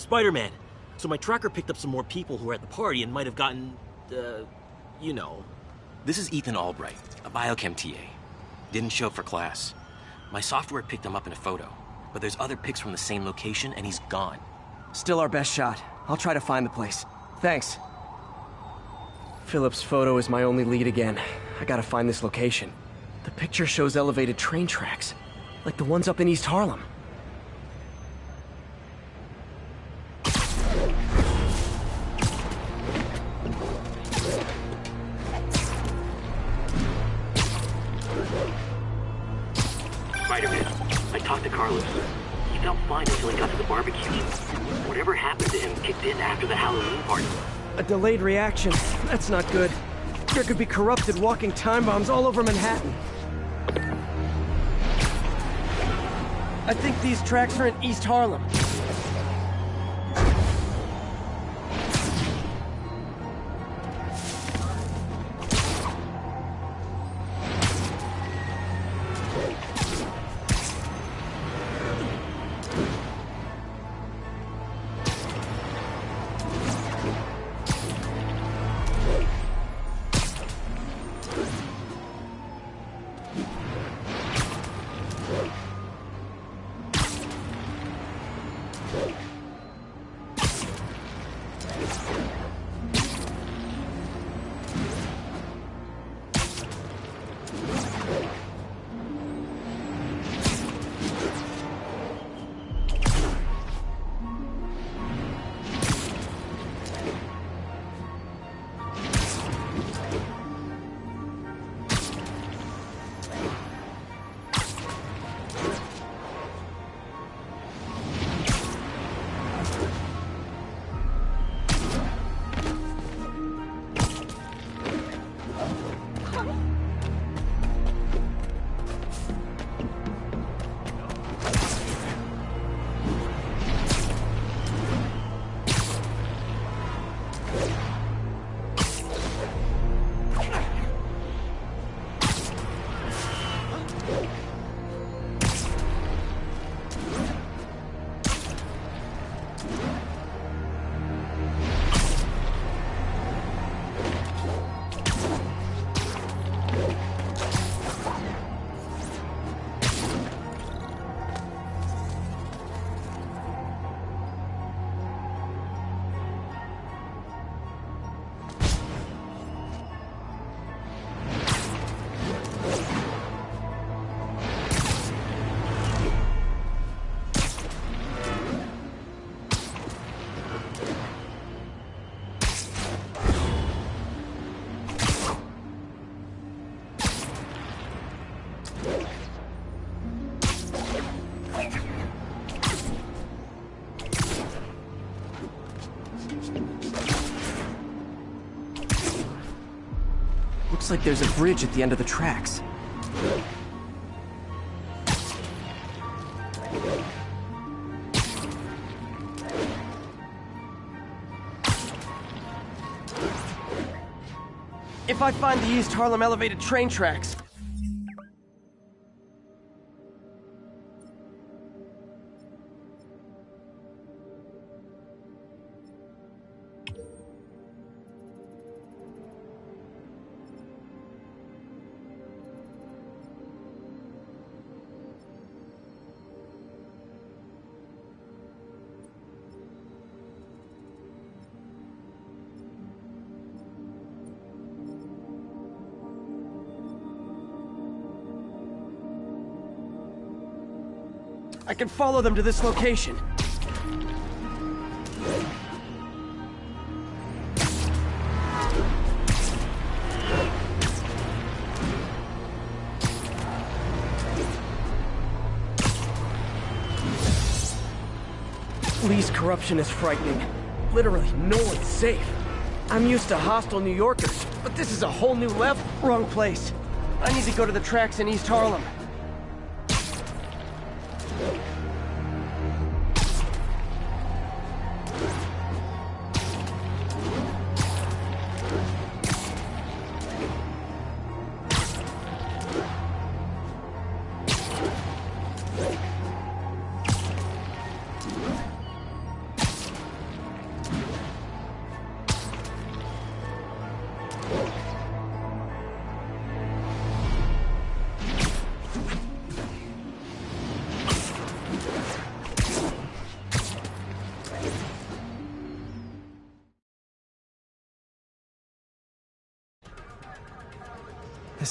Spiderman. So my tracker picked up some more people who were at the party and might have gotten, you know. This is Ethan Albright, a biochem TA. Didn't show up for class. My software picked him up in a photo, but there's other pics from the same location and he's gone. Still our best shot. I'll try to find the place. Thanks. Philip's photo is my only lead again. I gotta find this location. The picture shows elevated train tracks, like the ones up in East Harlem. Spider-Man, I talked to Carlos. He felt fine until he got to the barbecue. Whatever happened to him kicked in after the Halloween party. A delayed reaction. That's not good. There could be corrupted walking time bombs all over Manhattan. I think these tracks are in East Harlem. Looks like there's a bridge at the end of the tracks. If I find the East Harlem elevated train tracks... I can follow them to this location. Lee's corruption is frightening. Literally, no one's safe. I'm used to hostile New Yorkers, but this is a whole new level. Wrong place. I need to go to the tracks in East Harlem.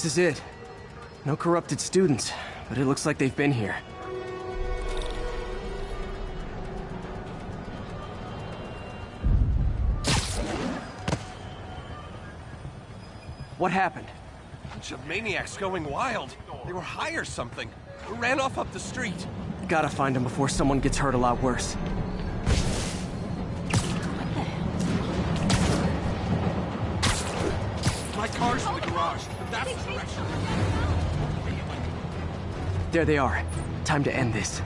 This is it. No corrupted students, but it looks like they've been here. What happened? Bunch of maniacs going wild. They were high or something. Ran off up the street. Gotta find them before someone gets hurt a lot worse. My car's in the garage. That's the direction. There they are. Time to end this.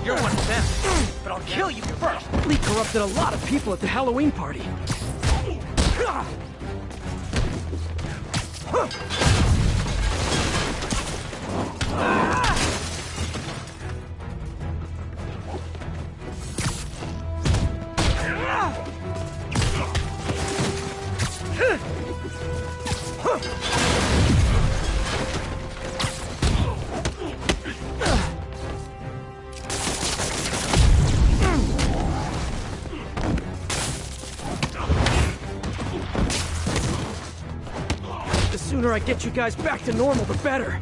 You're one of them, but I'll kill you first. Lee corrupted a lot of people at the Halloween party. The sooner I get you guys back to normal, the better.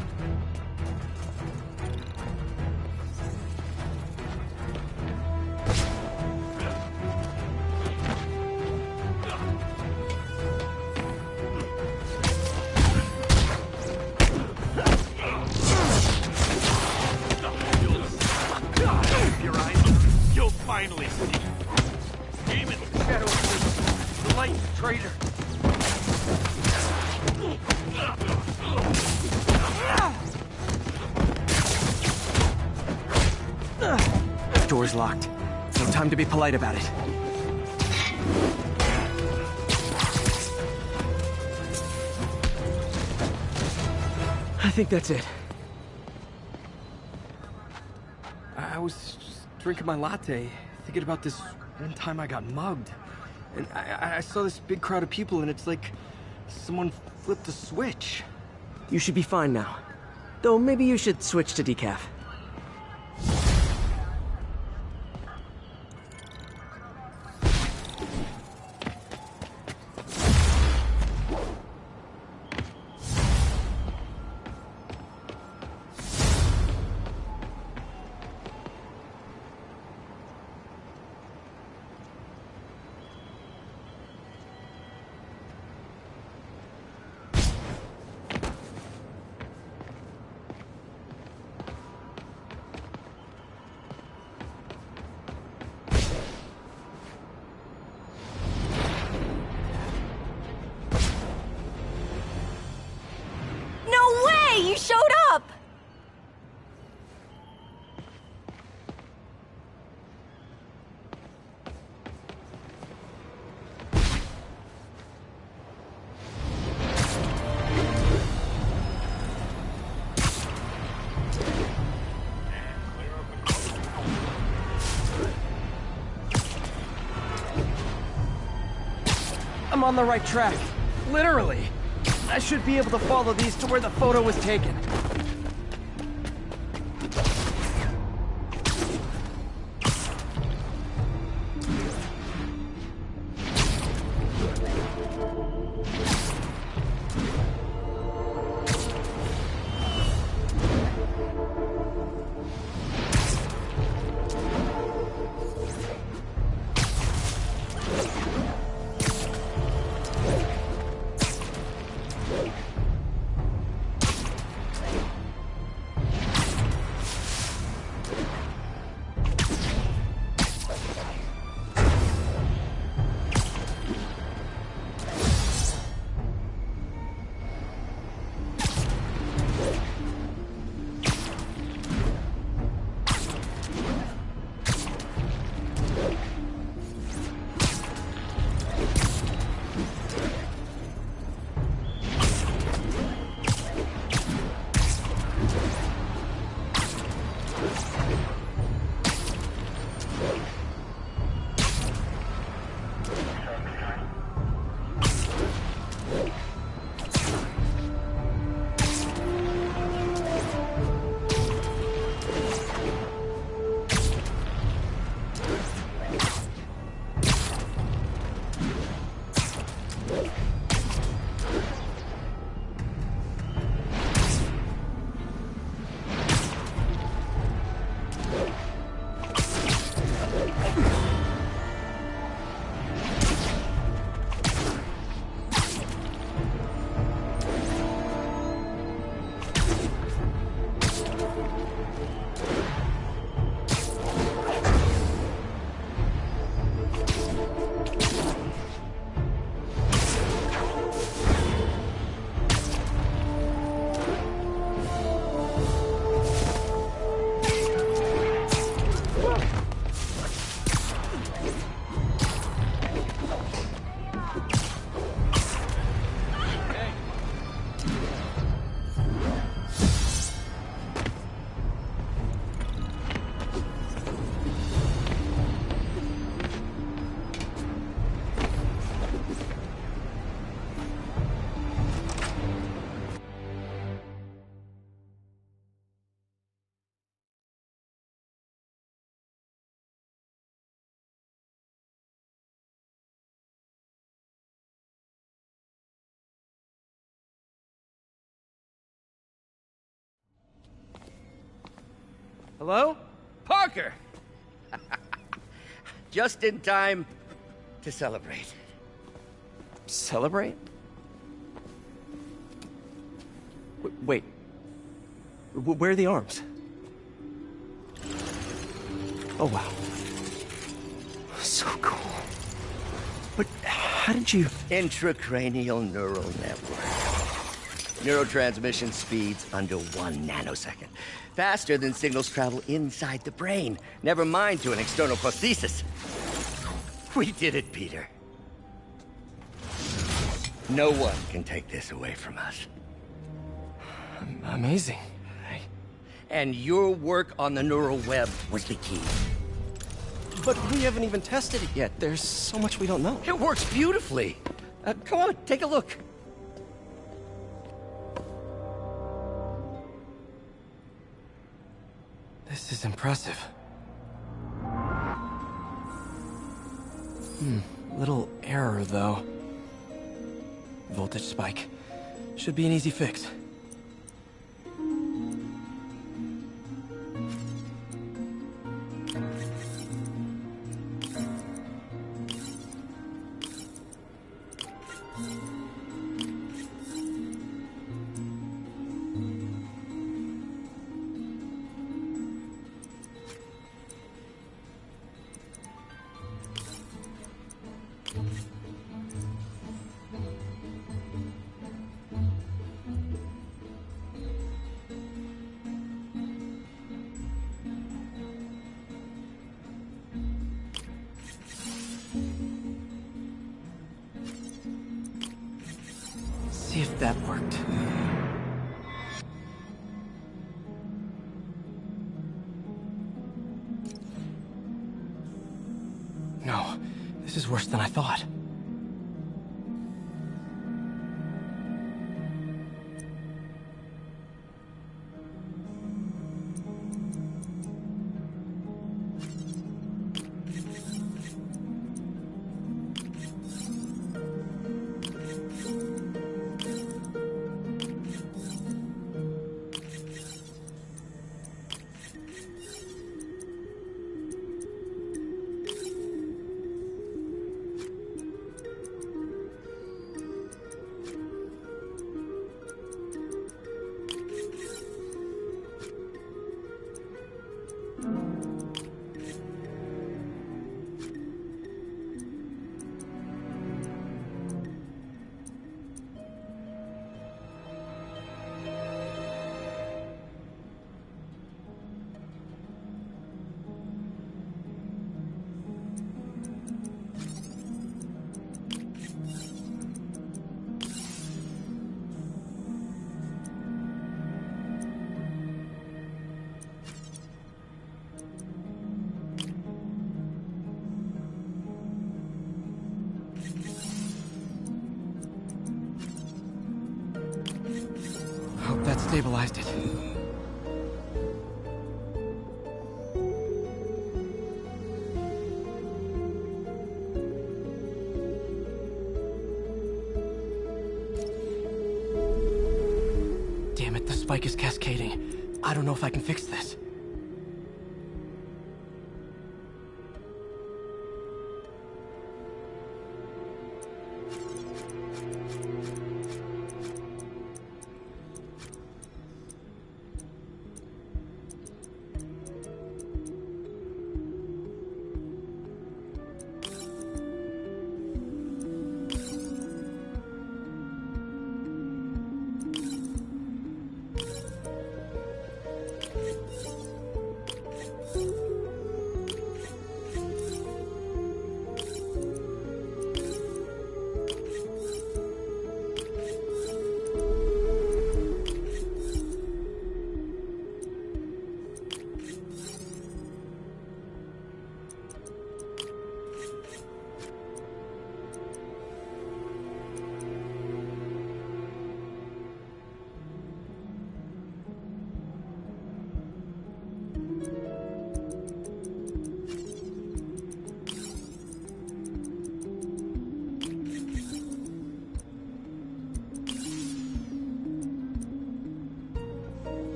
Your eyes, you'll finally see. Demon, shadow, the light traitor. Door's locked. No time to be polite about it. I think that's it. I was just drinking my latte, thinking about this one time I got mugged. And I saw this big crowd of people, and it's like someone flipped a switch. You should be fine now. Though maybe you should switch to decaf. You showed up! I'm on the right track. Literally. I should be able to follow these to where the photo was taken. Hello? Parker! Just in time to celebrate. Celebrate? Wait. Where are the arms? Oh, wow. So cool. But how did you... Intracranial neural network. Neurotransmission speeds under 1 nanosecond. Faster than signals travel inside the brain. Never mind to an external prosthesis. We did it, Peter. No one can take this away from us. Amazing. And your work on the neural web was the key. But we haven't even tested it yet. There's so much we don't know. It works beautifully. Come on, take a look. This is impressive. Little error, though. Voltage spike. Should be an easy fix. See if that worked. No, this is worse than I thought. Hope that stabilized it. Damn it, the spike is cascading. I don't know if I can fix this.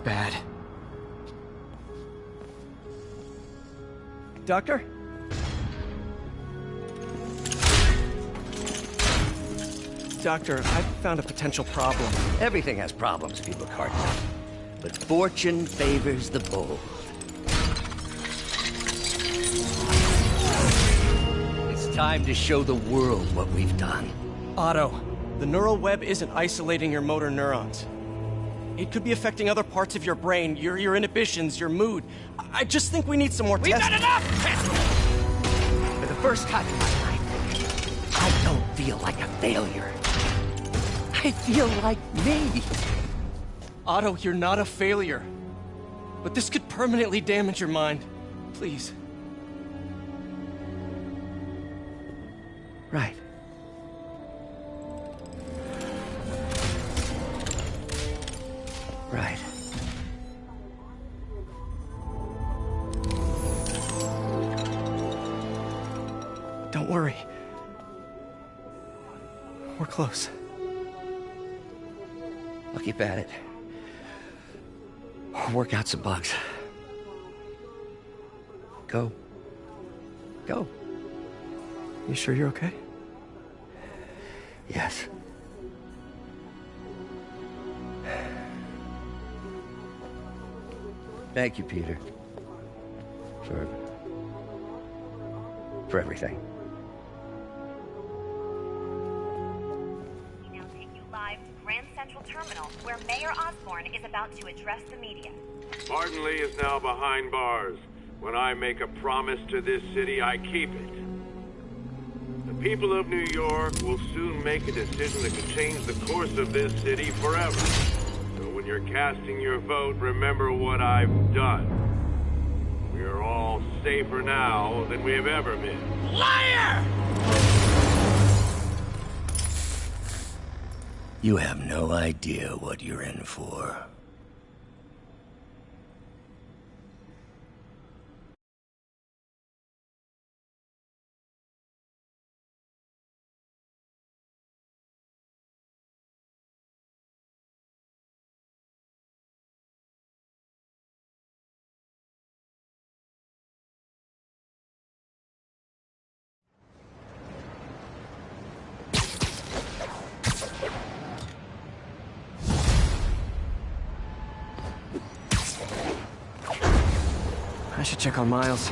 bad. Doctor? Doctor, I found a potential problem. Everything has problems if you look hard enough. But fortune favors the bold. It's time to show the world what we've done. Otto, the neural web isn't isolating your motor neurons. It could be affecting other parts of your brain, your inhibitions, your mood. I just think we need some more testing. We've got enough! For the first time in my life, I don't feel like a failure. I feel like me. Otto, you're not a failure. But this could permanently damage your mind. Please. Right. Right. Don't worry. We're close. I'll keep at it. I'll work out some bugs. Go. Go. You sure you're okay? Yes. Thank you, Peter. For everything. We now take you live to Grand Central Terminal, where Mayor Osborne is about to address the media. Martin Lee is now behind bars. When I make a promise to this city, I keep it. The people of New York will soon make a decision that could change the course of this city forever. So when you're casting your vote, remember what I've done. We are all safer now than we have ever been. Liar! You have no idea what you're in for. I should check on Miles.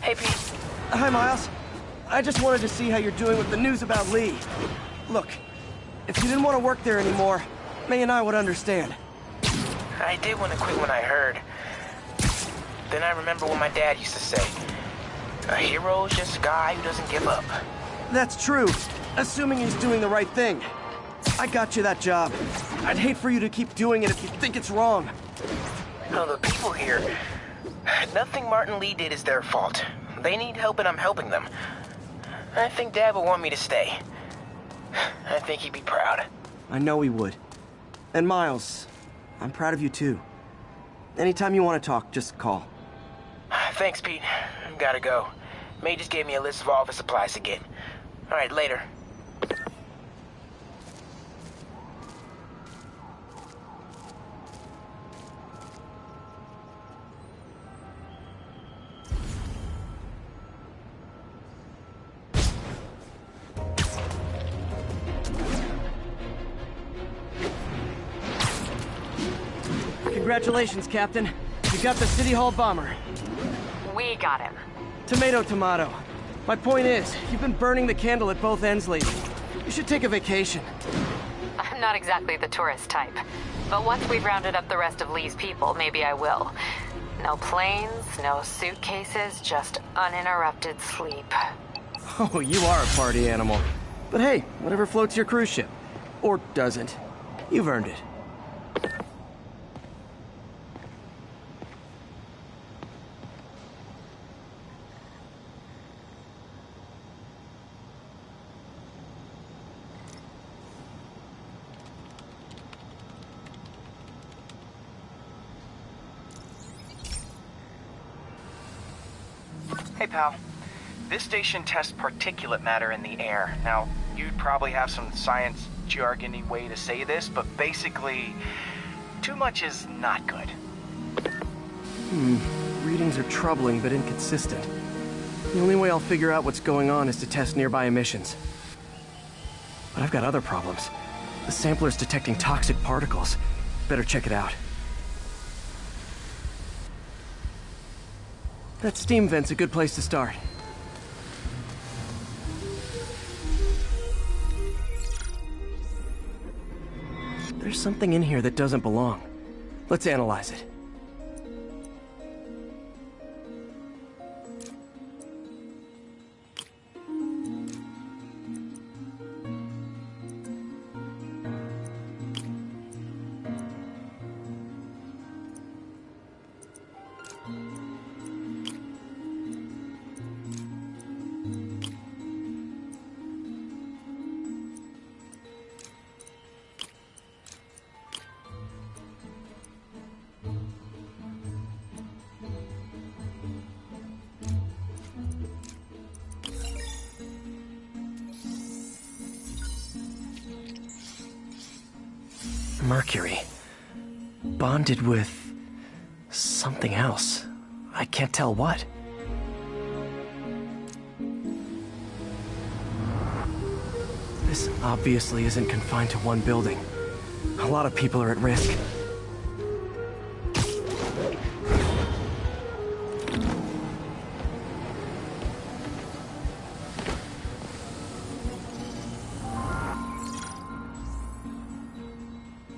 Hey, Pete. Hi, Miles. I just wanted to see how you're doing with the news about Lee. Look, if you didn't want to work there anymore, May and I would understand. I did want to quit when I heard. Then I remember what my dad used to say. A hero is just a guy who doesn't give up. That's true, assuming he's doing the right thing. I got you that job. I'd hate for you to keep doing it if you think it's wrong. No, the people here, nothing Martin Lee did is their fault. They need help and I'm helping them. I think Dad would want me to stay. I think he'd be proud. I know he would. And Miles, I'm proud of you too. Anytime you want to talk, just call. Thanks, Pete. Gotta go. May just gave me a list of office supplies to get. All right, later. Congratulations, Captain. You got the City Hall bomber. We got him. Tomato, tomato. My point is, you've been burning the candle at both ends lately. You should take a vacation. I'm not exactly the tourist type, but once we've rounded up the rest of Lee's people, maybe I will. No planes, no suitcases, just uninterrupted sleep. Oh, you are a party animal. But hey, whatever floats your cruise ship. Or doesn't. You've earned it. Hey, pal. This station tests particulate matter in the air. Now, you'd probably have some science jargony way to say this, but basically, Too much is not good. Readings are troubling but inconsistent. The only way I'll figure out what's going on is to test nearby emissions. But I've got other problems. The sampler's detecting toxic particles. Better check it out. That steam vent's a good place to start. There's something in here that doesn't belong. Let's analyze it. Mercury. Bonded with something else. I can't tell what. This obviously isn't confined to one building. A lot of people are at risk.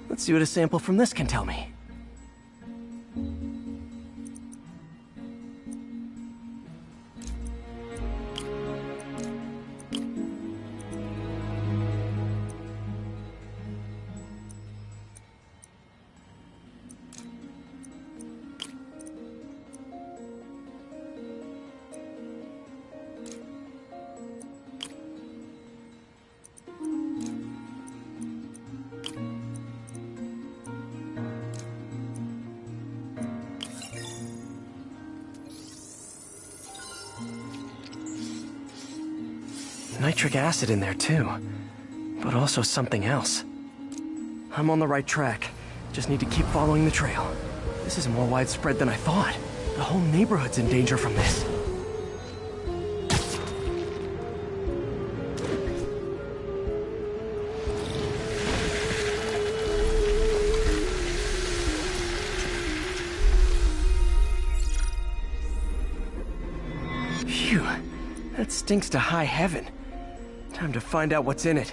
Let's see what a sample from this can tell me. Nitric acid in there too, but also something else. I'm on the right track. Just need to keep following the trail. This is more widespread than I thought. The whole neighborhood's in danger from this. Phew, that stinks to high heaven. Time to find out what's in it.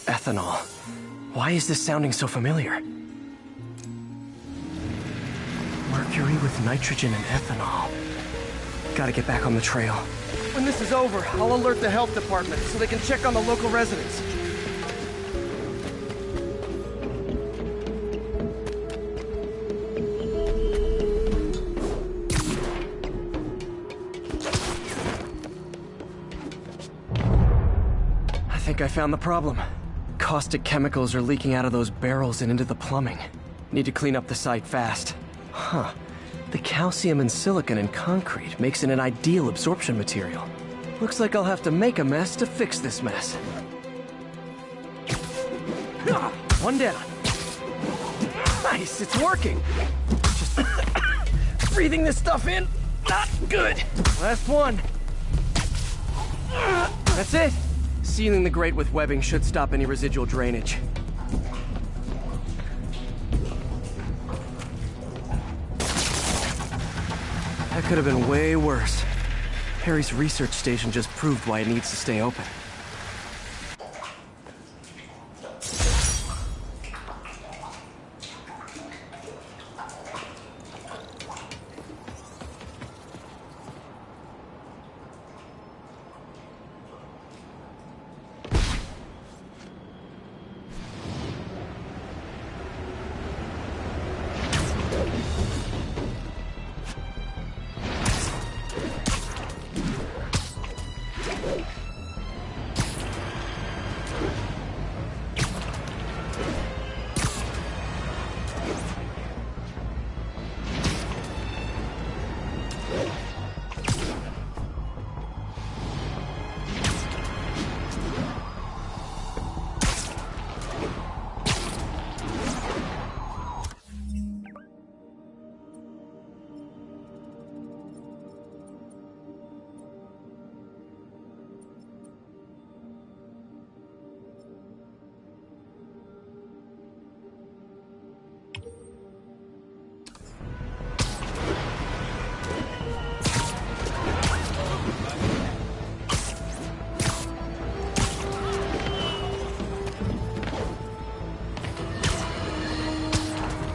Ethanol. Why is this sounding so familiar? Mercury with nitrogen and ethanol. Gotta get back on the trail. When this is over, I'll alert the health department so they can check on the local residents. I think I found the problem. Caustic chemicals are leaking out of those barrels and into the plumbing. Need to clean up the site fast. Huh. The calcium and silicon in concrete makes it an ideal absorption material. Looks like I'll have to make a mess to fix this mess. One down. Nice! Nice, it's working. Just breathing this stuff in, not good. Last one. That's it. Sealing the grate with webbing should stop any residual drainage. That could have been way worse. Harry's research station just proved why it needs to stay open.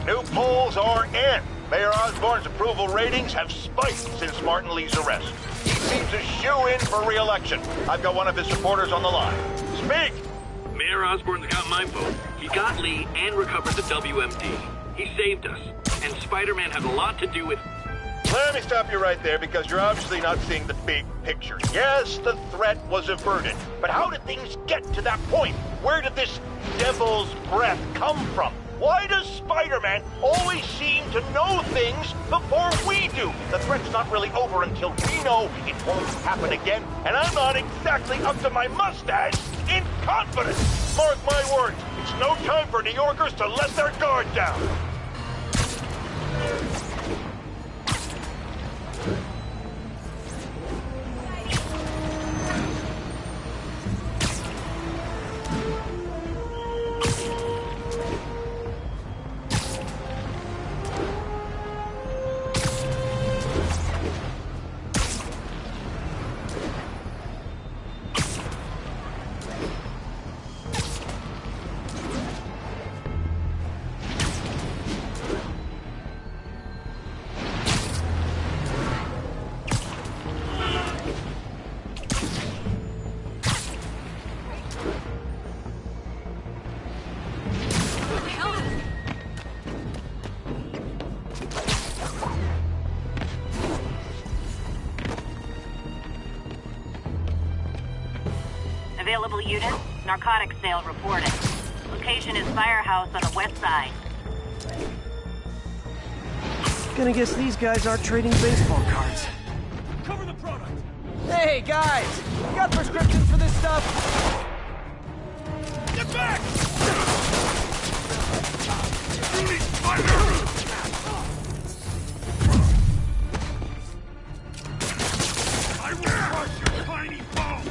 New polls are in. Mayor Osborn's approval ratings have spiked since Martin Lee's arrest. He seems a shoo-in for re-election. I've got one of his supporters on the line. Speak! Mayor Osborn's got my vote. He got Lee and recovered the WMD. He saved us. And Spider-Man had a lot to do with... Let me stop you right there, because you're obviously not seeing the big picture. Yes, the threat was averted, but how did things get to that point? Where did this devil's breath come from? Why does Spider-Man always seem to know things before we do? The threat's not really over until we know it won't happen again, and I'm not exactly up to my mustache in confidence. Mark my words, it's no time for New Yorkers to let their guard down. Available units, narcotics sale reported. Location is Firehouse on the west side. Gonna guess these guys aren't trading baseball cards. Cover the product! Hey, guys! You got prescriptions for this stuff? Get back! You need Spider! I will crush your tiny bones!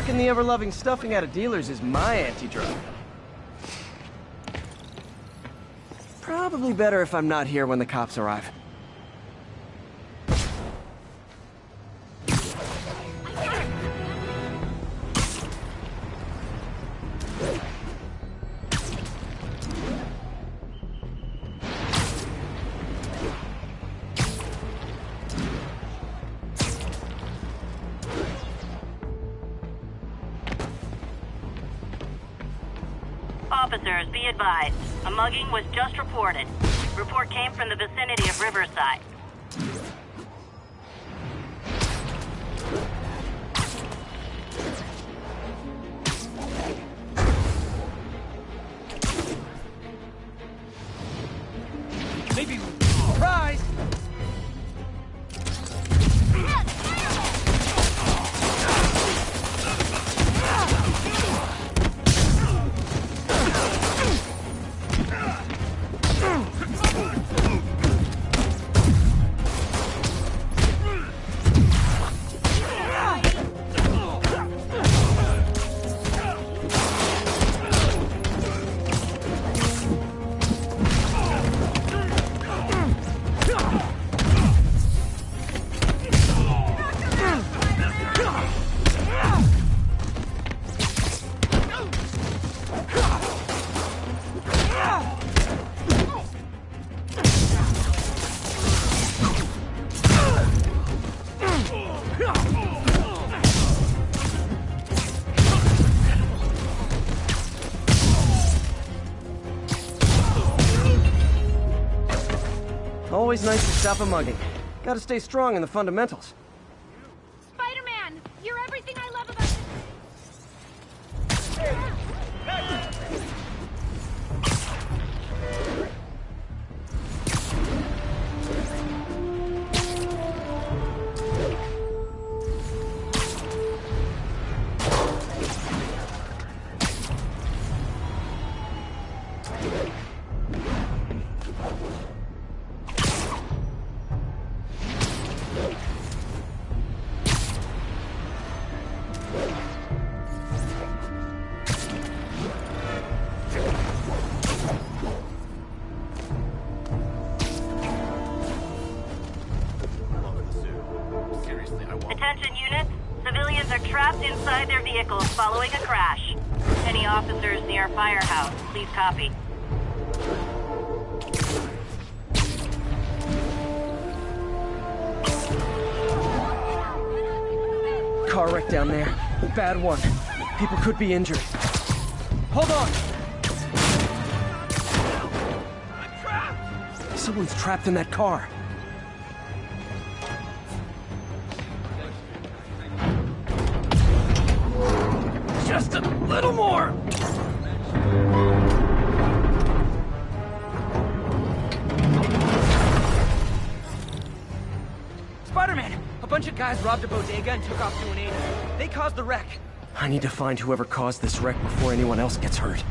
Knocking the ever-loving stuffing out of dealers is my anti-drug. Probably better if I'm not here when the cops arrive. Officers, be advised. A mugging was just reported. Report came from the vicinity of Riverside. Maybe surprise! Always nice to stop a mugging. Gotta stay strong in the fundamentals. Spider-Man! You're everything I love about Attention units, civilians are trapped inside their vehicles following a crash. Any officers near Firehouse, please copy. Car wreck down there. Bad one. People could be injured. Hold on! Someone's trapped in that car. Just a little more! Spider-Man! A bunch of guys robbed a bodega and took off to an 80. They caused the wreck. I need to find whoever caused this wreck before anyone else gets hurt.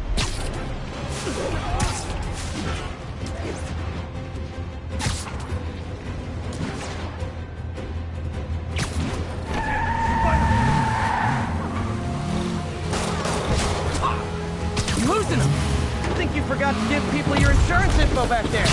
I'm losing them! I think you forgot to give people your insurance info back there.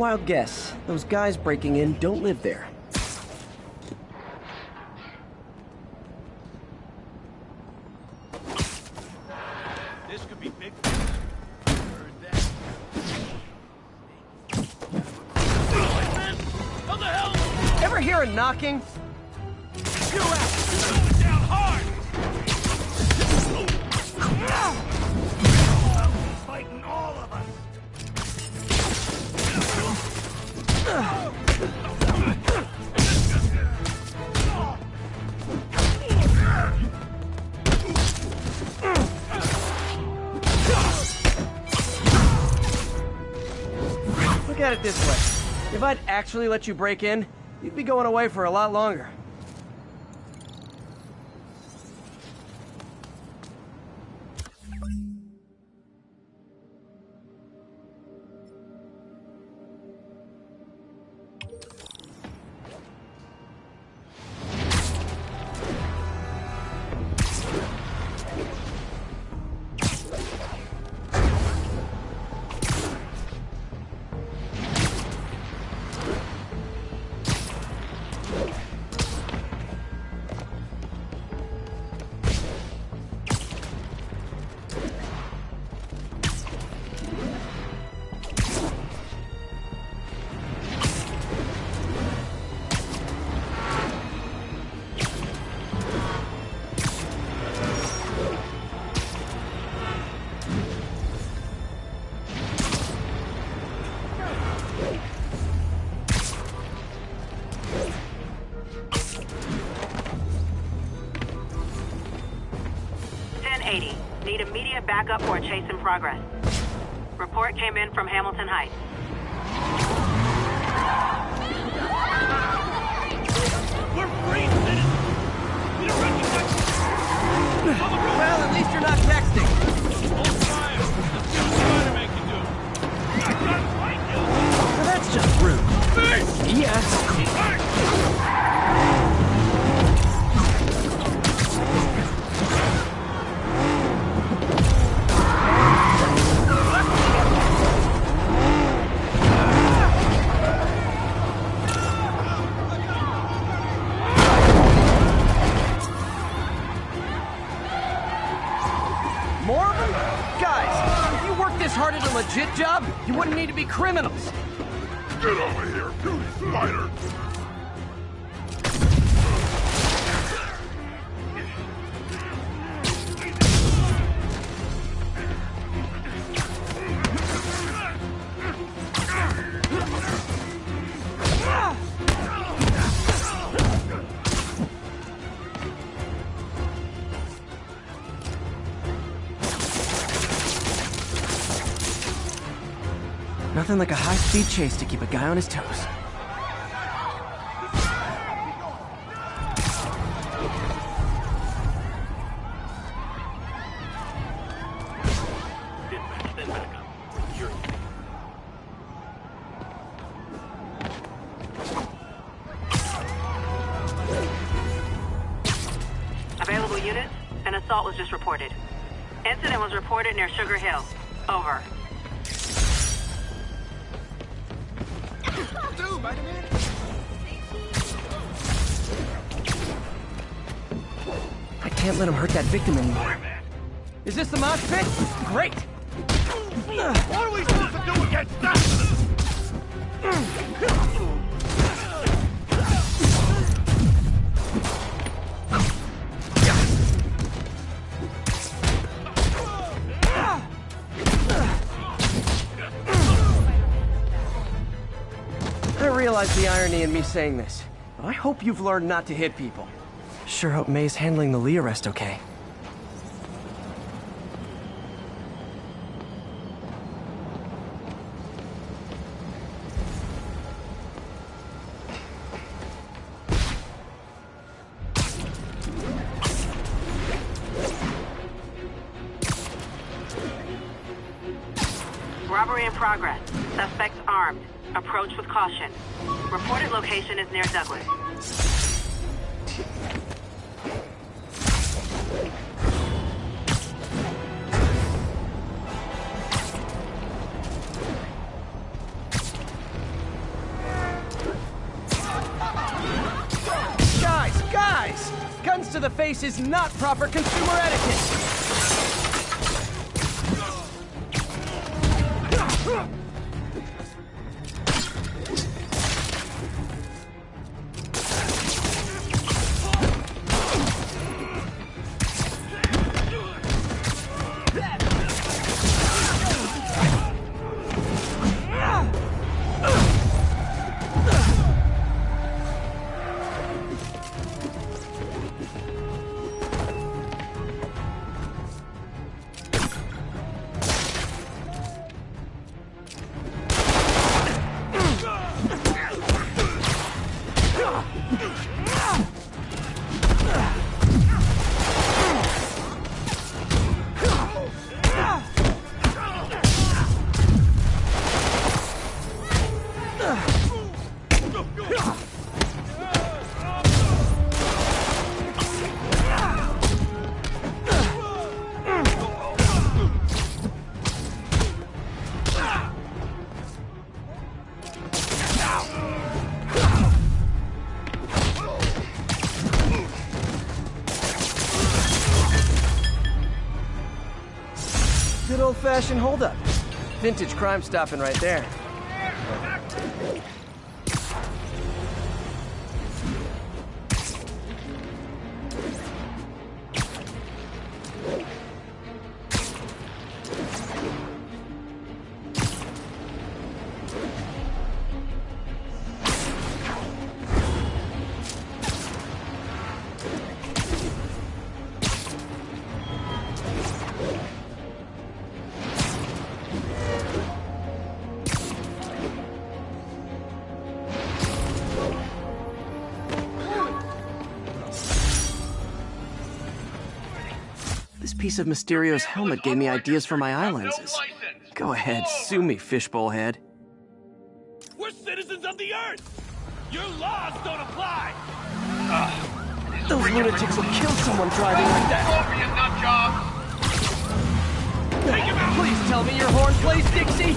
Wild guess. Those guys breaking in don't live there. This could be big. How the hell? Ever hear a knocking? You out! Going down hard! Fighting all of us! Look at it this way. If I'd actually let you break in, you'd be going away for a lot longer. Need immediate backup for a chase in progress. Report came in from Hamilton Heights. We're free, citizens! We don't recognize... Well, at least you're not texting. Hold fire! Let's see what Spiderman can do! I got right now! Well, that's just rude. Yes. More of them? Guys, if you worked this hard at a legit job, you wouldn't need to be criminals. Get over here, you spider! Nothing like a high-speed chase to keep a guy on his toes. Stand back up. You're... Available units? An assault was just reported. Incident was reported near Sugar Hill. Over. Spider-Man? I can't let him hurt that victim anymore. Is this the mosh pit? Great! What are we supposed to do against that? I realize the irony in me saying this, but I hope you've learned not to hit people. Sure hope May's handling the Lee arrest okay. Robbery in progress. Suspects armed. Approach with caution. Reported location is near Douglas. to the face is not proper consumer etiquette! Good old-fashioned holdup. Vintage crime stopping right there. This piece of Mysterio's helmet gave me ideas for my eye lenses. Go ahead, sue me, fishbowl head. We're citizens of the Earth! Your laws don't apply! Those lunatics will kill someone driving like that. Please tell me your horn plays Dixie!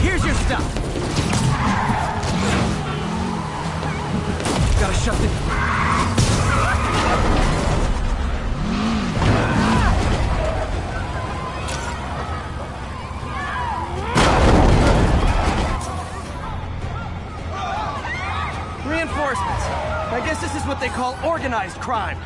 Here's your stuff! Gotta shut the... Reinforcements. I guess this is what they call organized crime.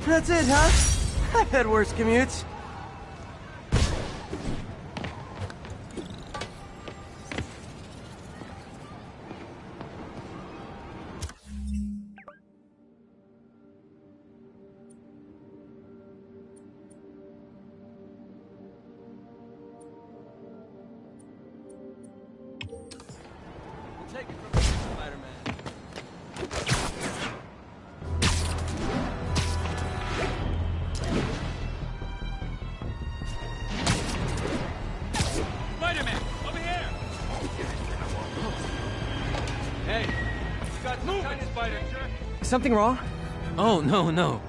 That's it, huh? I've had worse commutes. Take it from Spiderman. Something wrong? Oh, no.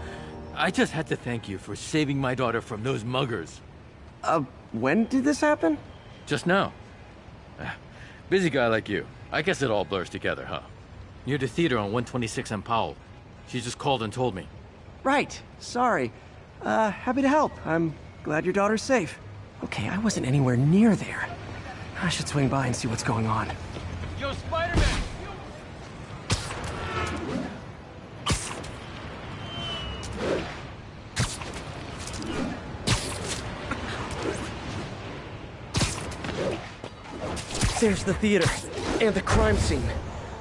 I just had to thank you for saving my daughter from those muggers. When did this happen? Just now. Busy guy like you. I guess it all blurs together, huh? Near the theater on 126 and Powell. She just called and told me. Right. Sorry. Happy to help. I'm glad your daughter's safe. Okay, I wasn't anywhere near there. I should swing by and see what's going on. Yo, Spiderman! There's the theater, and the crime scene.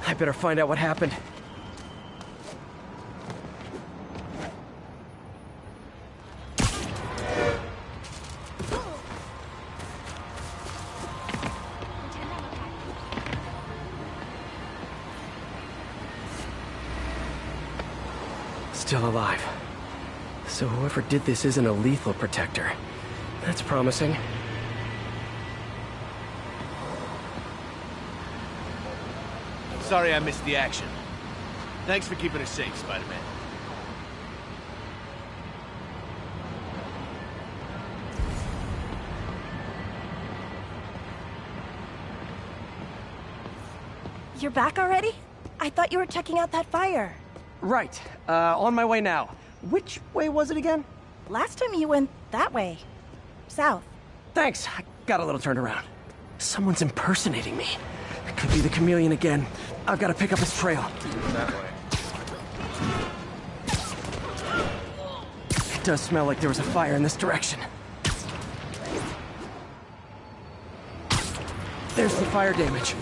I better find out what happened. Still alive. So whoever did this isn't a lethal protector. That's promising. Sorry I missed the action. Thanks for keeping us safe, Spider-Man. You're back already? I thought you were checking out that fire. Right. On my way now. Which way was it again? Last time you went that way. South. Thanks. I got a little turned around. Someone's impersonating me. It could be the chameleon again. I've got to pick up his trail. That way. It does smell like there was a fire in this direction. There's the fire damage.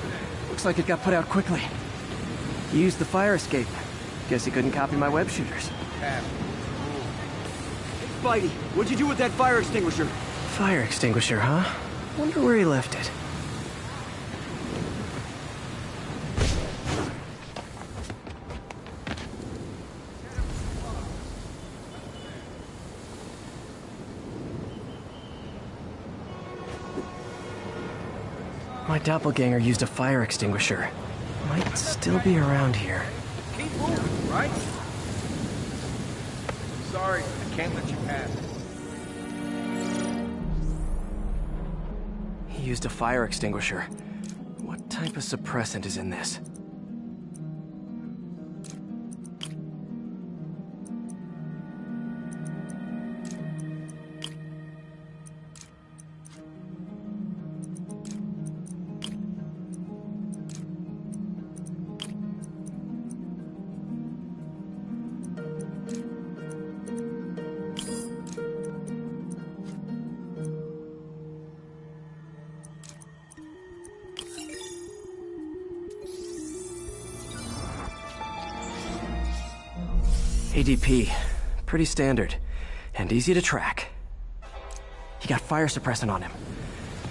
Looks like it got put out quickly. He used the fire escape. Guess he couldn't copy my web shooters. Hey, Spidey, what'd you do with that fire extinguisher? Fire extinguisher, huh? Wonder where he left it. My doppelganger used a fire extinguisher. Might still be around here. Keep moving, right? Sorry, I can't let you pass. He used a fire extinguisher. What type of suppressant is in this? ADP. Pretty standard. And easy to track. He got fire suppressant on him.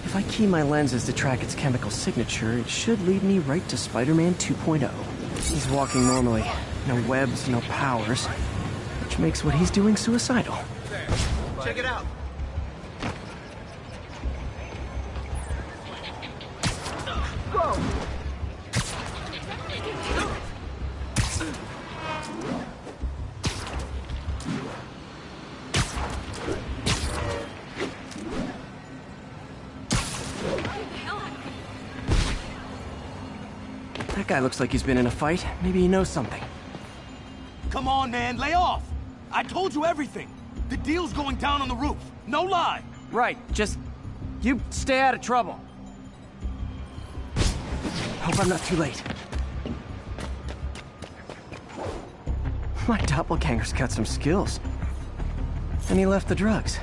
If I key my lenses to track its chemical signature, it should lead me right to Spider-Man 2.0. He's walking normally. No webs, no powers. Which makes what he's doing suicidal. Check it out. Whoa! That guy looks like he's been in a fight. Maybe he knows something. Come on, man, lay off! I told you everything! The deal's going down on the roof. No lie! Right, just... you stay out of trouble. Hope I'm not too late. My doppelganger's got some skills. And he left the drugs.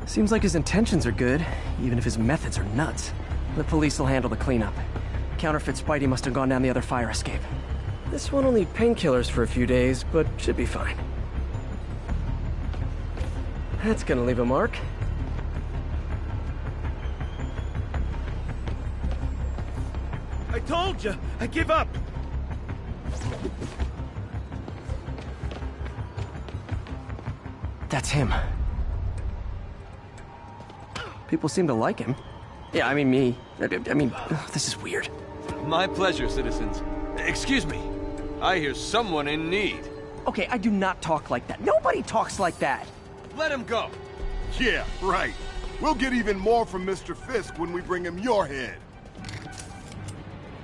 Seems like his intentions are good, even if his methods are nuts. The police will handle the cleanup. Counterfeit Spidey must have gone down the other fire escape. This one will need painkillers for a few days, but should be fine. That's gonna leave a mark. I told you! I give up! That's him. People seem to like him. Yeah, I mean me. I mean, this is weird. My pleasure, citizens. Excuse me. I hear someone in need. Okay, I do not talk like that. Nobody talks like that. Let him go. Yeah, right. We'll get even more from Mr. Fisk when we bring him your head.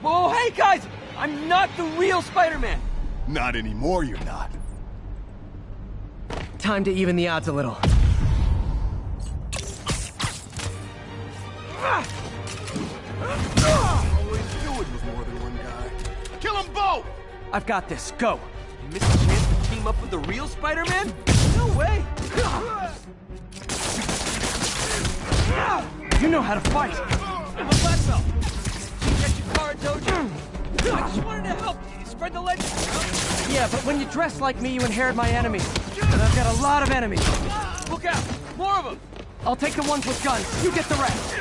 Whoa, hey guys! I'm not the real Spider-Man! Not anymore, you're not. Time to even the odds a little. Always do it with more than one guy. Kill them both! I've got this. Go! You missed a chance to team up with the real Spider-Man? No way! You know how to fight! I'm a black belt. Get your car, Dojo. I just wanted to help you spread the legend. Yeah, but when you dress like me, you inherit my enemies. And I've got a lot of enemies. Look out! More of them! I'll take the ones with guns. You get the rest.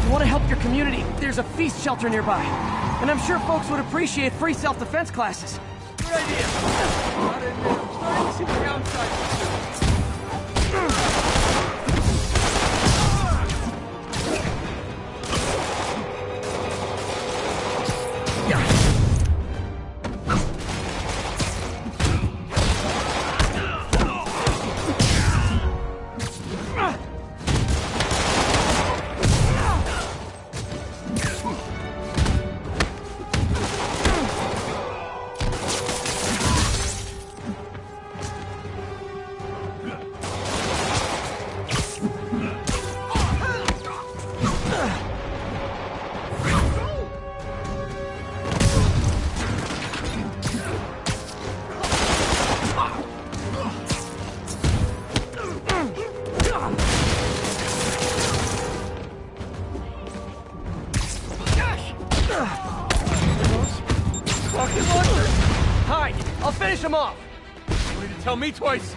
you want to help your community, there's a feast shelter nearby. And I'm sure folks would appreciate free self-defense classes. Good idea. Not in there. I'm starting to see the downside. Hide! I'll finish him off! You need to tell me twice!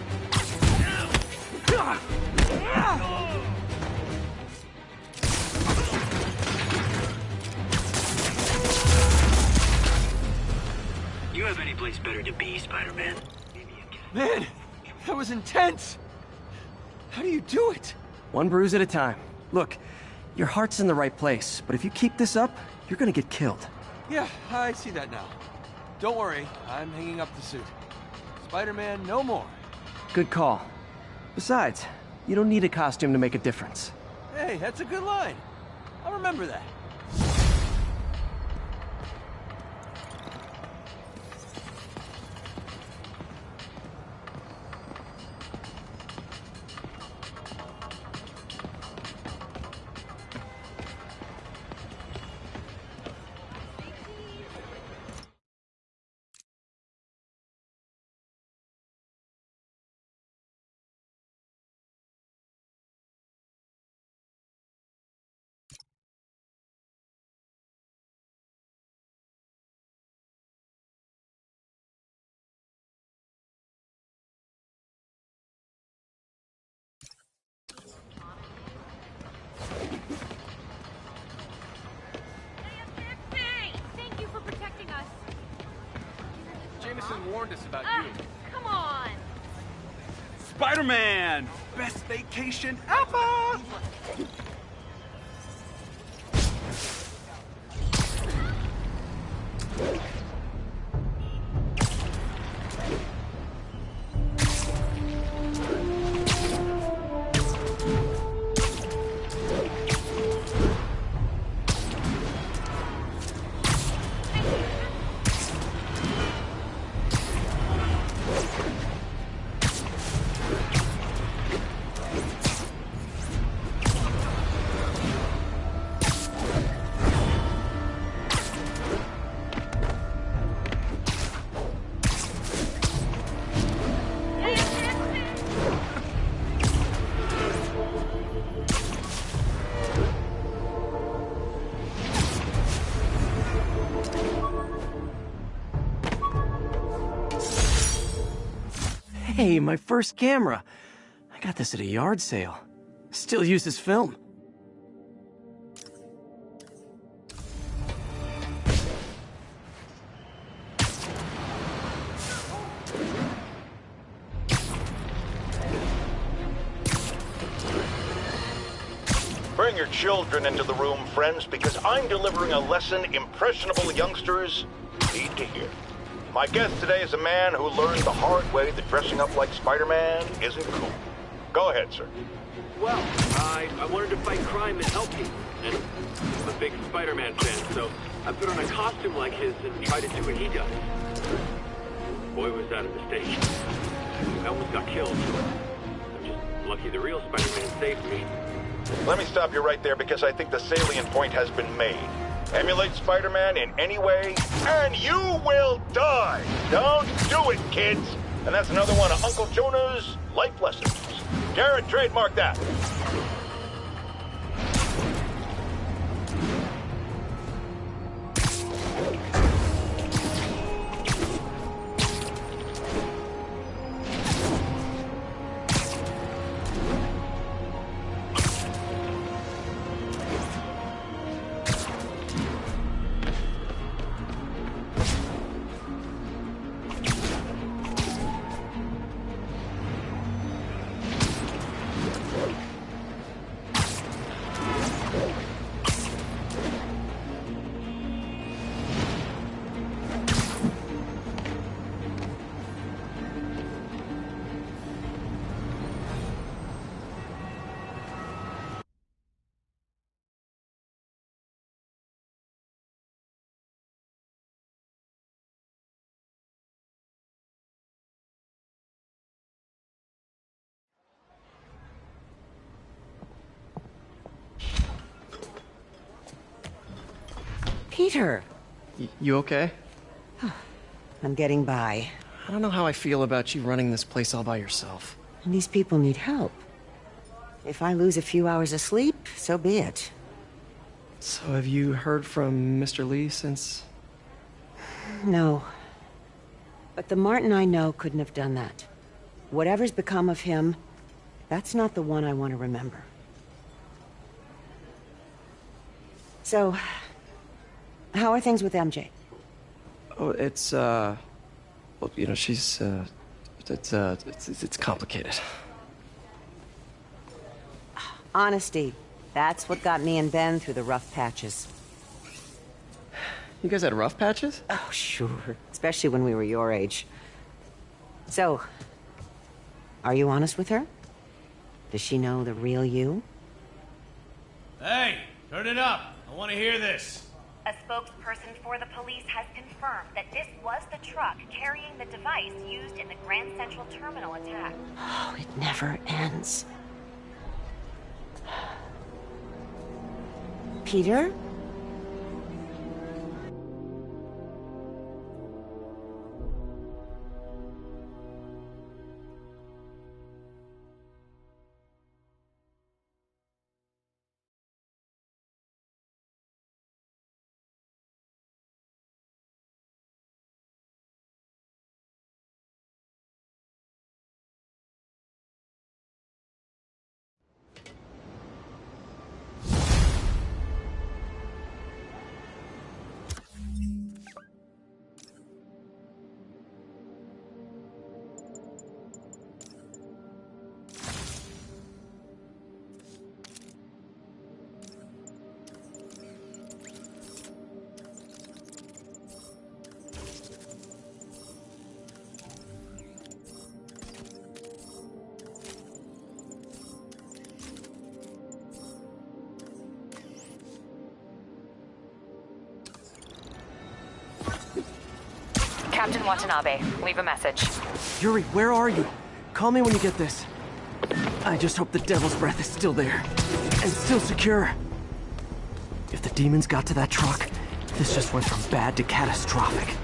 You have any place better to be, Spider-Man? Man, that was intense! How do you do it? One bruise at a time. Look, your heart's in the right place, but if you keep this up, you're gonna get killed. Yeah, I see that now. Don't worry, I'm hanging up the suit. Spider-Man, no more. Good call. Besides, you don't need a costume to make a difference. Hey, that's a good line. I'll remember that. Jameson warned us about you. Come on! Spider-Man! Best vacation ever! Hey, my first camera. I got this at a yard sale. Still uses film. Bring your children into the room, friends, because I'm delivering a lesson impressionable youngsters need to hear. My guest today is a man who learned the hard way that dressing up like Spider-Man isn't cool. Go ahead, sir. Well, I wanted to fight crime and help people, and I'm a big Spider-Man fan, so I put on a costume like his and tried to do what he does. Boy, was that a mistake. I almost got killed. I'm just lucky the real Spider-Man saved me. Let me stop you right there because I think the salient point has been made. Emulate Spider-Man in any way, and you will die! Don't do it, kids! And that's another one of Uncle Jonah's life lessons. Garrett, trademark that. Peter! You okay? I'm getting by. I don't know how I feel about you running this place all by yourself. And these people need help. If I lose a few hours of sleep, so be it. So have you heard from Mr. Lee since... No. But the Martin I know couldn't have done that. Whatever's become of him, that's not the one I want to remember. So, how are things with MJ? Oh, it's, well, you know, she's, it's complicated. Honesty. That's what got me and Ben through the rough patches. You guys had rough patches? Oh, sure. Especially when we were your age. So, are you honest with her? Does she know the real you? Hey, turn it up. I want to hear this. A spokesperson for the police has confirmed that this was the truck carrying the device used in the Grand Central Terminal attack. Oh, it never ends. Peter? Captain Watanabe, leave a message. Yuri, where are you? Call me when you get this. I just hope the Devil's Breath is still there. And still secure. If the demons got to that truck, this just went from bad to catastrophic.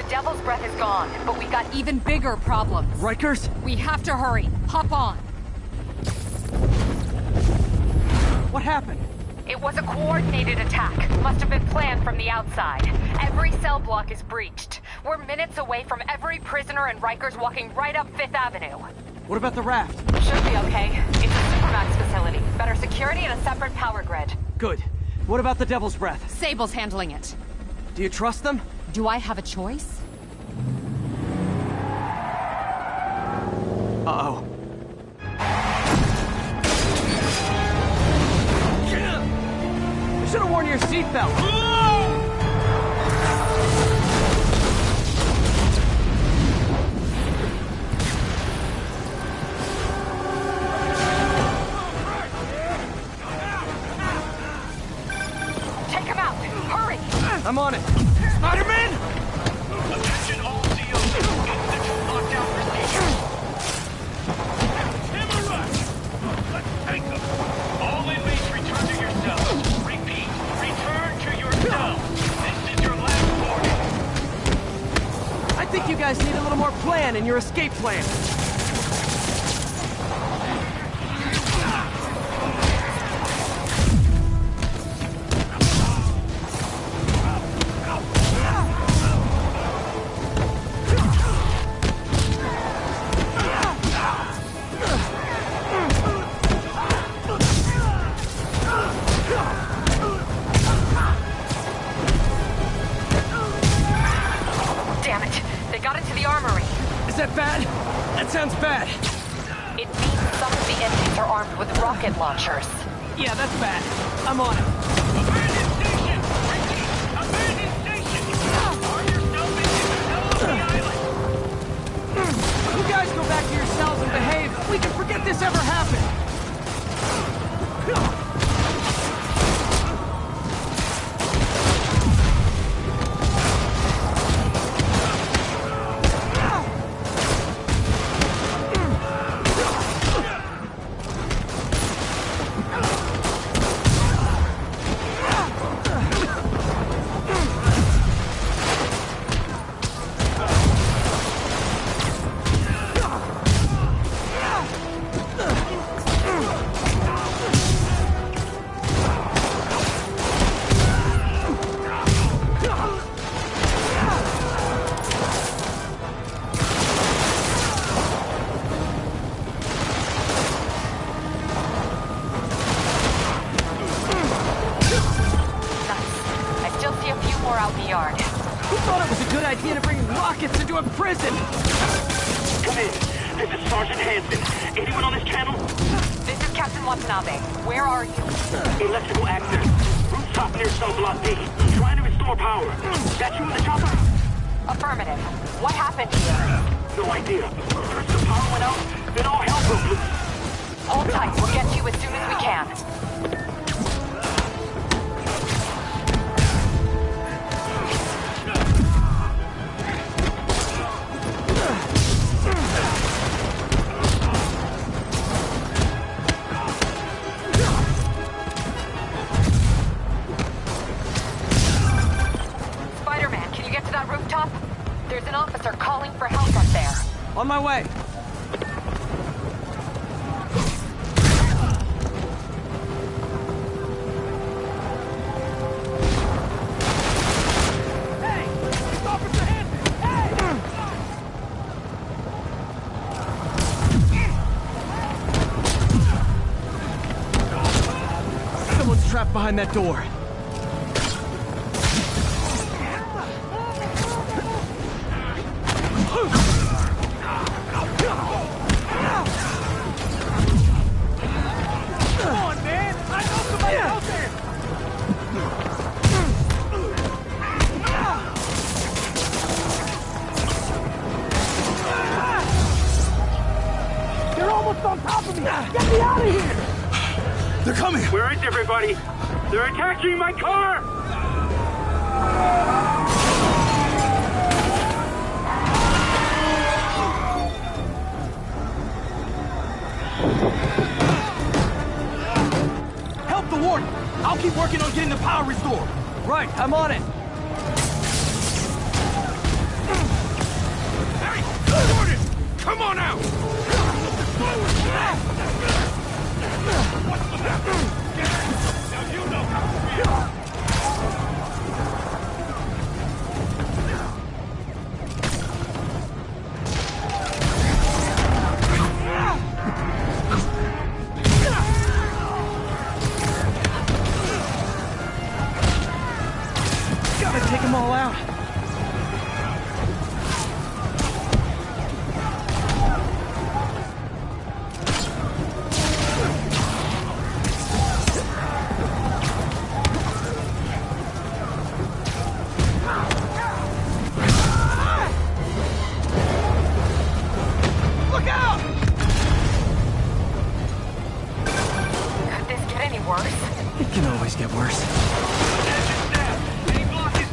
Devil's Breath is gone, but we got even bigger problems. Rikers? We have to hurry. Hop on. What happened? It was a coordinated attack. Must have been planned from the outside. Every cell block is breached. We're minutes away from every prisoner and Rikers walking right up 5th Avenue. What about the raft? Should be okay. It's a Supermax facility. Better security and a separate power grid. Good. What about the Devil's Breath? Sable's handling it. Do you trust them? Do I have a choice? Uh-oh. You should have worn your seatbelt. I'm on it. Spider-Man! Attention all COs. Institute lockdown procedures. Hammer rush! Let's take them. All inmates return to your cells. Repeat, return to your cells. This is your last warning. I think you guys need a little more plan in your escape plan. Damn it! They got into the armory. Is that bad? That sounds bad. It means some of the inmates are armed with rocket launchers. Yeah, that's bad. I'm on it. Abandoned station! Repeat, abandoned station! Are yourself in the middle of the island? You guys go back to your cells and behave. We can forget this ever happened. Who thought it was a good idea to bring rockets into a prison? Come in. This is Sergeant Hansen. Anyone on this channel? This is Captain Watanabe. Where are you? Electrical access. Rooftop near cell block D. Trying to restore power. That you in the chopper? Affirmative. What happened here? No idea. First the power went out, then all hell broke loose. Hold tight. We'll get to you as soon as we can. Spider-Man, can you get to that rooftop? There's an officer calling for help up there. On my way. Someone's trapped behind that door. They're almost on top of me! Get me out of here! They're coming! Where is everybody? They're attacking my car! Help the warden! I'll keep working on getting the power restored! Right, I'm on it. Hey! Warden! Come on out! What's the matter? Now you know how to feel! Gotta take them all out. Look out! Could this get any worse? It can always get worse. Any block is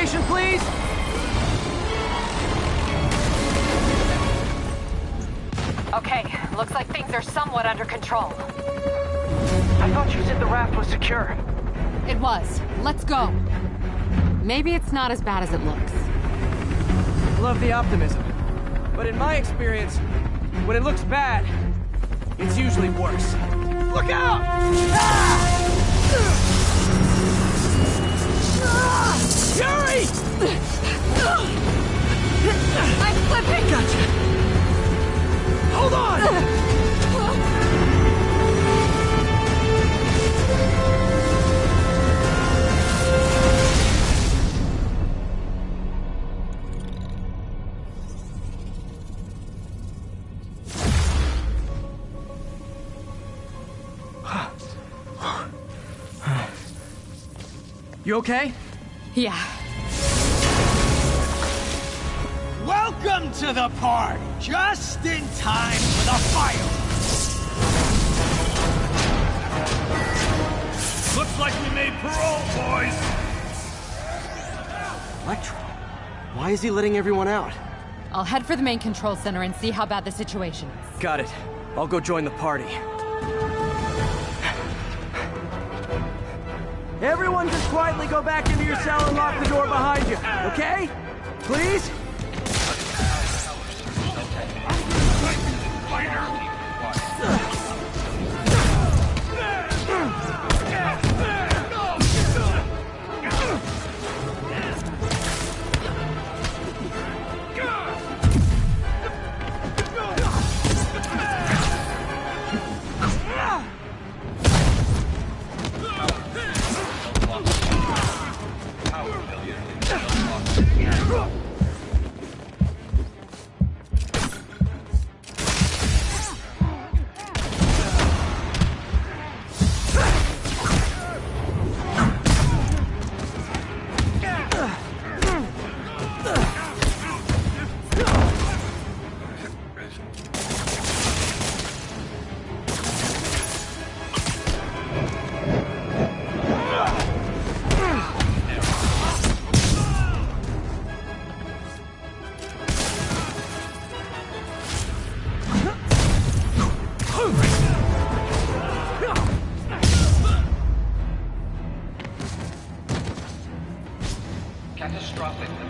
Evacuation, please! Okay, looks like things are somewhat under control. I thought you said the raft was secure. It was. Let's go. Maybe it's not as bad as it looks. Love the optimism. But in my experience, when it looks bad, it's usually worse. Look out! Yuri! I'm slipping! Gotcha. Hold on! You okay? Yeah. Welcome to the party! Just in time for the fire! Looks like we made parole, boys! Electro? Why is he letting everyone out? I'll head for the main control center and see how bad the situation is. Got it. I'll go join the party. Everyone just quietly go back into your cell and lock the door behind you, okay? Please?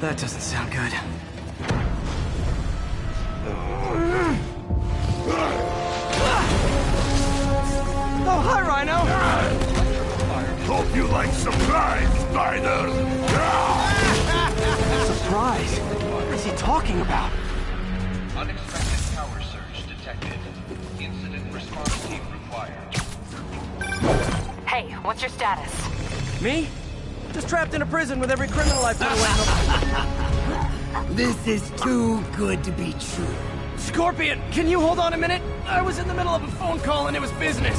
That doesn't sound good. Oh, hi, Rhino! Hope you like surprise, Spider! Surprise? What is he talking about? Unexpected power surge detected. Incident response team required. Hey, what's your status? Me? Just trapped in a prison with every criminal I put away. This is too good to be true. Scorpion, can you hold on a minute? I was in the middle of a phone call and it was business.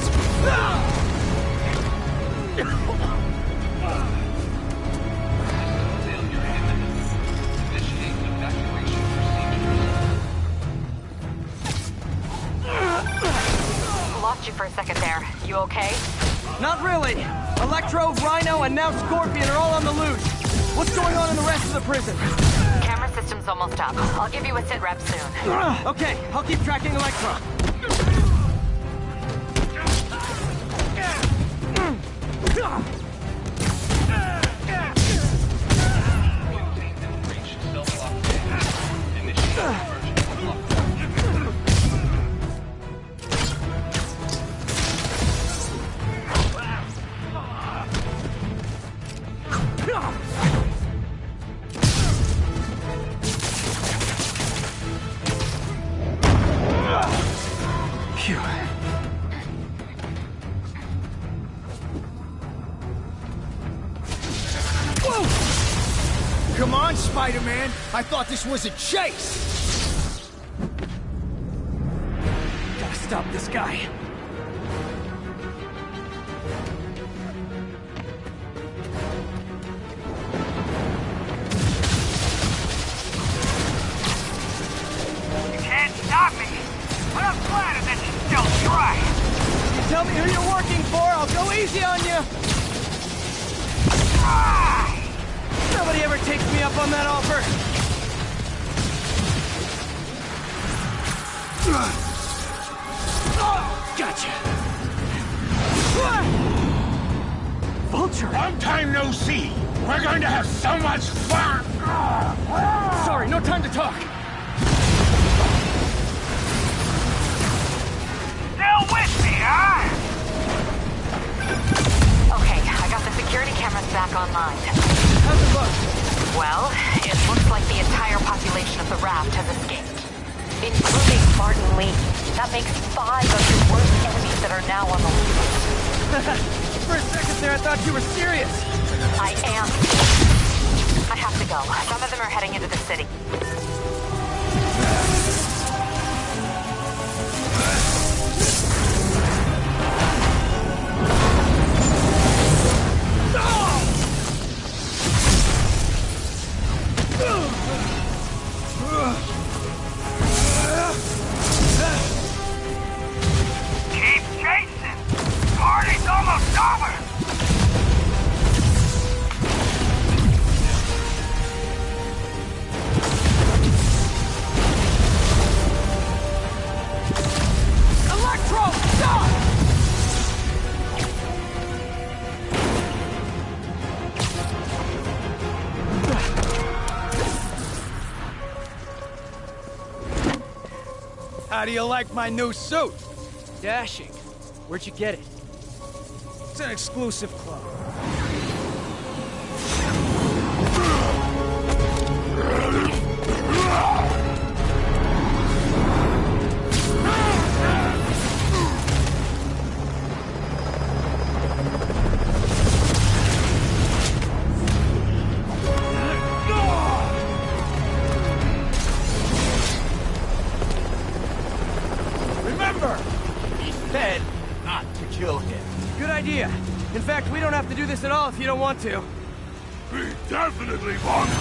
Lost you for a second there. You okay? Not really. Electro, Rhino, and now Scorpion are all on the loose. What's going on in the rest of the prison? Camera system's almost up. I'll give you a sit rep soon. Okay, I'll keep tracking Electro. Come on, Spider-Man! I thought this was a chase! Gotta stop this guy. You can't stop me! But I'm flattered that you still try! You tell me who you're working for, I'll go easy on you! Ah! Nobody ever takes me up on that offer? Gotcha. Vulture! Long time no see. We're going to have so much fun. Sorry, no time to talk. Still with me, huh? Okay, I got the security cameras back online. How's it look? Well, it looks like the entire population of the raft has escaped, including Martin Lee. That makes 5 of your worst enemies that are now on the loose. For a second there, I thought you were serious. I am. I have to go. Some of them are heading into the city. Keep chasing. Party's almost over. Electro, stop! How do you like my new suit? Dashing. Where'd you get it? It's an exclusive club. Remember, he said not to kill him. Good idea. In fact, we don't have to do this at all if you don't want to. We definitely want to.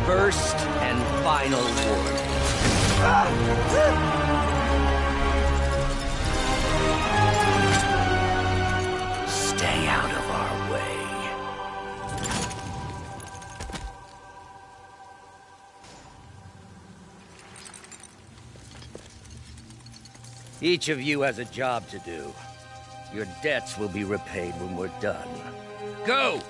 First and final warning. Stay out of our way. Each of you has a job to do. Your debts will be repaid when we're done. Go!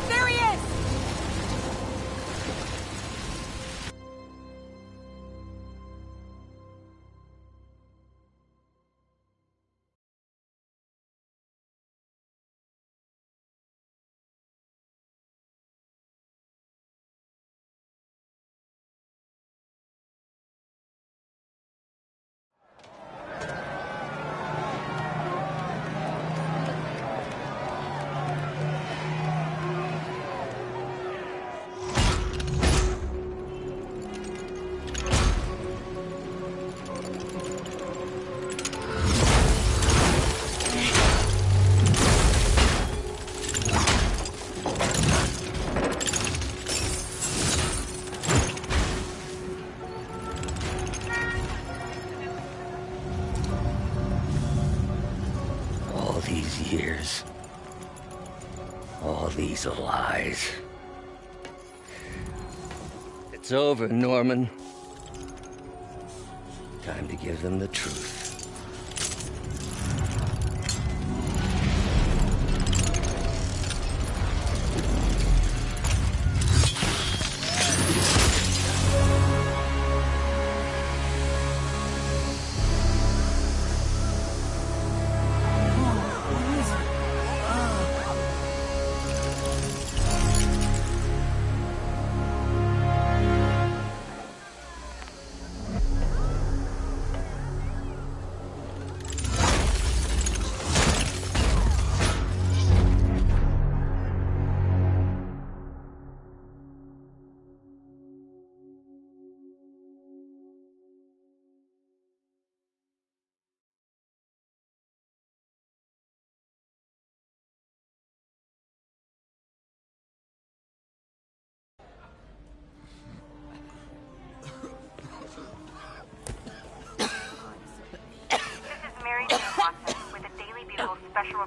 There he is! These years. All these lies. It's over, Norman. Time to give them the truth.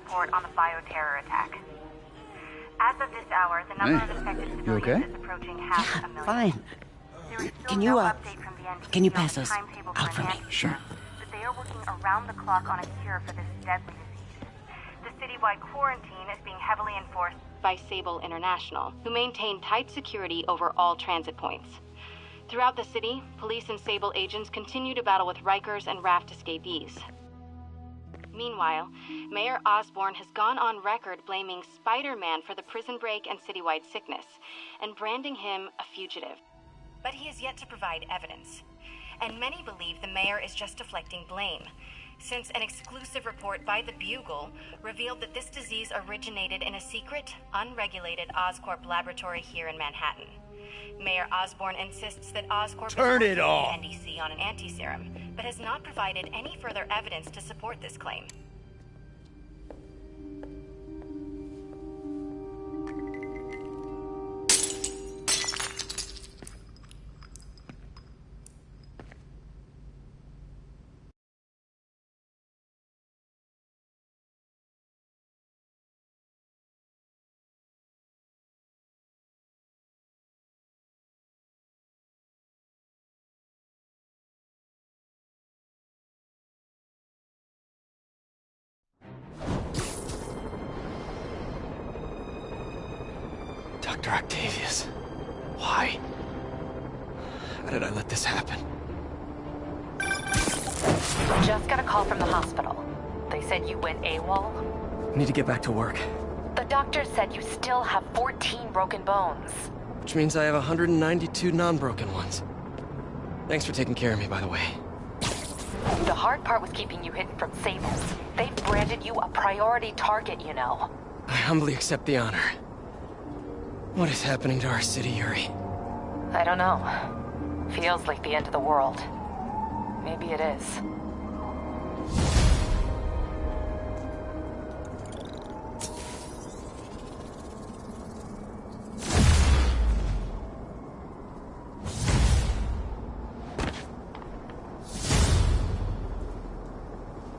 report on the bioterror attack. As of this hour, the number of infected civilians is approaching half a million. Fine. There is still Can no you, update from the NDC can you on pass the those timetable out for for an me? antidote, Sure. but they are working around the clock on a cure for this deadly disease. The citywide quarantine is being heavily enforced by Sable International, who maintain tight security over all transit points. Throughout the city, police and Sable agents continue to battle with Rikers and Raft escapees. Meanwhile, Mayor Osborn has gone on record blaming Spiderman for the prison break and citywide sickness, and branding him a fugitive. But he has yet to provide evidence, and many believe the mayor is just deflecting blame, since an exclusive report by the Bugle revealed that this disease originated in a secret, unregulated Oscorp laboratory here in Manhattan. Mayor Osborn insists that Oscorp Turn is it working off. with the NDC on an anti-serum, but has not provided any further evidence to support this claim. Dr. Octavius. Why? How did I let this happen? Just got a call from the hospital. They said you went AWOL. Need to get back to work. The doctor said you still have 14 broken bones. Which means I have 192 non-broken ones. Thanks for taking care of me, by the way. The hard part was keeping you hidden from Sable. They've branded you a priority target, you know. I humbly accept the honor. What is happening to our city, Yuri? I don't know. Feels like the end of the world. Maybe it is.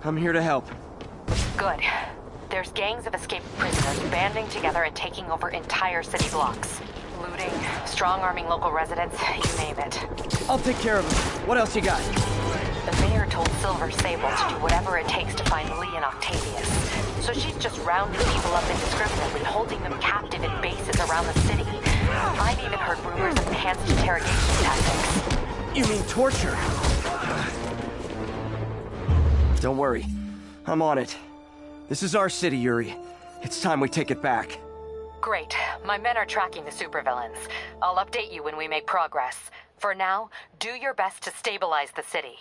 I'm here to help. Good. There's gangs of escaped prisoners banding together and taking over entire city blocks. Looting, strong-arming local residents, you name it. I'll take care of them. What else you got? The mayor told Silver Sable to do whatever it takes to find Lee and Octavius. So she's just rounding people up indiscriminately, holding them captive in bases around the city. I've even heard rumors of enhanced interrogation tactics. You mean torture? Don't worry. I'm on it. This is our city, Yuri. It's time we take it back. Great. My men are tracking the supervillains. I'll update you when we make progress. For now, do your best to stabilize the city.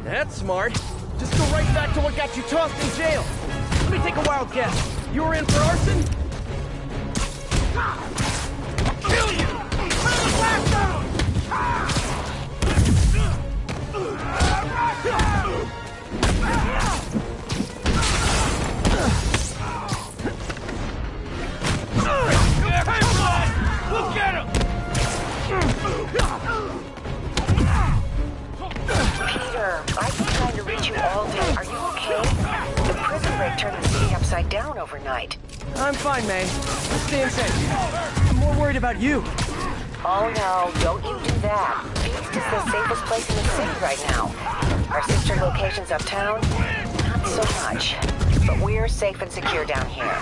That's smart. Just go right back to what got you tossed in jail. Let me take a wild guess. You were in for arson? I'll kill you! Look at him! Peter, I've been trying to reach you all day. Are you okay? The prison break turned the city upside down overnight. I'm fine, May. Let's stay safe. I'm more worried about you. Oh no, don't you do that. Feast is the safest place in the city right now. Our sister locations uptown, not so much. But we're safe and secure down here.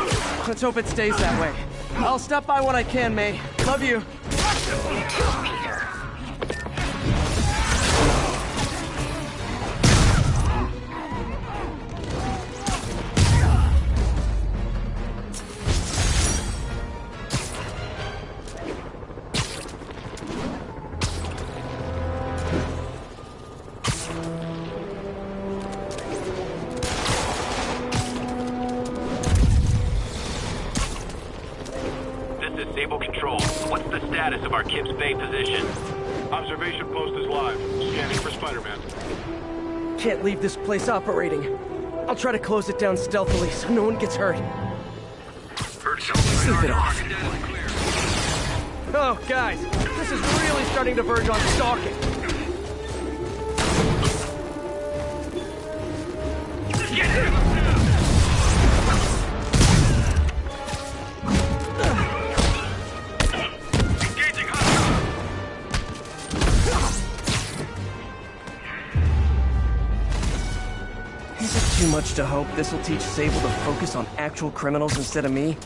Let's hope it stays that way. I'll stop by when I can, May. Love you. You too, Peter. of our Kips Bay position. Observation post is live. Scanning for Spider-Man. Can't leave this place operating. I'll try to close it down stealthily so no one gets hurt. Sleep it off. Oh, guys, this is really starting to verge on stalking. Is it too much to hope this will teach Sable to focus on actual criminals instead of me?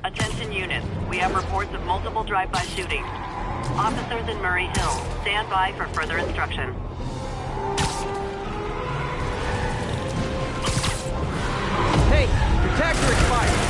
Attention units, we have reports of multiple drive-by shootings. Officers in Murray Hill, stand by for further instruction. Hey, your tags are expired.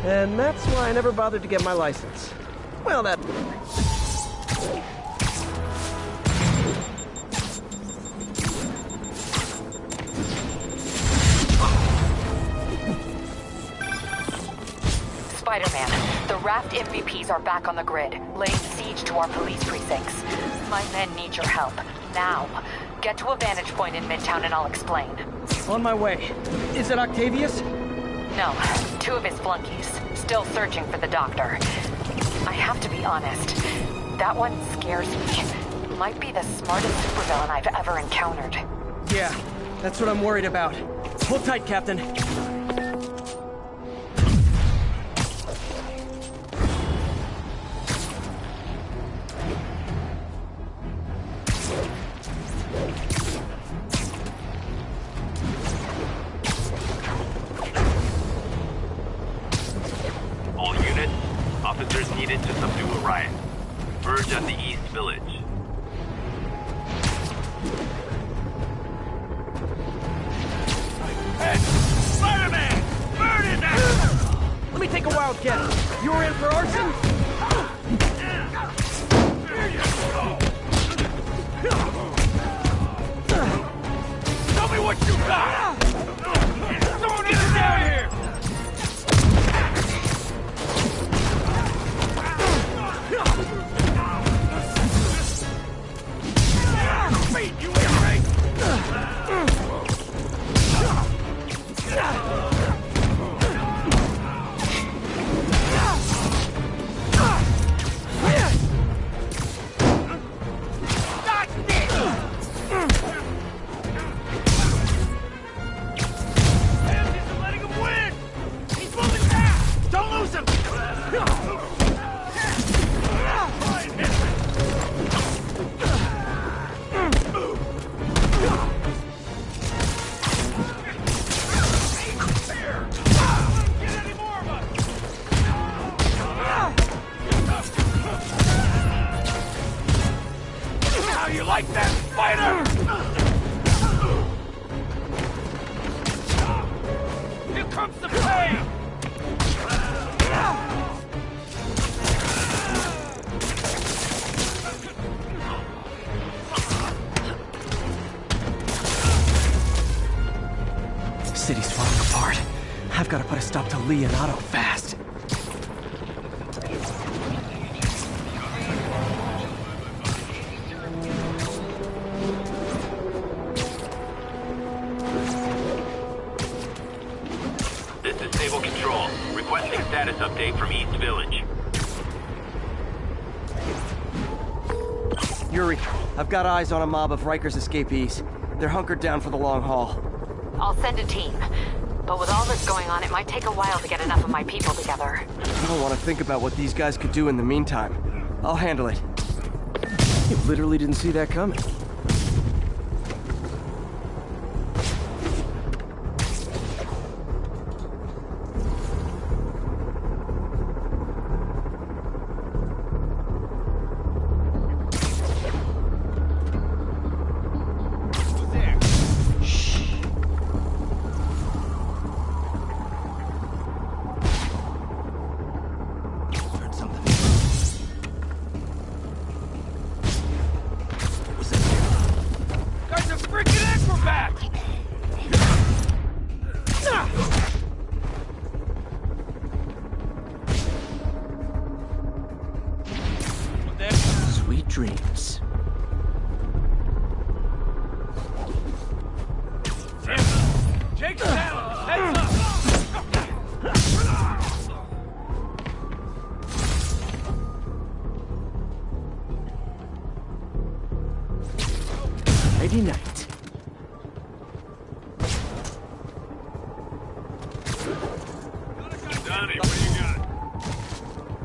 And that's why I never bothered to get my license. Well, that... Spider-Man, the Raft MVPs are back on the grid, laying siege to our police precincts. My men need your help, now. Get to a vantage point in Midtown and I'll explain. On my way. Is it Octavius? No, 2 of his flunkies. Still searching for the doctor. I have to be honest. That one scares me. Might be the smartest supervillain I've ever encountered. Yeah, that's what I'm worried about. Hold tight, Captain. Officers needed to subdue a riot. Verge at the East Village. Hey! Spider-Man! Bird is out! Let me take a wild guess. You were in for arson? Tell me what you got! Someone get down here! Beat you in, right? Like that, spider! Here comes the pain! City's falling apart. I've got to put a stop to Leonardo fast. This is Sable Control. status update from East Village. Yuri, I've got eyes on a mob of Riker's escapees. They're hunkered down for the long haul. I'll send a team. But with all this going on, it might take a while to get enough of my people together. I don't want to think about what these guys could do in the meantime. I'll handle it. You literally didn't see that coming. Sweet dreams. Jake's down! Heads up! Nighty night. Donnie, what do you got?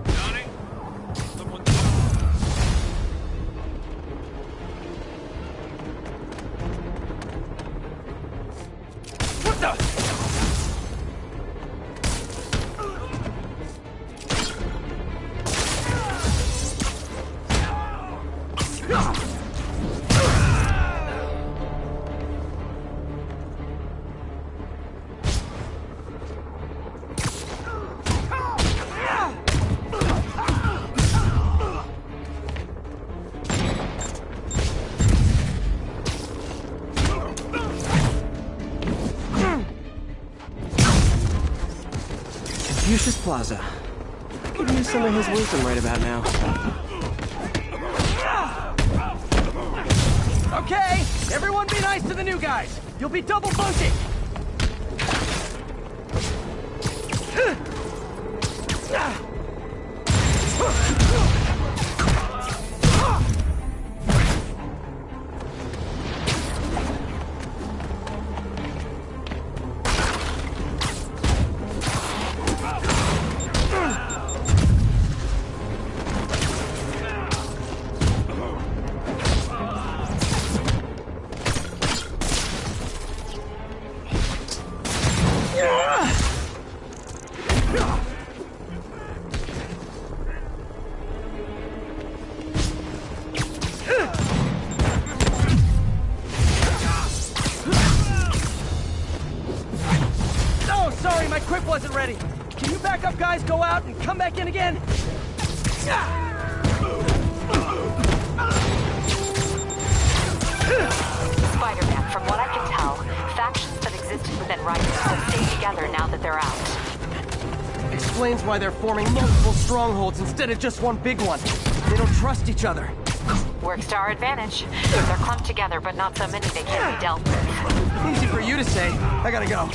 Donnie? Someone... What the? Confucius Plaza. Could use some of his wisdom right about now. Okay, everyone be nice to the new guys. You'll be double bunking. Oh, sorry, my grip wasn't ready. Can you back up, guys? Go out and come back in again? Spider-Man, from what I can tell, factions that existed within Riker will stay together now that they're out. Explains why they're forming multiple strongholds instead of just one big one. They don't trust each other. Works to our advantage. They're clumped together, but not so many they can't be dealt with. Easy for you to say. I gotta go.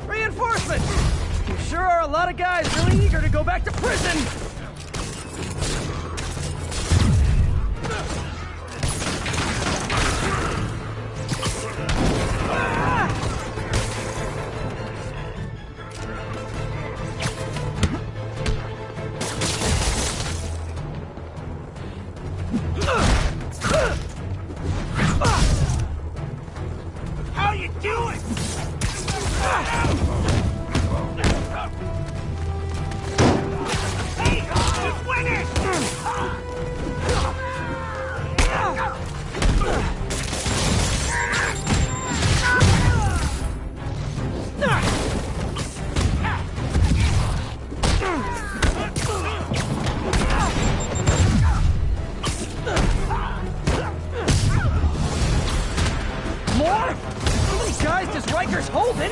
Reinforcements! You sure are a lot of guys really eager to go back to prison! How you doing? Hey, just win it!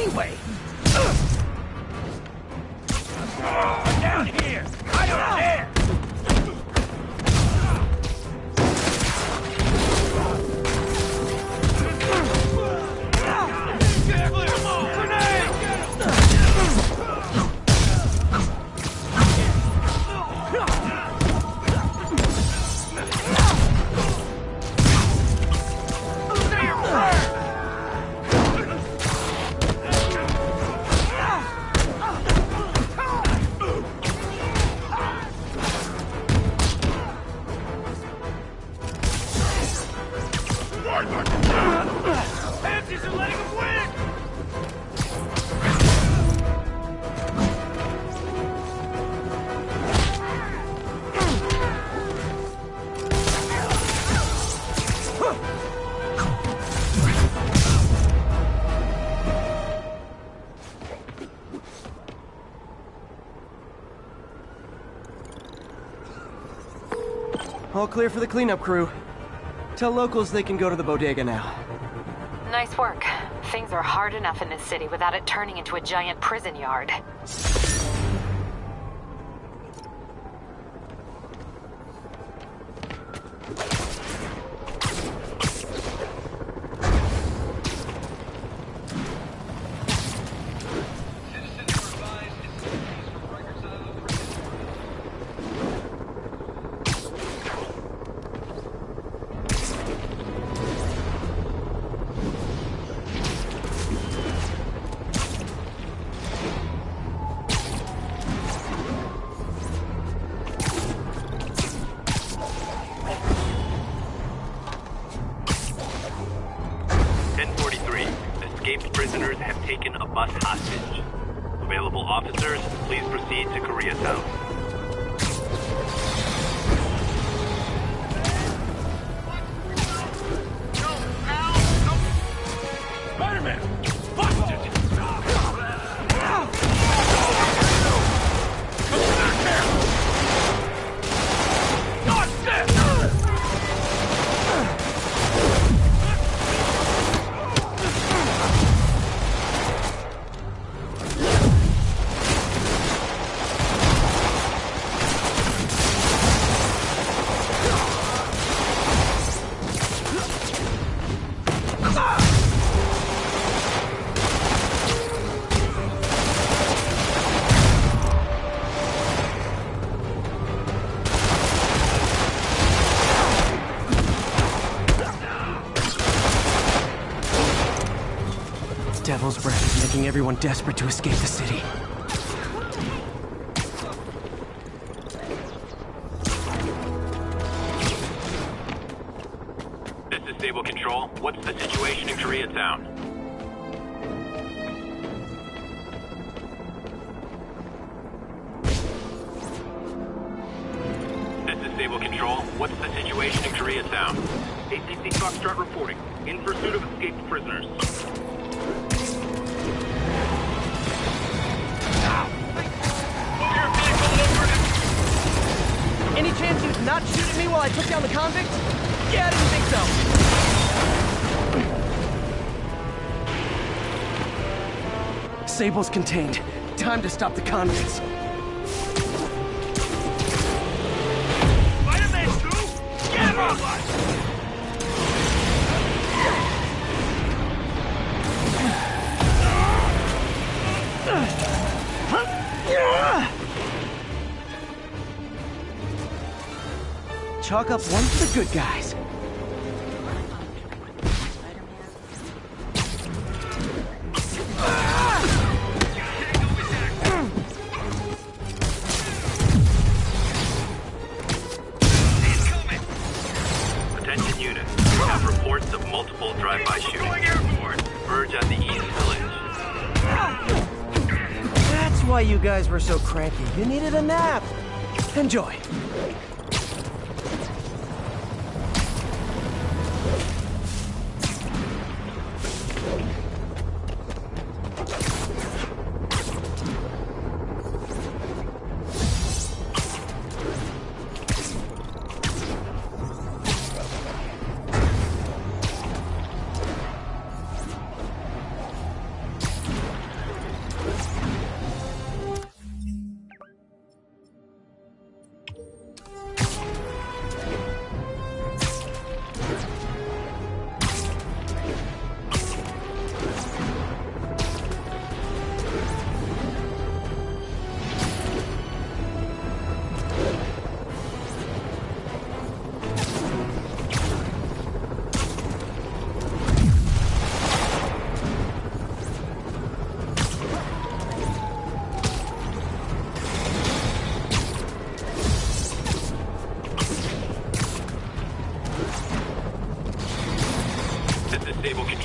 anyway? Down here! I don't care! All clear for the cleanup crew. Tell locals they can go to the bodega now. Nice work. Things are hard enough in this city without it turning into a giant prison yard. Prisoners have taken a bus hostage. Available officers, please proceed to Koreatown. Spiderman! Busted! Devil's breath is making everyone desperate to escape the city. This is Stable Control. What's the situation in Koreatown? This is Stable Control. What's the situation in Koreatown? ACC Foxtrot reporting. In pursuit of escaped prisoners. Any chance you'd not shoot at me while I took down the convict? Yeah, I didn't think so. Sable's contained. Time to stop the convicts. Spider-Man 2? Get him on! Chalk up one for the good guys. Attention unit. We have reports of multiple drive-by shootings. Verge at the East Village. That's why you guys were so cranky. You needed a nap. Enjoy.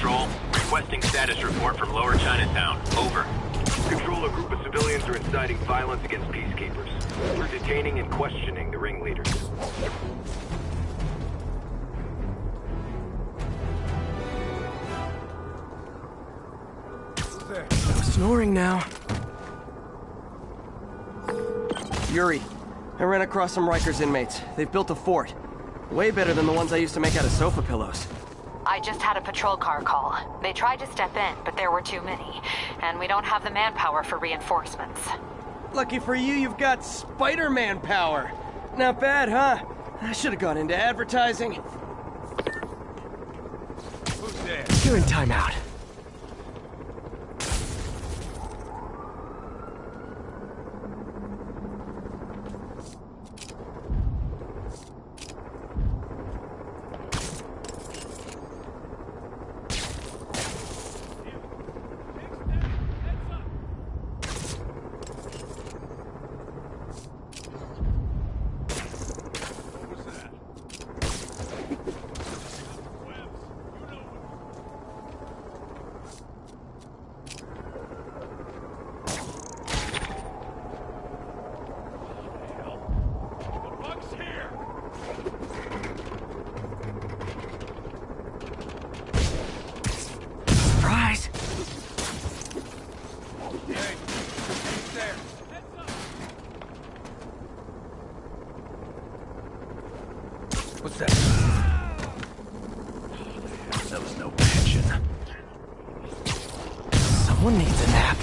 Control, requesting status report from Lower Chinatown. Over. Control, a group of civilians are inciting violence against peacekeepers. We're detaining and questioning the ringleaders. No snoring now. Yuri, I ran across some Rikers inmates. They've built a fort. Way better than the ones I used to make out of sofa pillows. I just had a patrol car call. They tried to step in, but there were too many. And we don't have the manpower for reinforcements. Lucky for you, you've got Spiderman power. Not bad, huh? I should have gone into advertising. Who's there? You're in timeout. What's that? That was no pension. Someone needs a nap.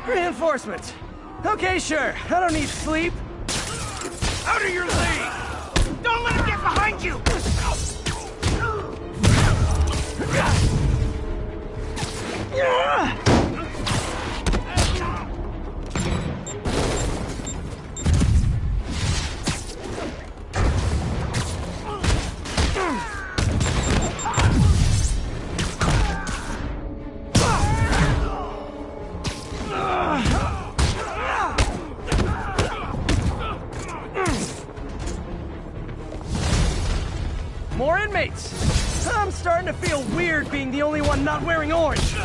Reinforcements. Okay, sure. I don't need sleep. Out of your league! Don't let him get behind you! More inmates! I'm starting to feel weird being the only one not wearing orange.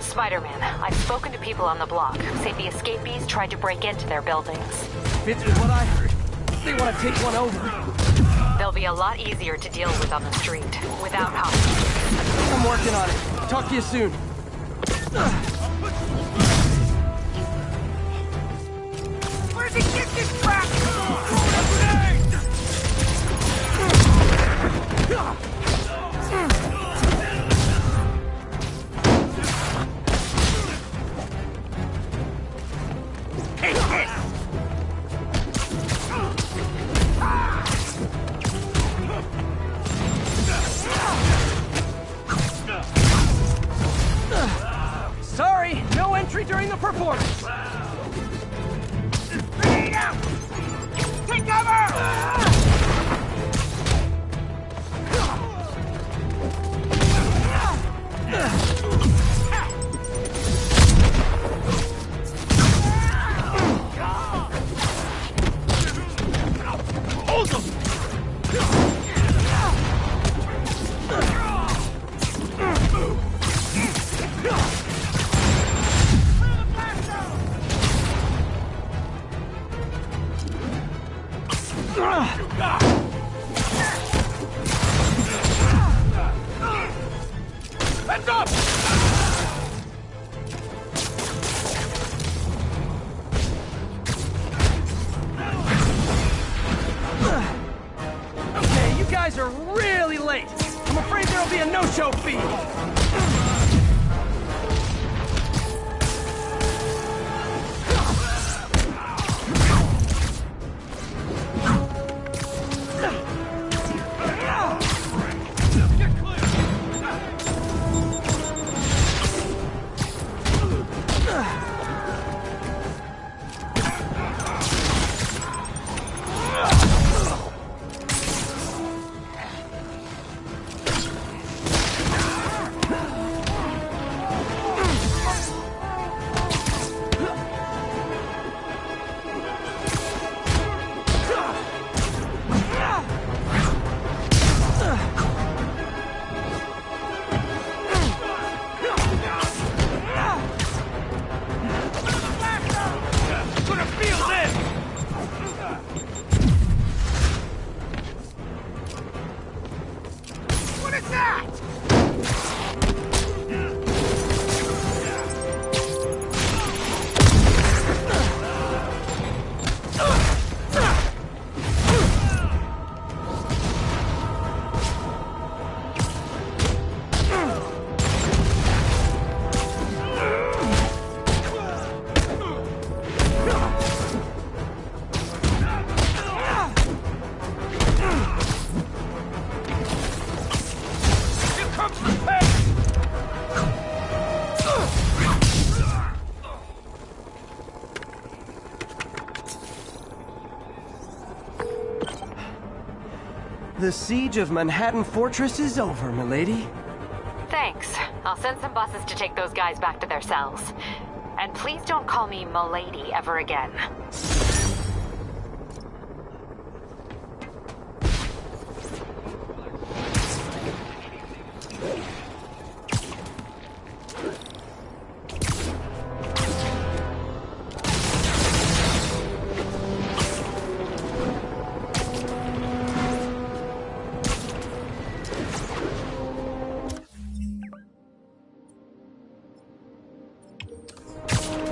Spider-Man, I've spoken to people on the block. Say the escapees tried to break into their buildings. Fits with what I heard. They want to take one over. They'll be a lot easier to deal with on the street, without hostages. I'm working on it. Talk to you soon. Where'd he get this crap? Take this! Sorry, no entry during the performance. Grenade out! Take cover! Hold them! Heads up! The siege of Manhattan Fortress is over, milady. Thanks. I'll send some buses to take those guys back to their cells. And please don't call me milady ever again.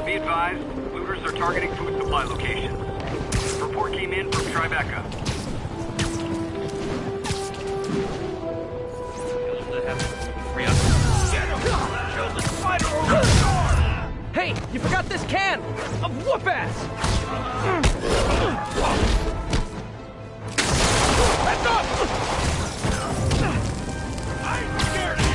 Be advised, looters are targeting food supply locations. Report came in from Tribeca. Hey, you forgot this can of whoop ass! Let's up! I'm scared of you!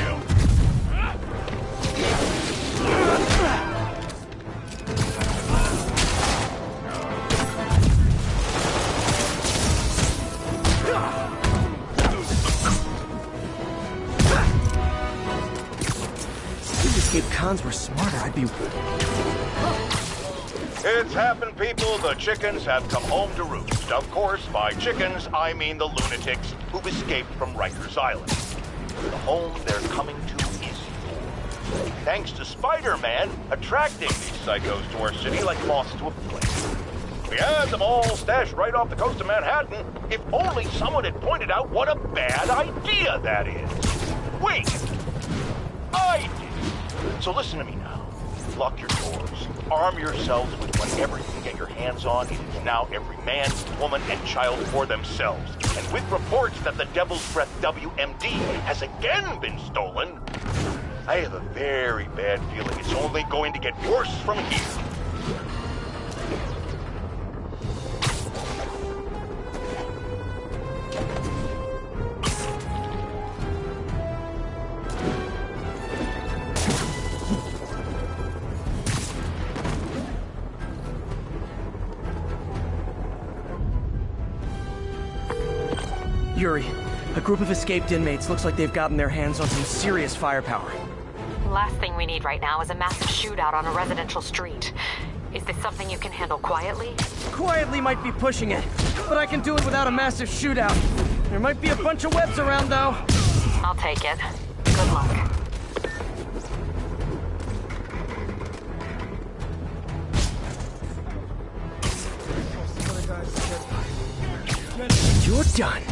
These escape cons were smarter, I'd be... It's happened, people. The chickens have come home to roost. Of course, by chickens, I mean the lunatics who've escaped from Rikers Island. The home they're coming to is yours. Thanks to Spiderman attracting these psychos to our city like moths to a flame. We had them all stashed right off the coast of Manhattan. If only someone had pointed out what a bad idea that is. Wait! I did. So listen to me now. Lock your doors. Arm yourselves with whatever you can get your hands on. It is now every man, woman, and child for themselves. And with reports that the Devil's Breath WMD has again been stolen, I have a very bad feeling it's only going to get worse from here. Yuri, a group of escaped inmates looks like they've gotten their hands on some serious firepower. Last thing we need right now is a massive shootout on a residential street. Is this something you can handle quietly? Quietly might be pushing it, but I can do it without a massive shootout. There might be a bunch of webs around, though. I'll take it. Good luck. You're done.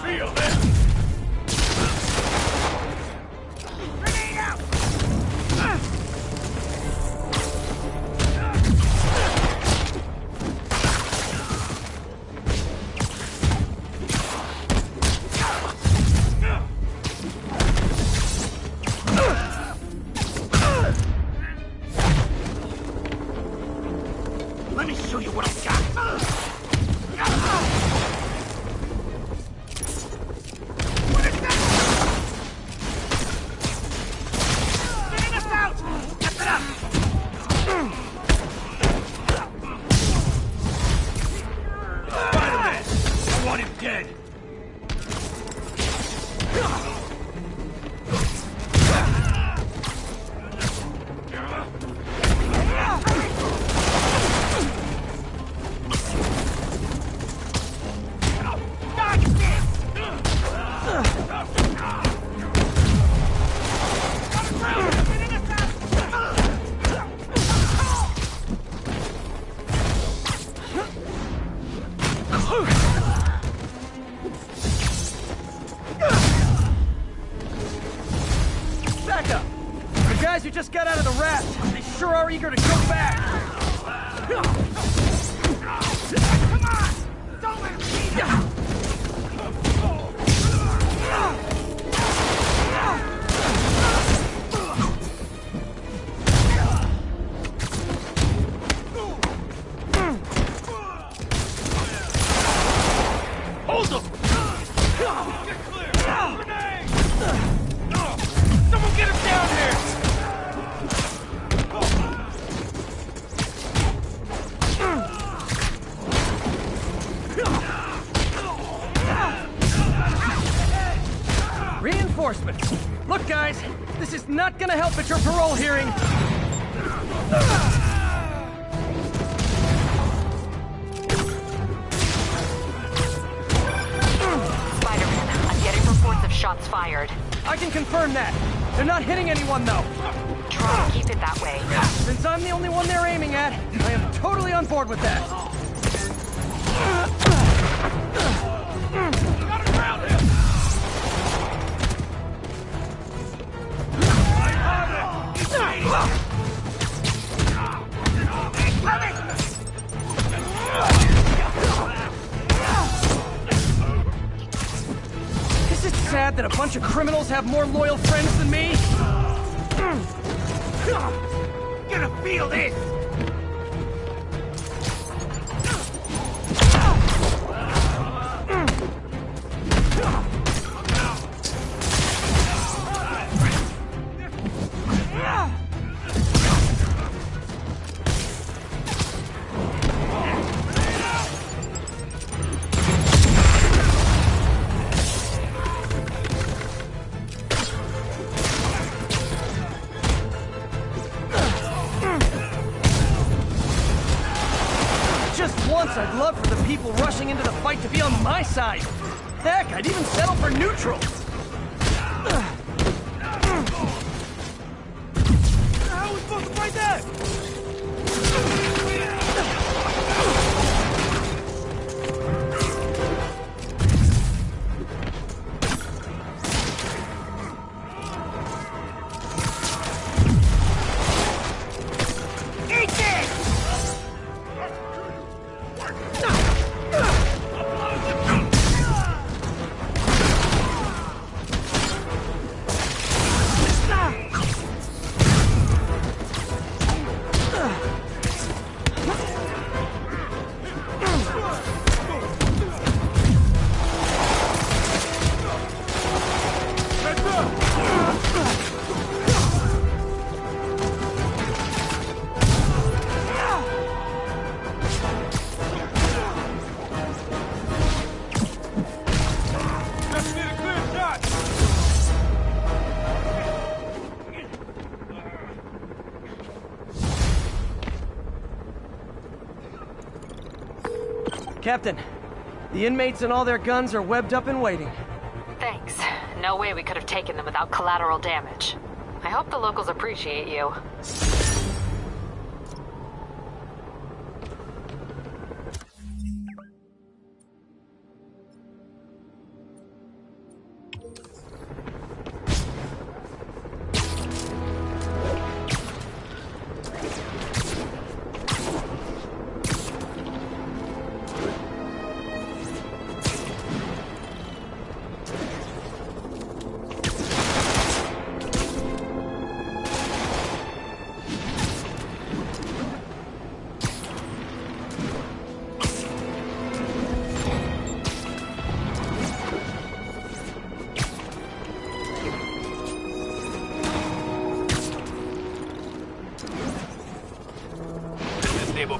Feel this! Grenade out! Let me show you what I've got! Back up! The guys who just got out of the raft, they sure are eager to go back! Come on! Don't let him see you! Hold them! Get clear! Grenade! Someone enforcement. Look, guys, this is not gonna help at your parole hearing. Spider-Man, I'm getting reports of shots fired. I can confirm that. They're not hitting anyone, though. Try to keep it that way. Since I'm the only one they're aiming at, I am totally on board with that. Gotta ground him! Is it sad that a bunch of criminals have more loyal friends than me? Gonna feel this! I'd love for the people rushing into the fight to be on my side. Heck, I'd even settle for neutral. How are we supposed to fight that? Captain, the inmates and all their guns are webbed up and waiting. Thanks. No way we could have taken them without collateral damage. I hope the locals appreciate you.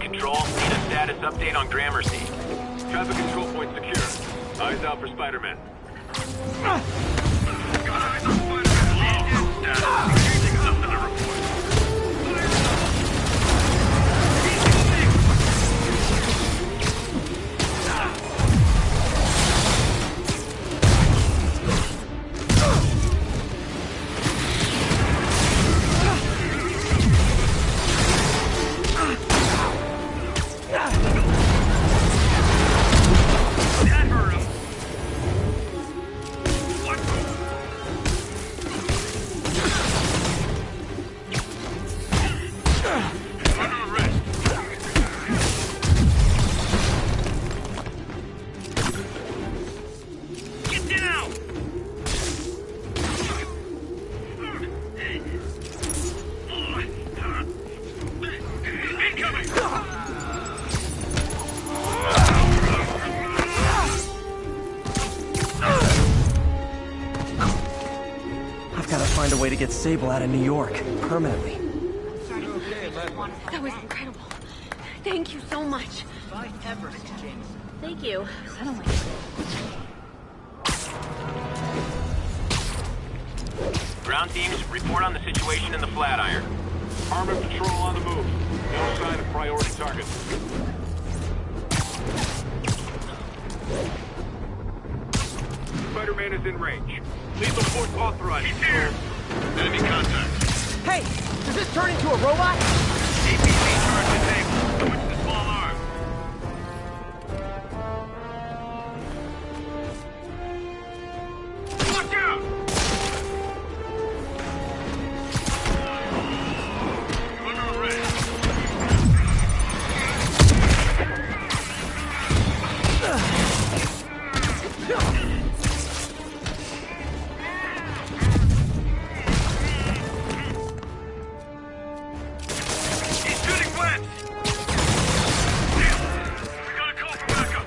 Control, need a status update on Gramercy. Traffic control point secure. Eyes out for Spiderman. Something to report. Find a way to get Sable out of New York, permanently. That was incredible. Thank you so much. Thank you. Ground teams, report on the situation in the Flatiron. Armored patrol on the move. No sign of priority targets. Spider-Man is in range. Lethal force authorized. He's here! Enemy contact. Hey! Does this turn into a robot? APC charge disabled. Switch to small arms. Watch out! You're under arrest. He's shooting webs! We got a call for backup.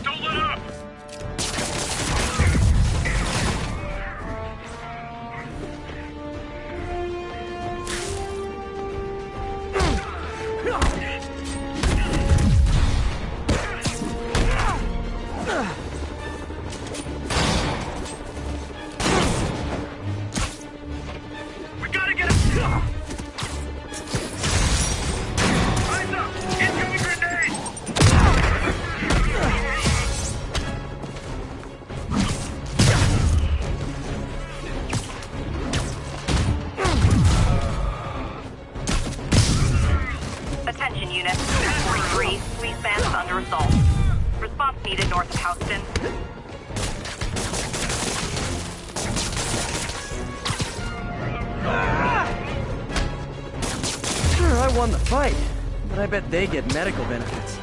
Don't let up! We gotta get him! Eyes up! Incoming grenade! Attention unit. 43, Squeeze Band is under assault. Response needed north of Houston. Sure, I won the fight, but I bet they get medical benefits.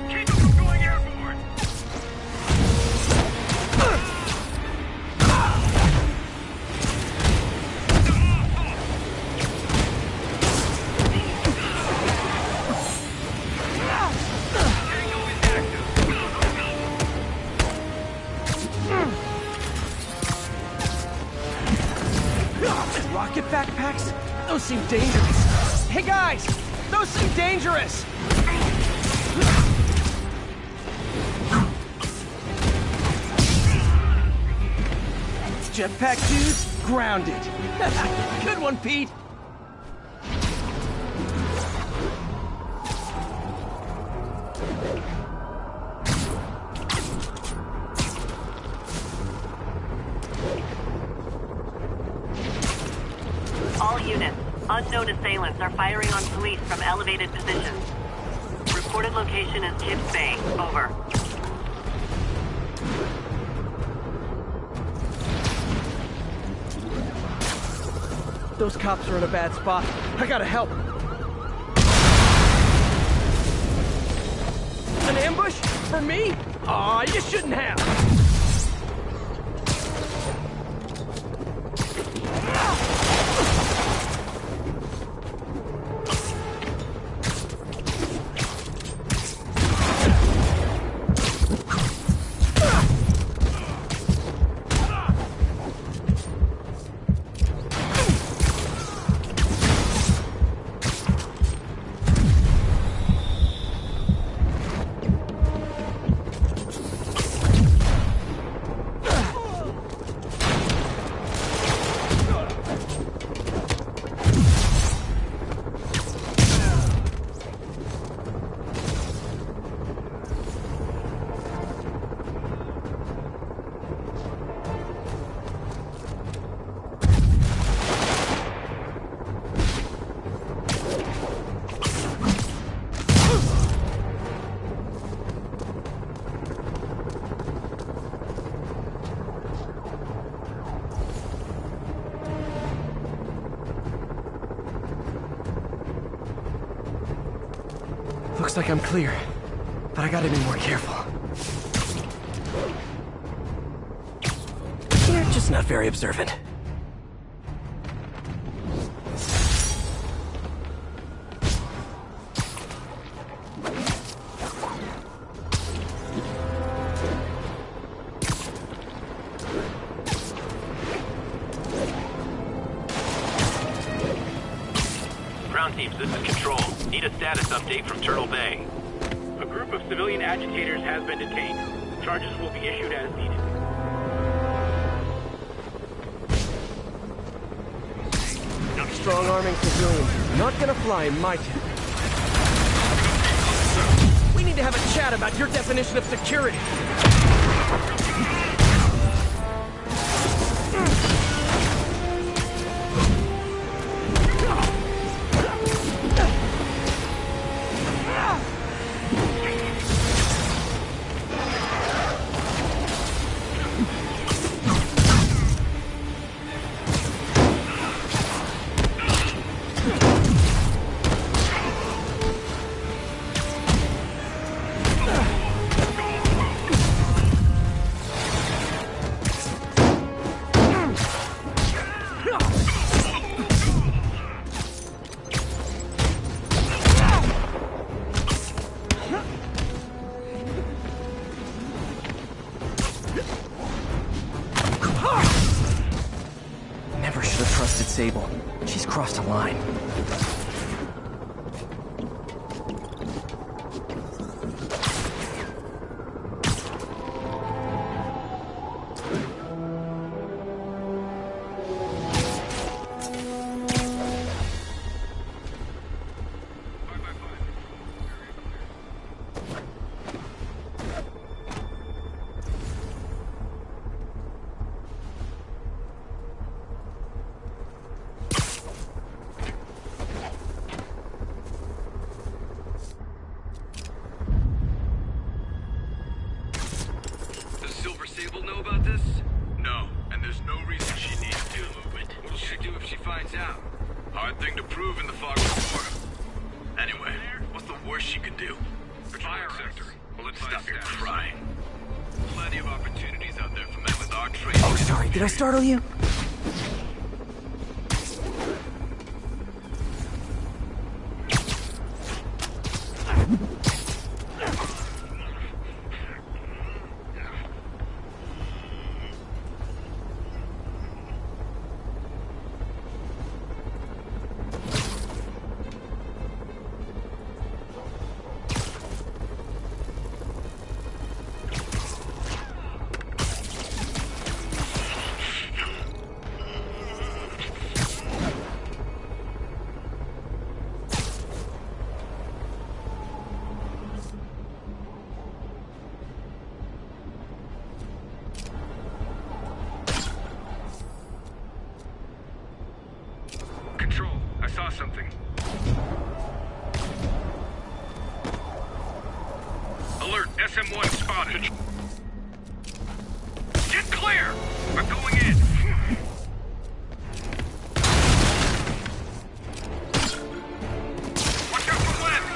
Keep him from going airborne! Rocket backpacks? Those seem dangerous. Hey guys! Those seem dangerous! Jetpack dudes? Grounded. Good one, Pete. All units. Unknown assailants are firing on police from elevated positions. Reported location is Tibbs Bay. Over. Those cops are in a bad spot. I gotta help. An ambush? For me? Aw, you shouldn't have. Looks like I'm clear, but I gotta be more careful. You're just not very observant. Ground teams, this is Control. Need a status update from Turtle Bay. A group of civilian agitators has been detained. Charges will be issued as needed. Strong-arming civilians is not gonna fly in my town. We need to have a chat about your definition of security. Sable. She's crossed a line. Did I startle you? Saw something. Alert, SM-1 spotted. Get clear! I'm going in. Watch out for webs!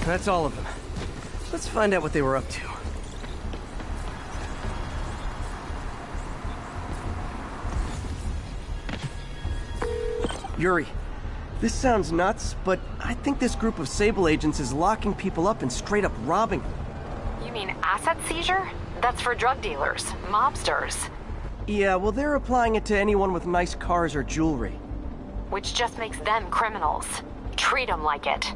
That's all of them. Let's find out what they were up to. Yuri, this sounds nuts, but I think this group of Sable agents is locking people up and straight up robbing them. You mean asset seizure? That's for drug dealers, mobsters. Yeah, well, they're applying it to anyone with nice cars or jewelry. Which just makes them criminals. Treat them like it.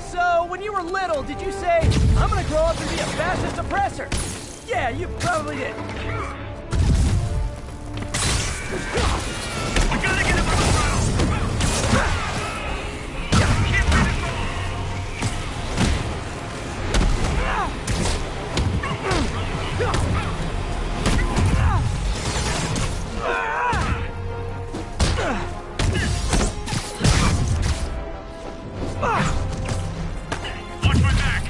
So, when you were little, did you say, I'm gonna grow up and be a fascist oppressor? Yeah, you probably did. We gotta get him on the throttle! Watch my back!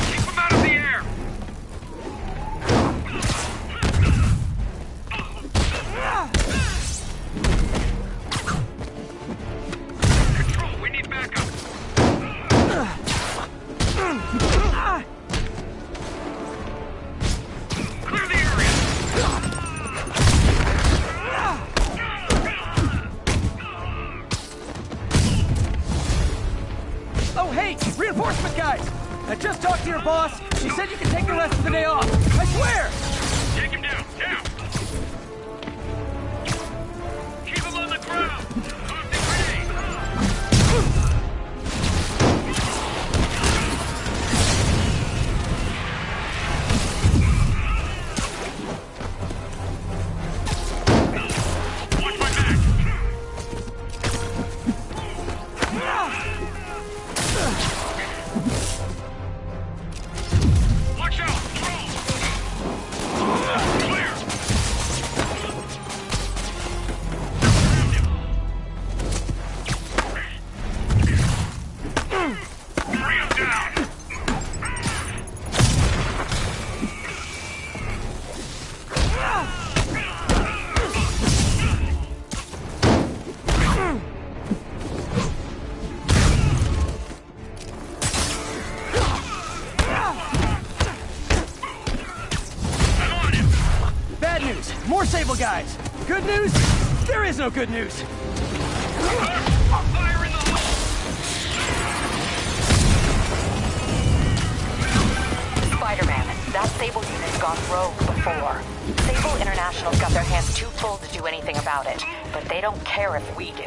Keep him out of the air! Control, we need backup. Clear the area. Oh, hey, reinforcement guys! I just talked to your boss. She said you can take the rest of the day off. I swear! Take him down, down. Keep him on the ground. Tossing grenade. Watch my back. Watch out. Drone. Clear. Bring him down. Bad news, more Sable guys. Good news, there is no good news. Fire in the hole. Spider-Man, that Sable unit's gone rogue before. Sable International's got their hands too full to do anything about it, but they don't care if we do.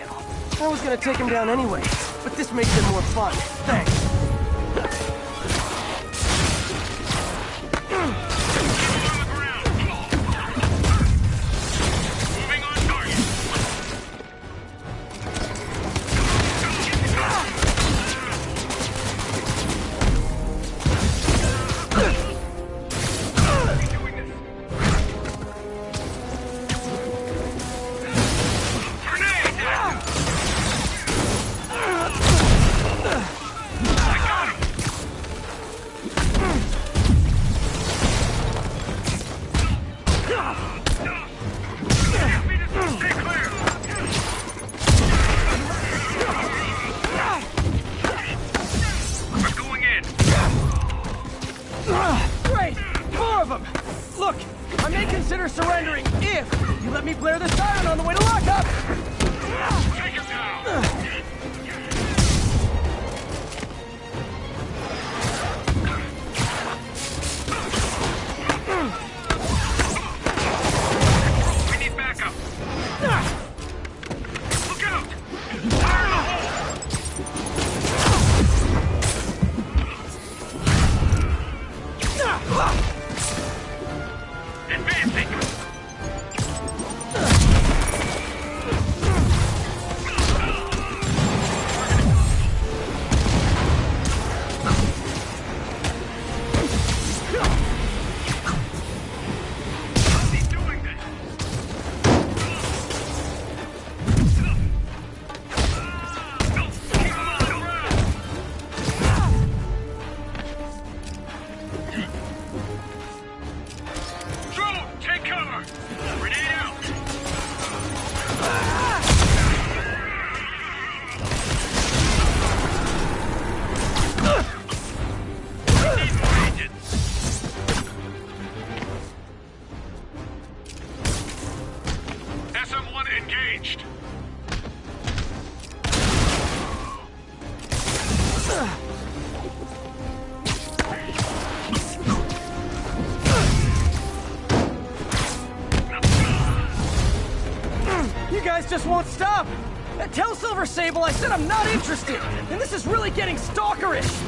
I was gonna take him down anyway, but this makes it more fun. Thanks. Moving on target. Grenade! SM-1 engaged. You guys just won't stop! Tell Silver Sable I said I'm not interested! And this is really getting stalkerish!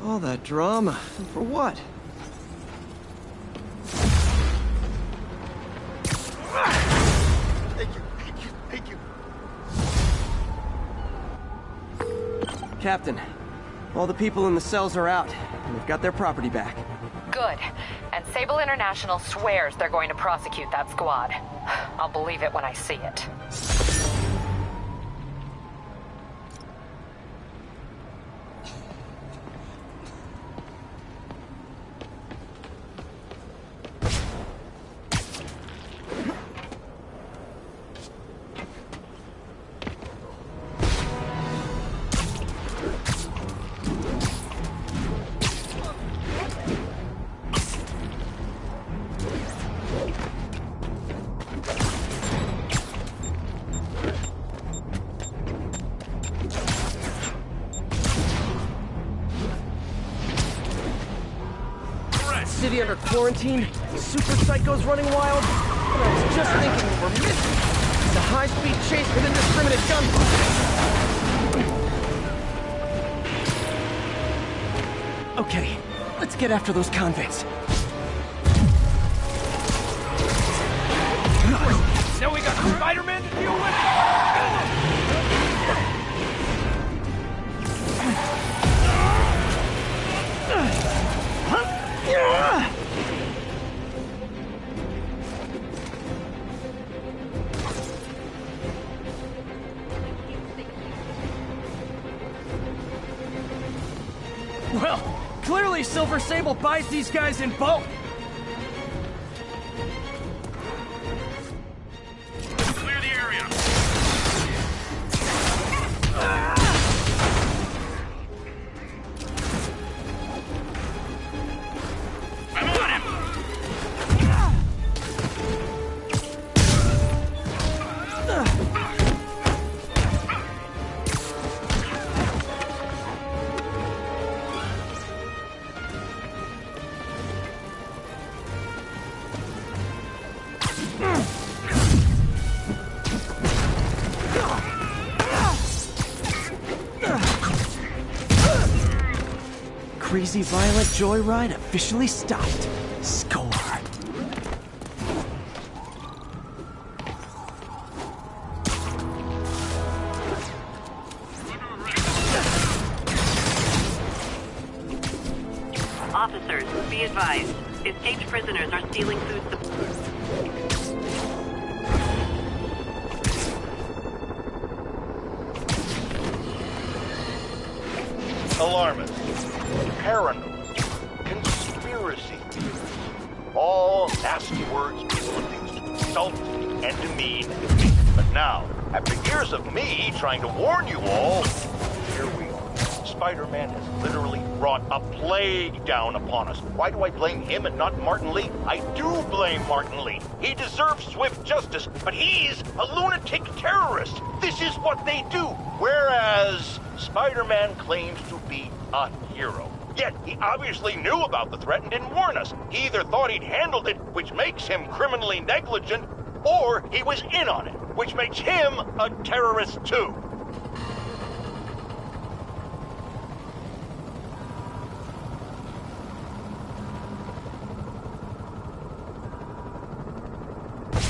All that drama. For what? Thank you, thank you, thank you. Captain, all the people in the cells are out, and they've got their property back. Good. And Sable International swears they're going to prosecute that squad. I'll believe it when I see it. City under quarantine, super psychos running wild, and I was just thinking we were missing the high-speed chase with indiscriminate gunfire. Okay, let's get after those convicts. Now we got Spiderman to deal with? Well, clearly Silver Sable buys these guys in bulk. Clear the area. I'm on him. crazy violent joyride officially stopped. Score. Officers, be advised. Escaped prisoners are stealing food supplies. Alarmist, paranoid, conspiracy theories. All nasty words people have used to insult and demean me. But now, after years of me trying to warn you all, here we are. Spider-Man has literally brought a plague down upon us. Why do I blame him and not Martin Lee? I do blame Martin Lee. He deserves swift justice, but he's a lunatic terrorist. This is what they do. Whereas Spider-Man claims to be a hero. Yet, he obviously knew about the threat and didn't warn us. He either thought he'd handled it, which makes him criminally negligent, or he was in on it, which makes him a terrorist too.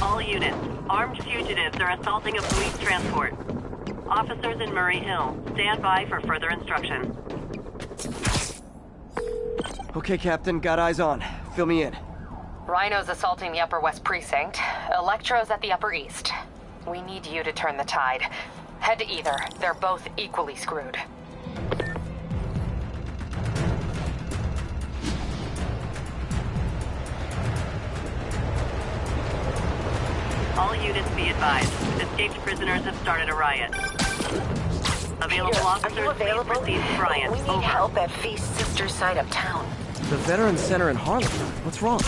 All units, armed fugitives are assaulting a police transport. Officers in Murray Hill, stand by for further instruction. Okay, Captain, got eyes on. Fill me in. Rhino's assaulting the Upper West Precinct. Electro's at the Upper East. We need you to turn the tide. Head to either. They're both equally screwed. All units be advised. Escaped prisoners have started a riot. Available officers, please proceed to Bryant. We need help at Feast's sister site uptown. The Veterans Center in Harlem. What's wrong?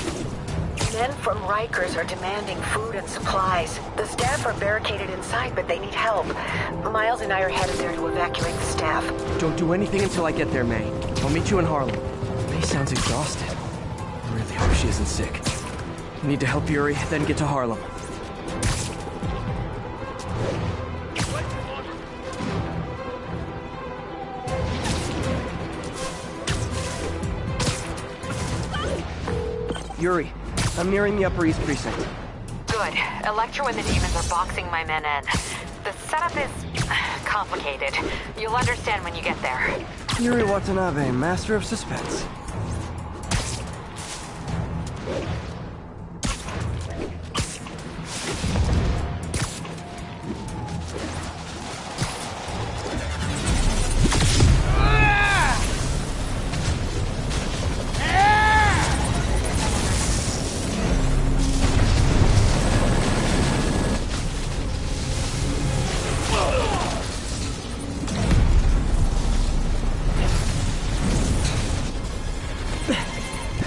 Men from Rikers are demanding food and supplies. The staff are barricaded inside, but they need help. Miles and I are headed there to evacuate the staff. Don't do anything until I get there, May. I'll meet you in Harlem. May sounds exhausted. I really hope she isn't sick. Need to help Yuri, then get to Harlem. Yuri, I'm nearing the Upper East Precinct. Good. Electro and the demons are boxing my men in. The setup is complicated. You'll understand when you get there. Yuri Watanabe, master of suspense.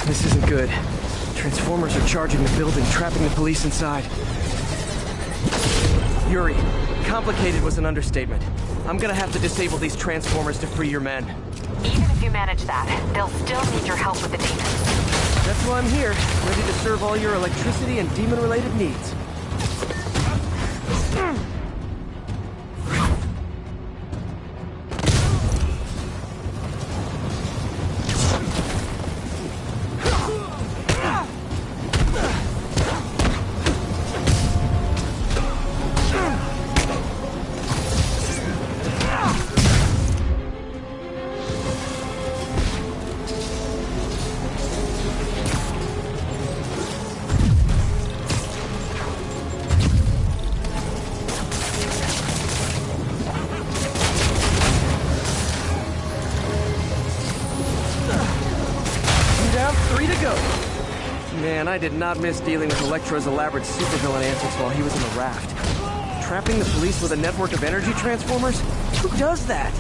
This isn't good. Transformers are charging the building, trapping the police inside. Yuri, complicated was an understatement. I'm gonna have to disable these transformers to free your men. Even if you manage that, they'll still need your help with the demons. That's why I'm here, ready to serve all your electricity and demon-related needs. Man, I did not miss dealing with Electro's elaborate supervillain antics while he was in the raft. Trapping the police with a network of energy transformers? Who does that?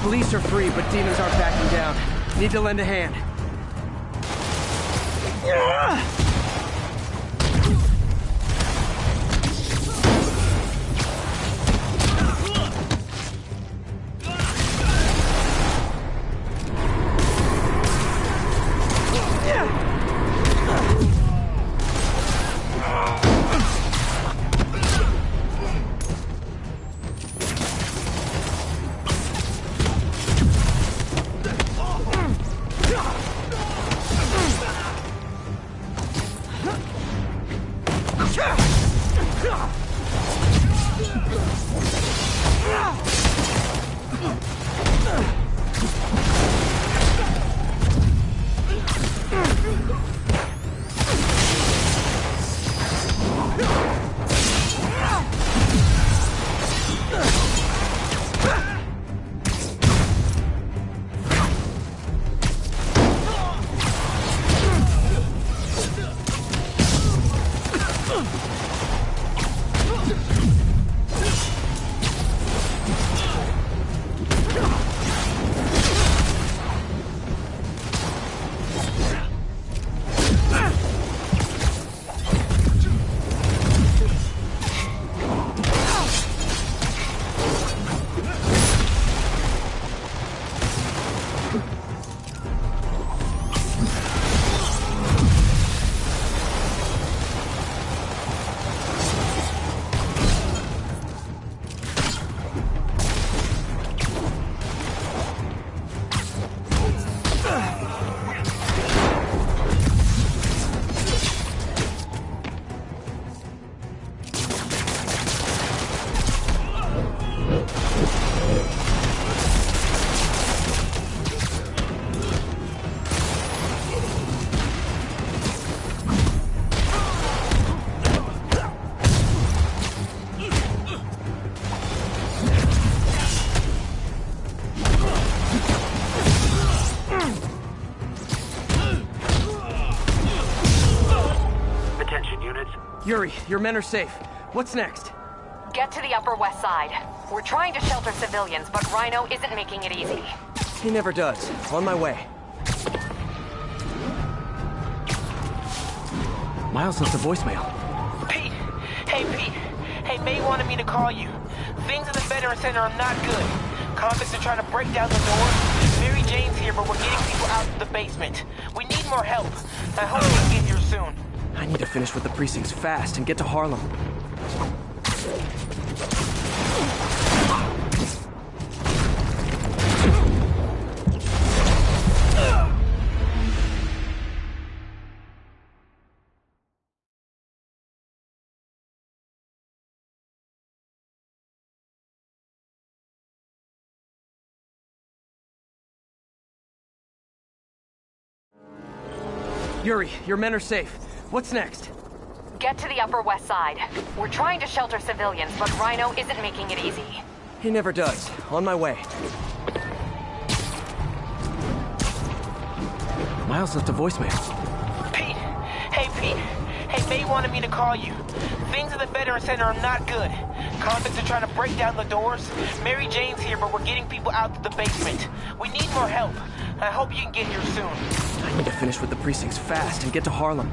Police are free, but demons aren't backing down. Need to lend a hand. Yuri, your men are safe. What's next? Get to the Upper West Side. We're trying to shelter civilians, but Rhino isn't making it easy. He never does. On my way. Miles left a voicemail. Pete! Hey, Pete. Hey, May wanted me to call you. Things at the Veteran Center are not good. Convicts are trying to break down the door. Mary Jane's here, but we're getting people out of the basement. We need more help. I hope we can get here soon. I need to finish with the precincts fast and get to Harlem. Yuri, your men are safe. What's next? Get to the Upper West Side. We're trying to shelter civilians, but Rhino isn't making it easy. He never does. On my way. Miles left a voicemail. Pete! Hey, Pete. Hey, May wanted me to call you. Things at the Veteran Center are not good. Convicts are trying to break down the doors. Mary Jane's here, but we're getting people out of the basement. We need more help. I hope you can get here soon. I need to finish with the precincts fast and get to Harlem.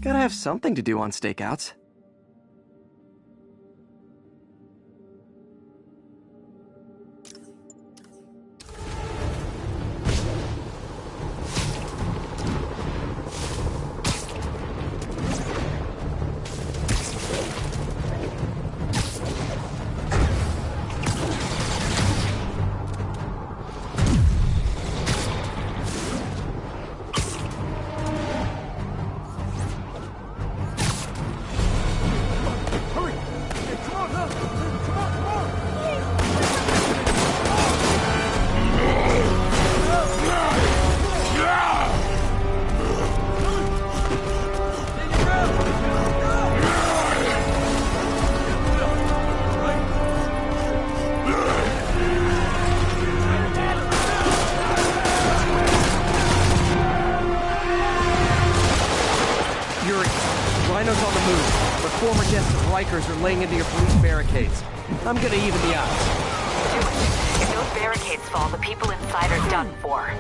Gotta have something to do on stakeouts. move, but former guests of Rikers are laying into your police barricades. I'm gonna even the odds. Do it. If those barricades fall, the people inside are done for.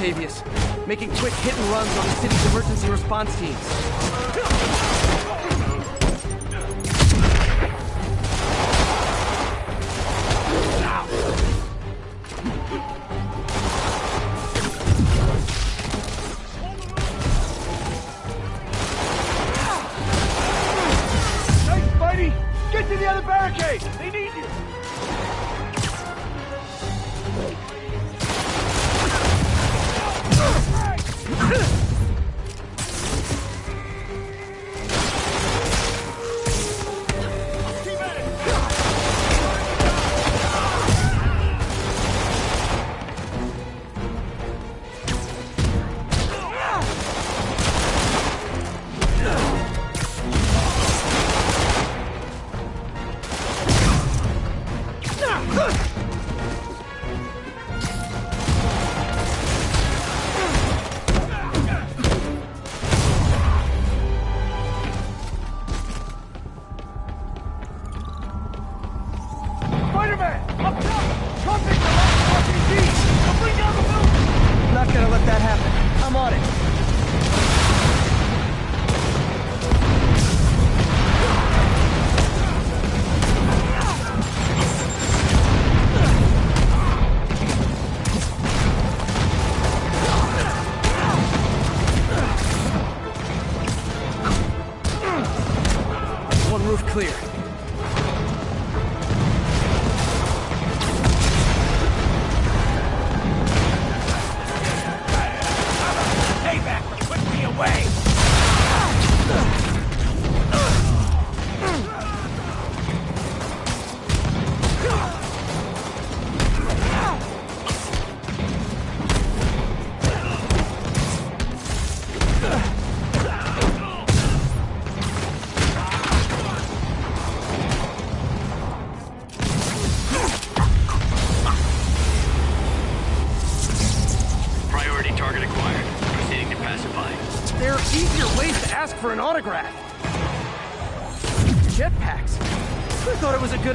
Octavius, making quick hit-and-runs on the city's emergency response teams. Nice, Spidey! Get to the other barricade! They need you!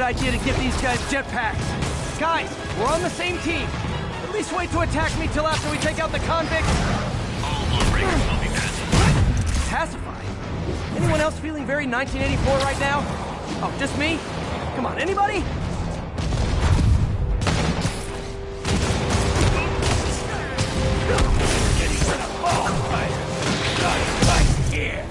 Idea to give these guys jetpacks. Guys, we're on the same team. At least wait to attack me till after we take out the convicts. All lawbreakers will be pacified. Pacified? Anyone else feeling very 1984 right now? Oh, just me? Come on, anybody? Getting rid of all fighters. Not right here.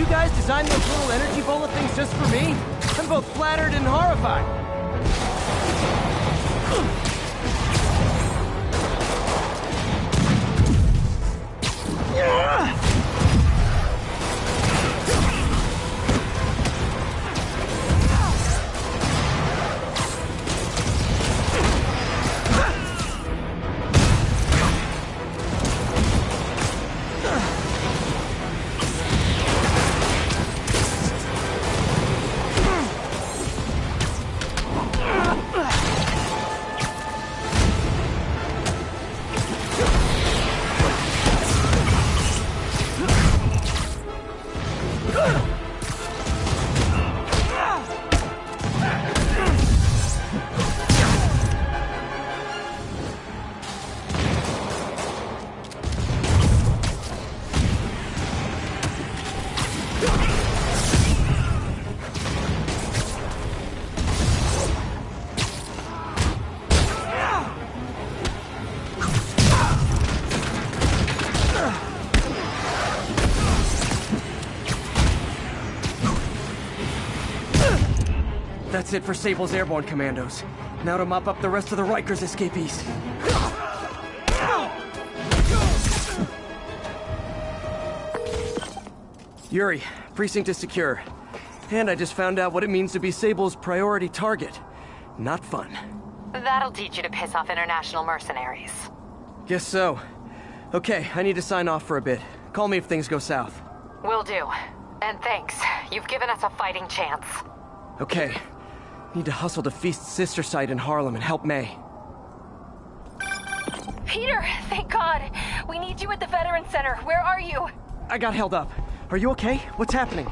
Guys designed those little energy bullet things just for me? I'm both flattered and horrified. That's it for Sable's airborne commandos. Now to mop up the rest of the Rikers escapees. Yuri, precinct is secure. And I just found out what it means to be Sable's priority target. Not fun. That'll teach you to piss off international mercenaries. Guess so. Okay, I need to sign off for a bit. Call me if things go south. Will do. And thanks. You've given us a fighting chance. Okay. Need to hustle to Feast's sister site in Harlem and help May. Peter, thank God. We need you at the Veterans Center. Where are you? I got held up. Are you okay? What's happening?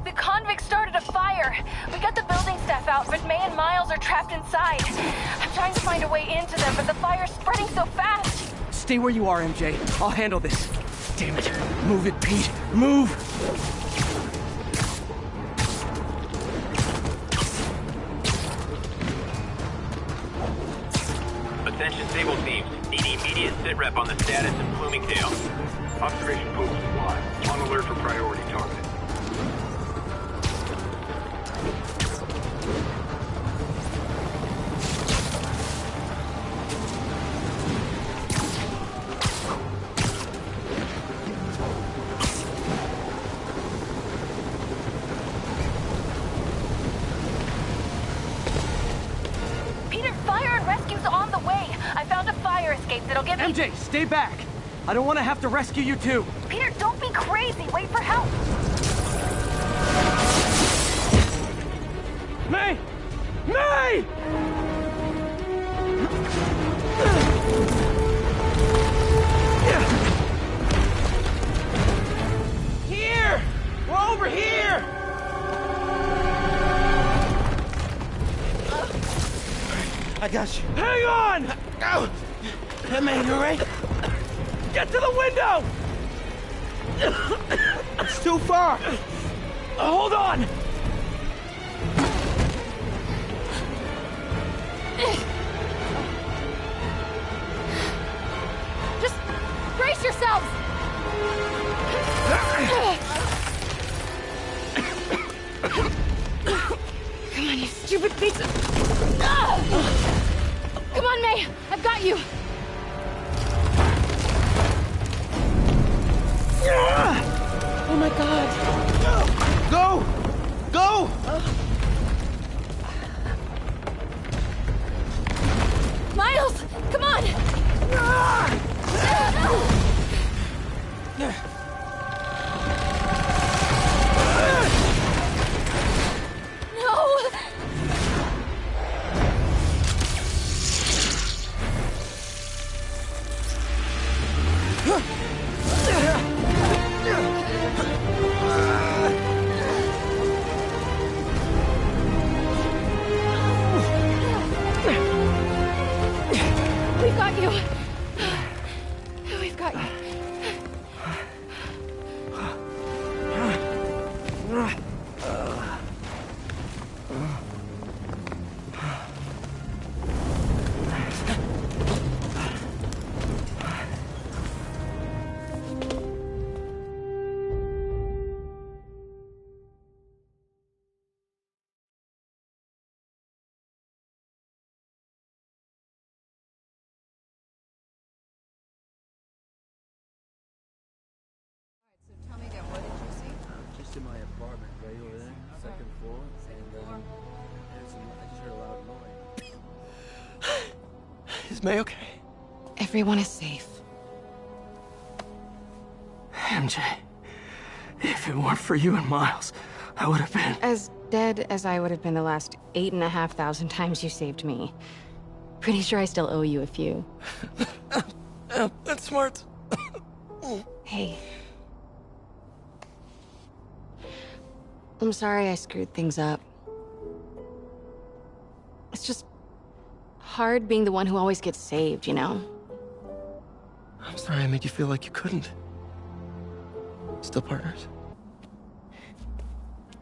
The convicts started a fire. We got the building staff out, but May and Miles are trapped inside. I'm trying to find a way into them, but the fire's spreading so fast. Stay where you are, MJ. I'll handle this. Damn it. Move it, Pete. Move! Attention Sable teams. Need immediate sit-rep on the status of Bloomingdale. Observation post live. On alert for priority target. Peter, fire and rescue's on the way. I found a fire escape that'll get me... MJ, stay back! I don't want to have to rescue you too! Peter, don't be crazy! Wait for help! May! May! Here! We're over here! I got you. Hang on! Go! Hey, man, you alright? Get to the window! It's too far! Hold on! Just brace yourselves! Come on, you stupid piece of... Come on, May! I've got you! Oh my God! Go! Go! Miles! Come on! No! We've got you. We've got you. Just in my apartment, right over there, second floor, and I just heard a loud noise. Is May okay? Everyone is safe. MJ, if it weren't for you and Miles, I would have been... As dead as I would have been the last 8,500 times you saved me. Pretty sure I still owe you a few. That's smart. Hey. I'm sorry I screwed things up. It's just hard being the one who always gets saved, you know? I'm sorry I made you feel like you couldn't. Still partners?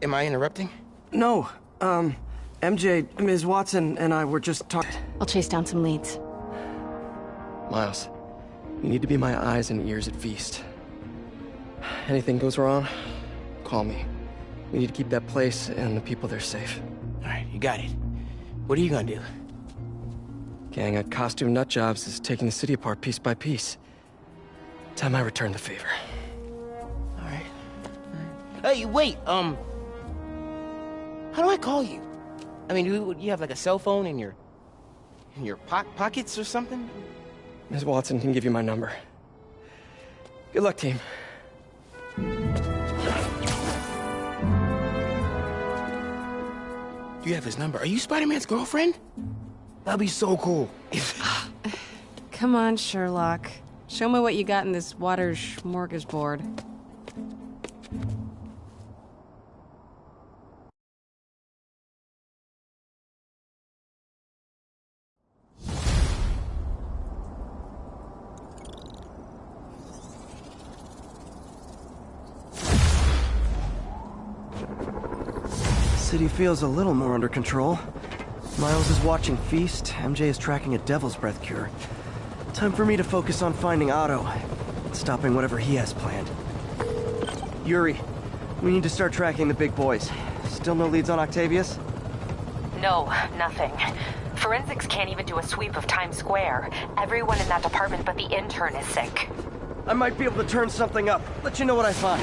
Am I interrupting? No. MJ, Ms. Watson, and I were just talking. I'll chase down some leads. Miles, you need to be my eyes and ears at Feast. Anything goes wrong, call me. We need to keep that place and the people there safe. All right, you got it. What are you gonna do? Gang at Costume Nut Jobs is taking the city apart piece by piece. Time I return the favor. Alright. Hey, wait, how do I call you? I mean, you have like a cell phone in your pockets or something? Ms. Watson can give you my number. Good luck, team. You have his number. Are you Spider-Man's girlfriend? That'd be so cool. Come on, Sherlock. Show me what you got in this water smorgasbord. City feels a little more under control. Miles is watching Feast, MJ is tracking a Devil's Breath cure. Time for me to focus on finding Otto, and stopping whatever he has planned. Yuri, we need to start tracking the big boys. Still no leads on Octavius? No, nothing. Forensics can't even do a sweep of Times Square. Everyone in that department but the intern is sick. I might be able to turn something up. Let you know what I find.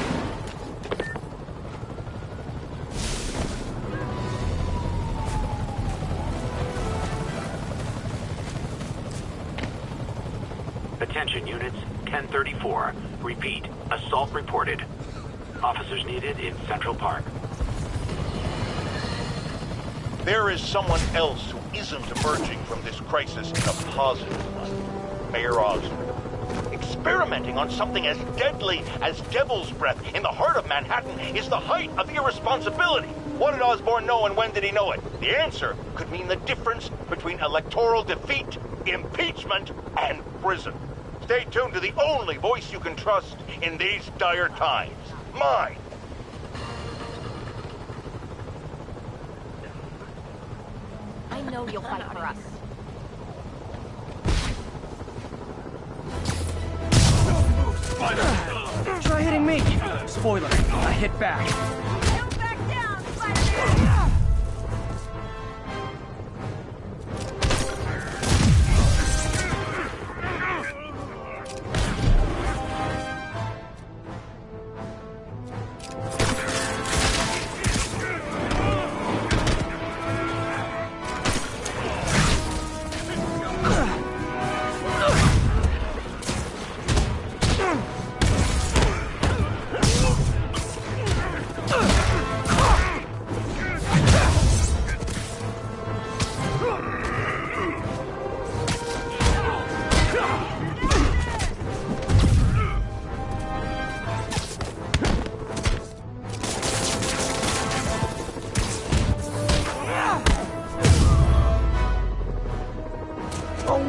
Attention units, 1034. Repeat, assault reported. Officers needed in Central Park. There is someone else who isn't emerging from this crisis in a positive one. Mayor Osborn. Experimenting on something as deadly as Devil's Breath in the heart of Manhattan is the height of irresponsibility. What did Osborn know and when did he know it? The answer could mean the difference between electoral defeat, impeachment, and prison. Stay tuned to the only voice you can trust in these dire times. Mine. I know you'll fight for us. Try hitting me! Spoiler, I hit back. Don't back down, Spider-Man!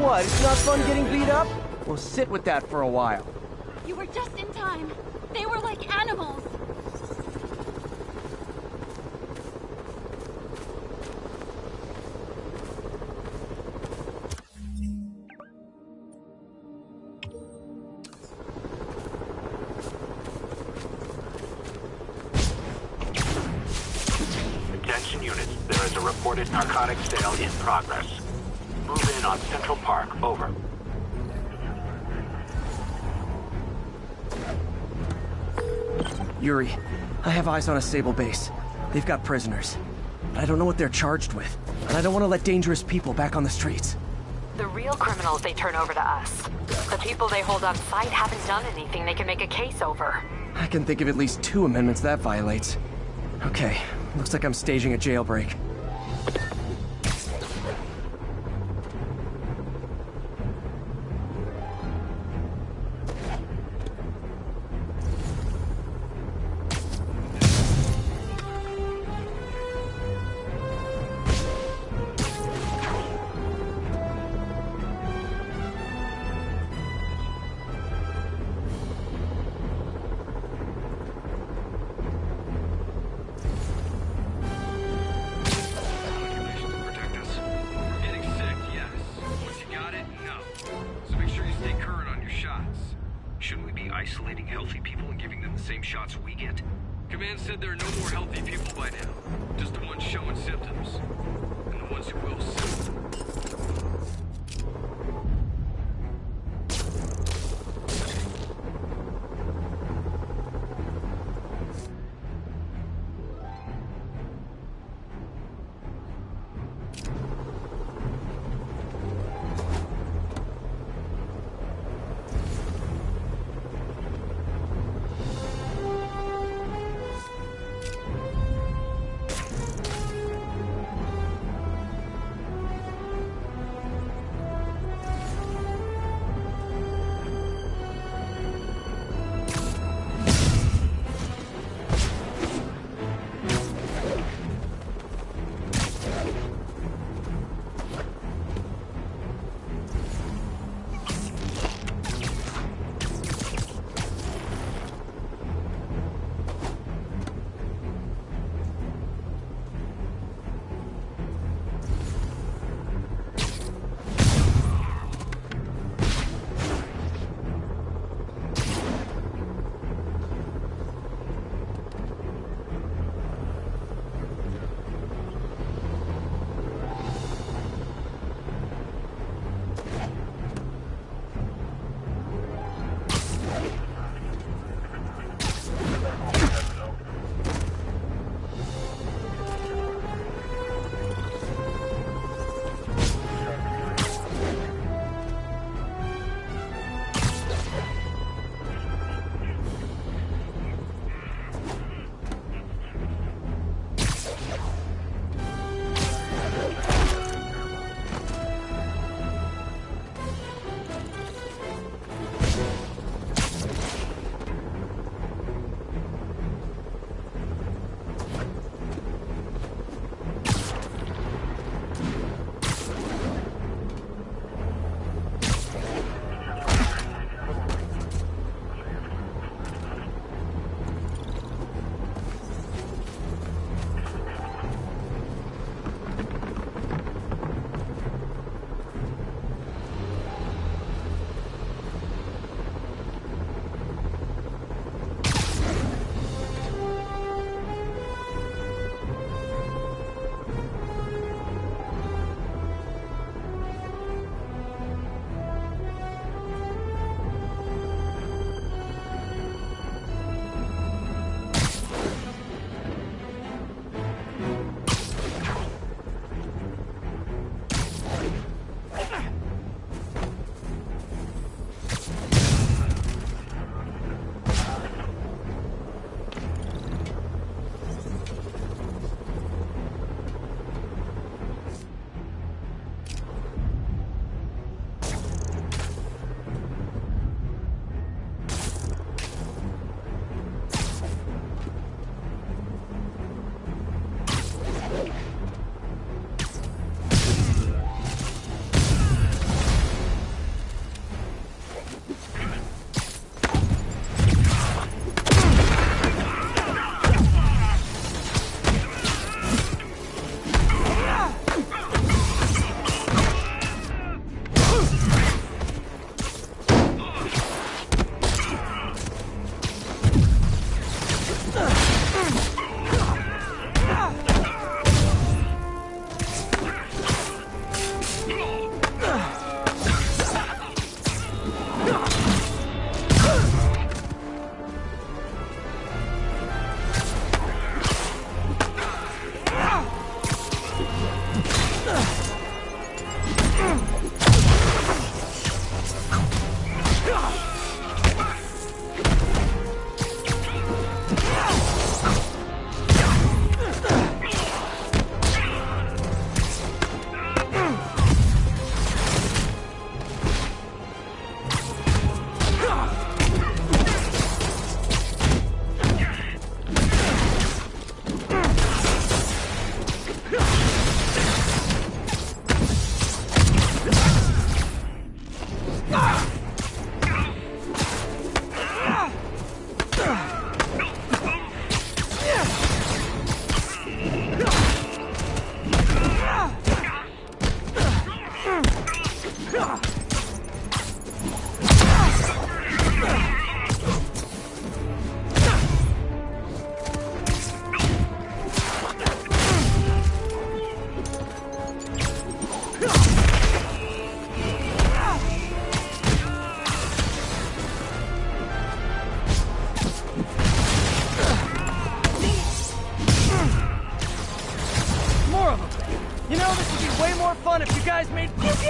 What, it's not fun getting beat up? Well, sit with that for a while. You were just in time. They were like animals. Attention units, there is a reported narcotics sale in progress. Move in on Central Park, over. Yuri, I have eyes on a Sable base. They've got prisoners. But I don't know what they're charged with. And I don't want to let dangerous people back on the streets. The real criminals they turn over to us. The people they hold on site haven't done anything they can make a case over. I can think of at least 2 amendments that violates. Okay, looks like I'm staging a jailbreak. Shouldn't we be isolating healthy people and giving them the same shots we get? Command said there are no more healthy people by now. Just the ones showing symptoms. And the ones who will soon.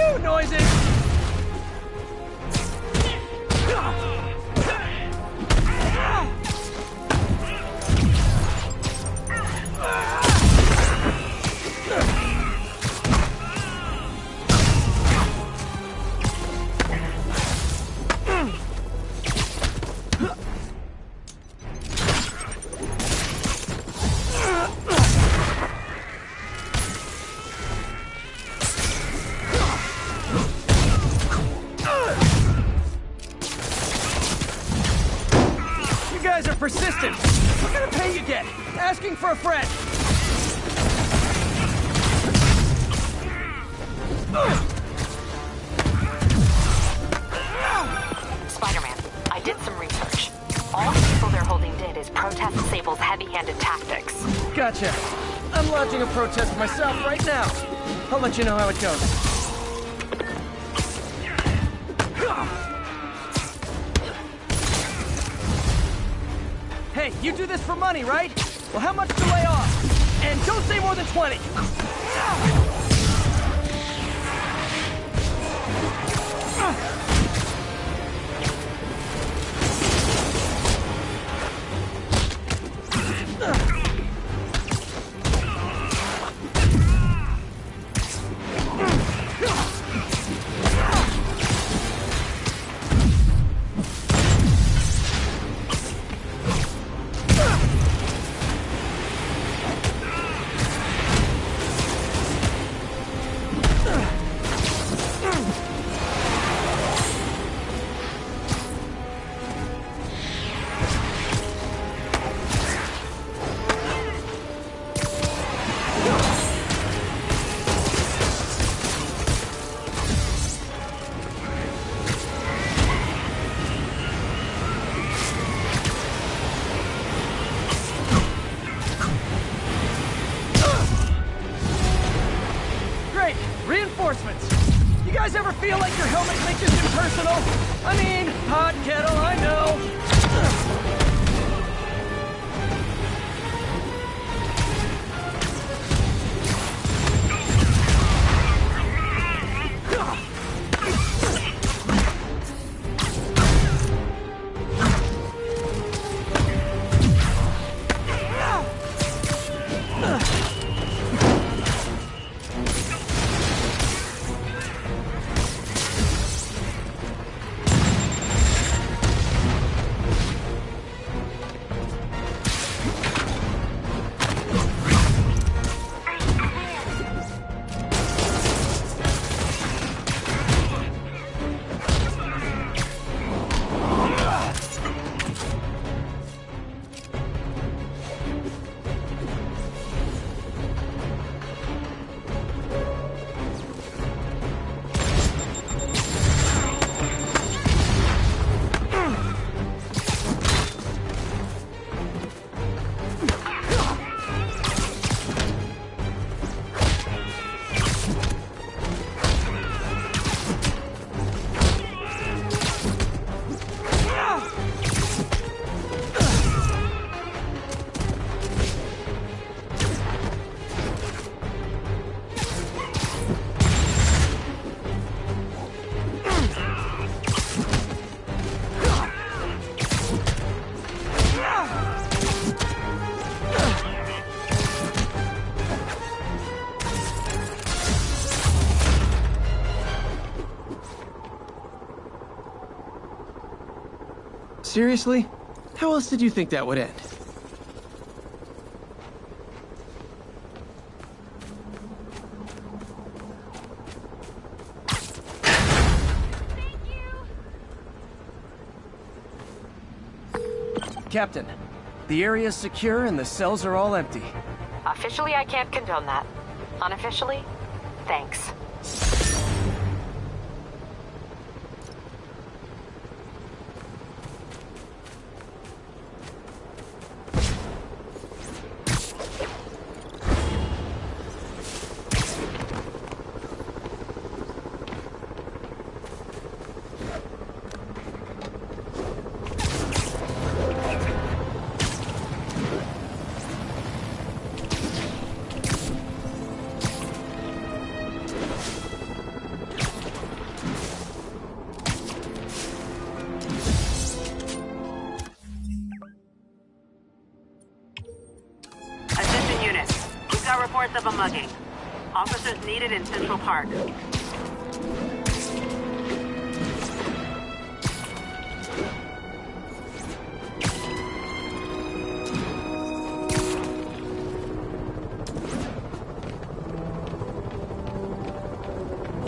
Woo! Noises! Persistent! What kind of pay you get? Asking for a friend! Spider-Man, I did some research. All the people they're holding did is protest Sable's heavy-handed tactics. Gotcha. I'm lodging a protest myself right now. I'll let you know how it goes. Hey, you do this for money, right? Well, how much to lay off? And don't say more than 20. You guys ever feel like your helmet makes it impersonal? I mean, hot kettle, I know. Seriously? How else did you think that would end? Captain, the area's secure and the cells are all empty. Officially, I can't condone that. Unofficially, thanks. got reports of a mugging. Officers needed in Central Park.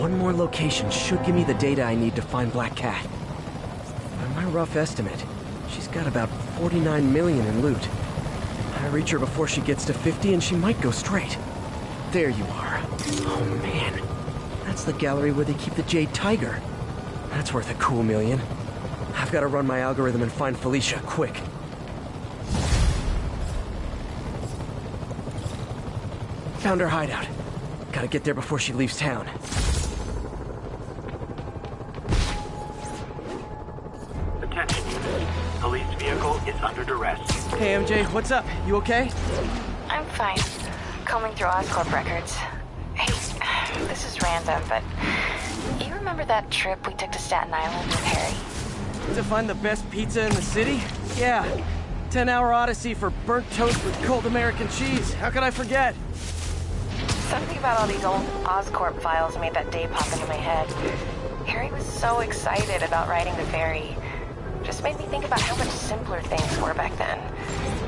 One more location should give me the data I need to find Black Cat. By my rough estimate, she's got about 49 million in loot. I reach her before she gets to 50 and she might go straight. There you are. Oh man, that's the gallery where they keep the Jade Tiger. That's worth a cool million. I've got to run my algorithm and find Felicia, quick. Found her hideout. Gotta get there before she leaves town. Attention unit. Police vehicle is under duress. Hey MJ, what's up? You okay? I'm fine. Combing through Oscorp records. Hey, this is random, but you remember that trip we took to Staten Island with Harry? To find the best pizza in the city? Yeah. 10-hour odyssey for burnt toast with cold American cheese. How could I forget? Something about all these old Oscorp files made that day pop into my head. Harry was so excited about riding the ferry. Just made me think about how much simpler things were back then.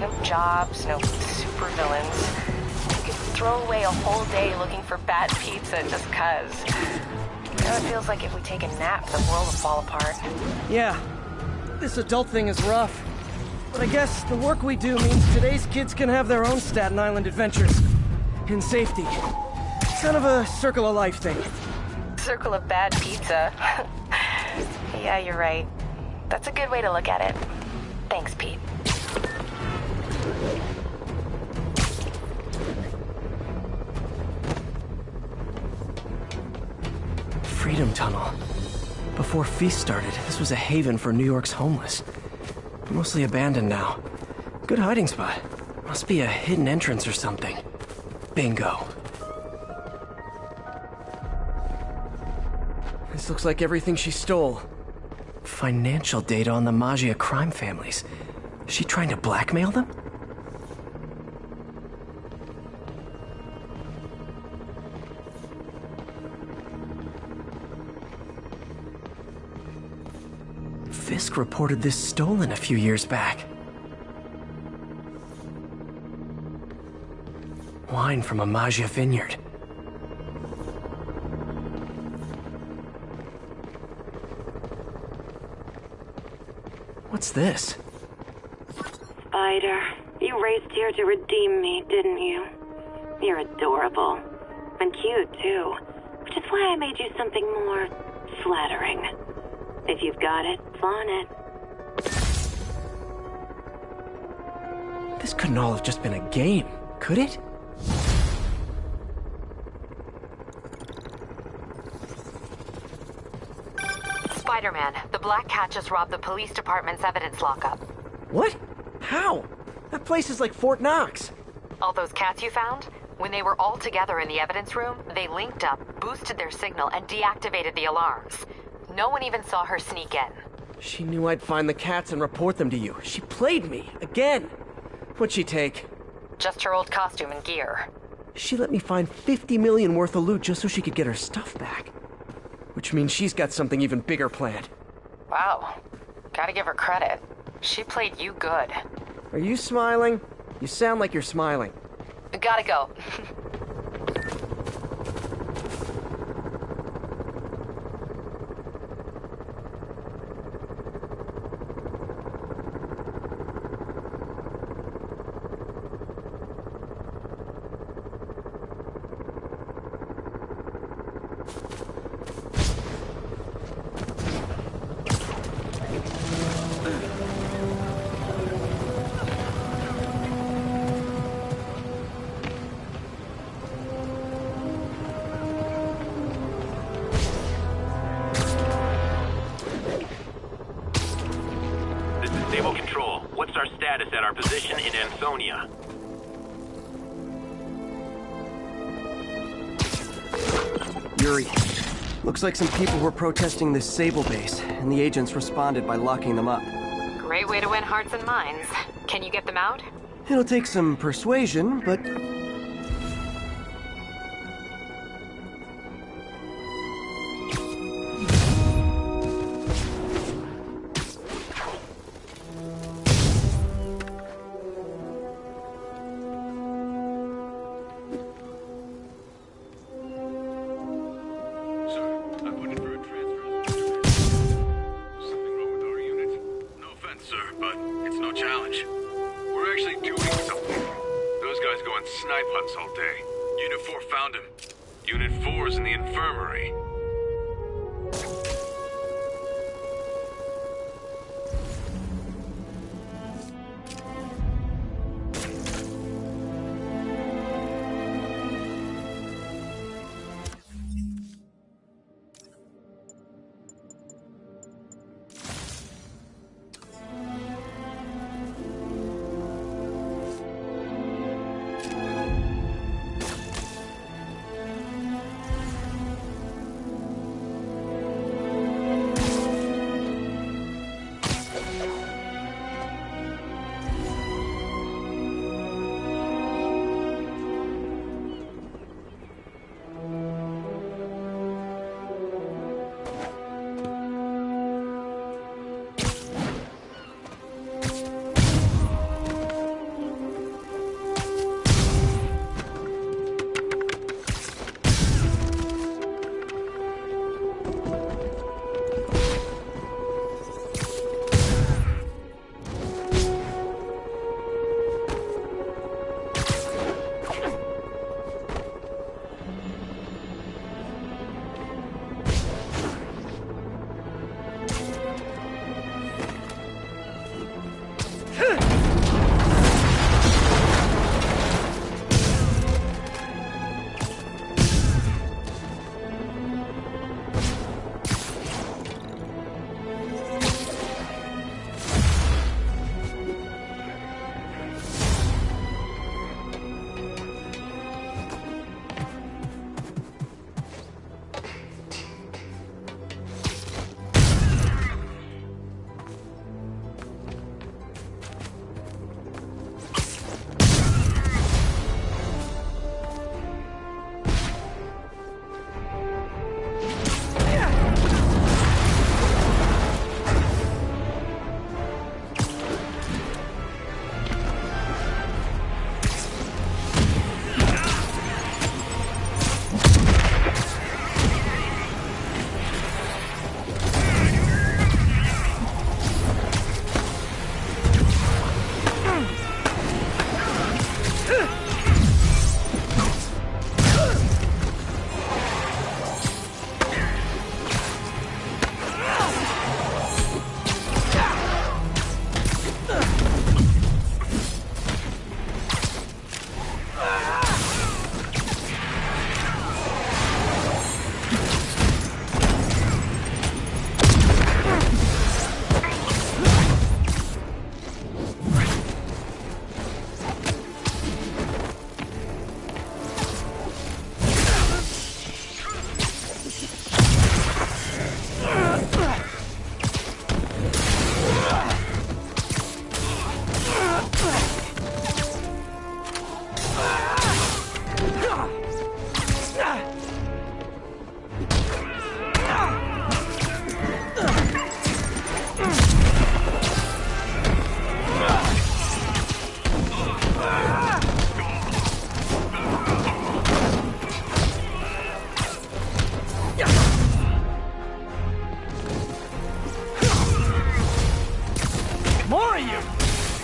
No jobs, no supervillains. You could throw away a whole day looking for bad pizza just cuz. Now it feels like if we take a nap, the world will fall apart. Yeah. This adult thing is rough. But I guess the work we do means today's kids can have their own Staten Island adventures. In safety. Kind of a circle of life thing. Circle of bad pizza. Yeah, you're right. That's a good way to look at it. Thanks, Pete. Freedom Tunnel. Before Feast started, this was a haven for New York's homeless. Mostly abandoned now. Good hiding spot. Must be a hidden entrance or something. Bingo. This looks like everything she stole. Financial data on the Maggia crime families. Is she trying to blackmail them? Fisk reported this stolen a few years back. Wine from a Maggia vineyard. What's this? Spider, you raced here to redeem me, didn't you? You're adorable. And cute, too. Which is why I made you something more flattering. If you've got it, flaunt it. This couldn't all have just been a game, could it? Spiderman, the Black Cat just robbed the police department's evidence lockup. What? How? That place is like Fort Knox. All those cats you found? When they were all together in the evidence room, they linked up, boosted their signal, and deactivated the alarms. No one even saw her sneak in. She knew I'd find the cats and report them to you. She played me, again. What'd she take? Just her old costume and gear. She let me find 50 million worth of loot just so she could get her stuff back. Which means she's got something even bigger planned. Wow. Gotta give her credit. She played you good. Are you smiling? You sound like you're smiling. Gotta go. Stable Control, what's our status at our position in Ansonia? Yuri, looks like some people were protesting this Sable base, and the agents responded by locking them up. Great way to win hearts and minds. Can you get them out? It'll take some persuasion, but It's no challenge. We're actually doing something. Those guys go on snipe hunts all day. Unit 4 found him. Unit 4's in the infirmary.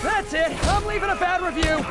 That's it! I'm leaving a bad review!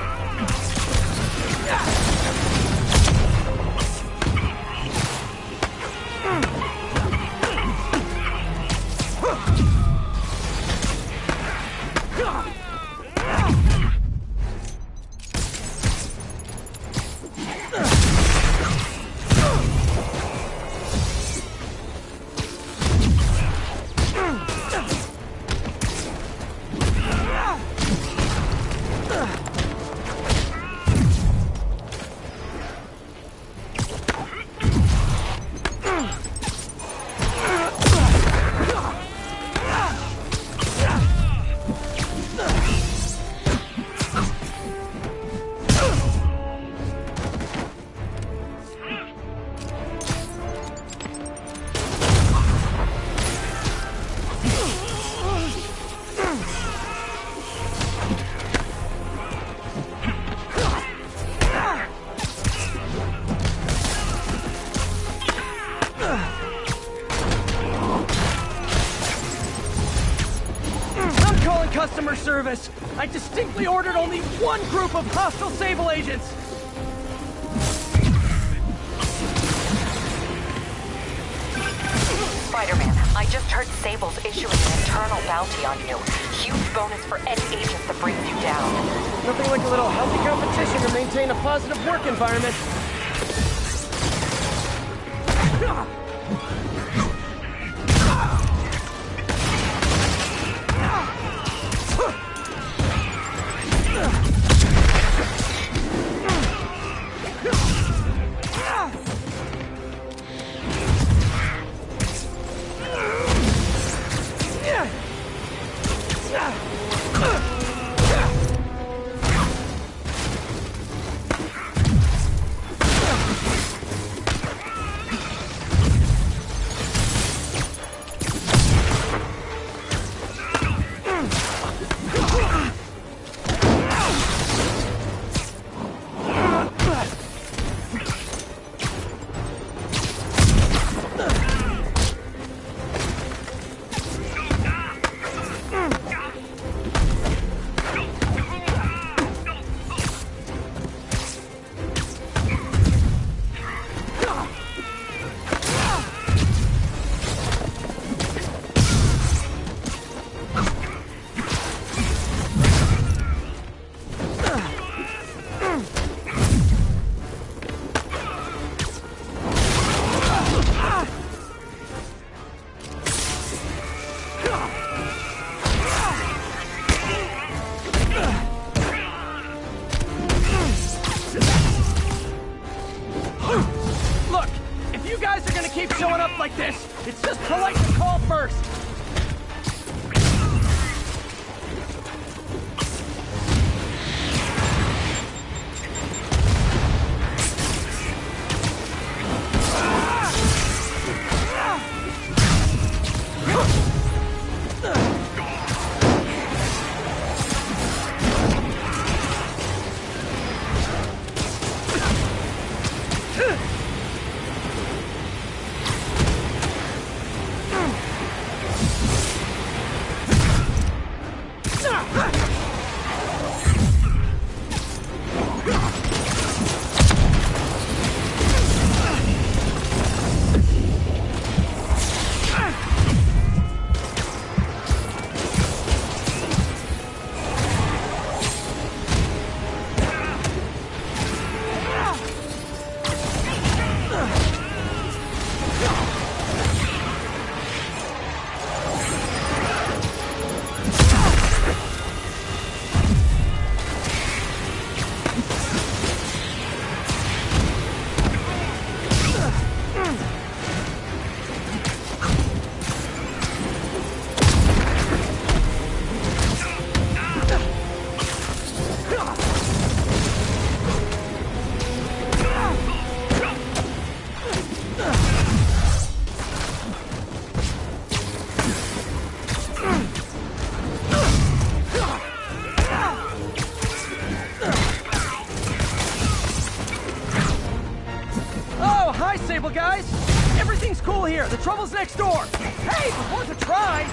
service. I distinctly ordered only one group of hostile Sable agents. Spider-Man, I just heard Sable's issuing an internal bounty on you. Huge bonus for any agent that brings you down. Nothing like a little healthy competition to maintain a positive work environment. It's just polite to call first. Guys, everything's cool here. The trouble's next door. Hey, it was worth a try.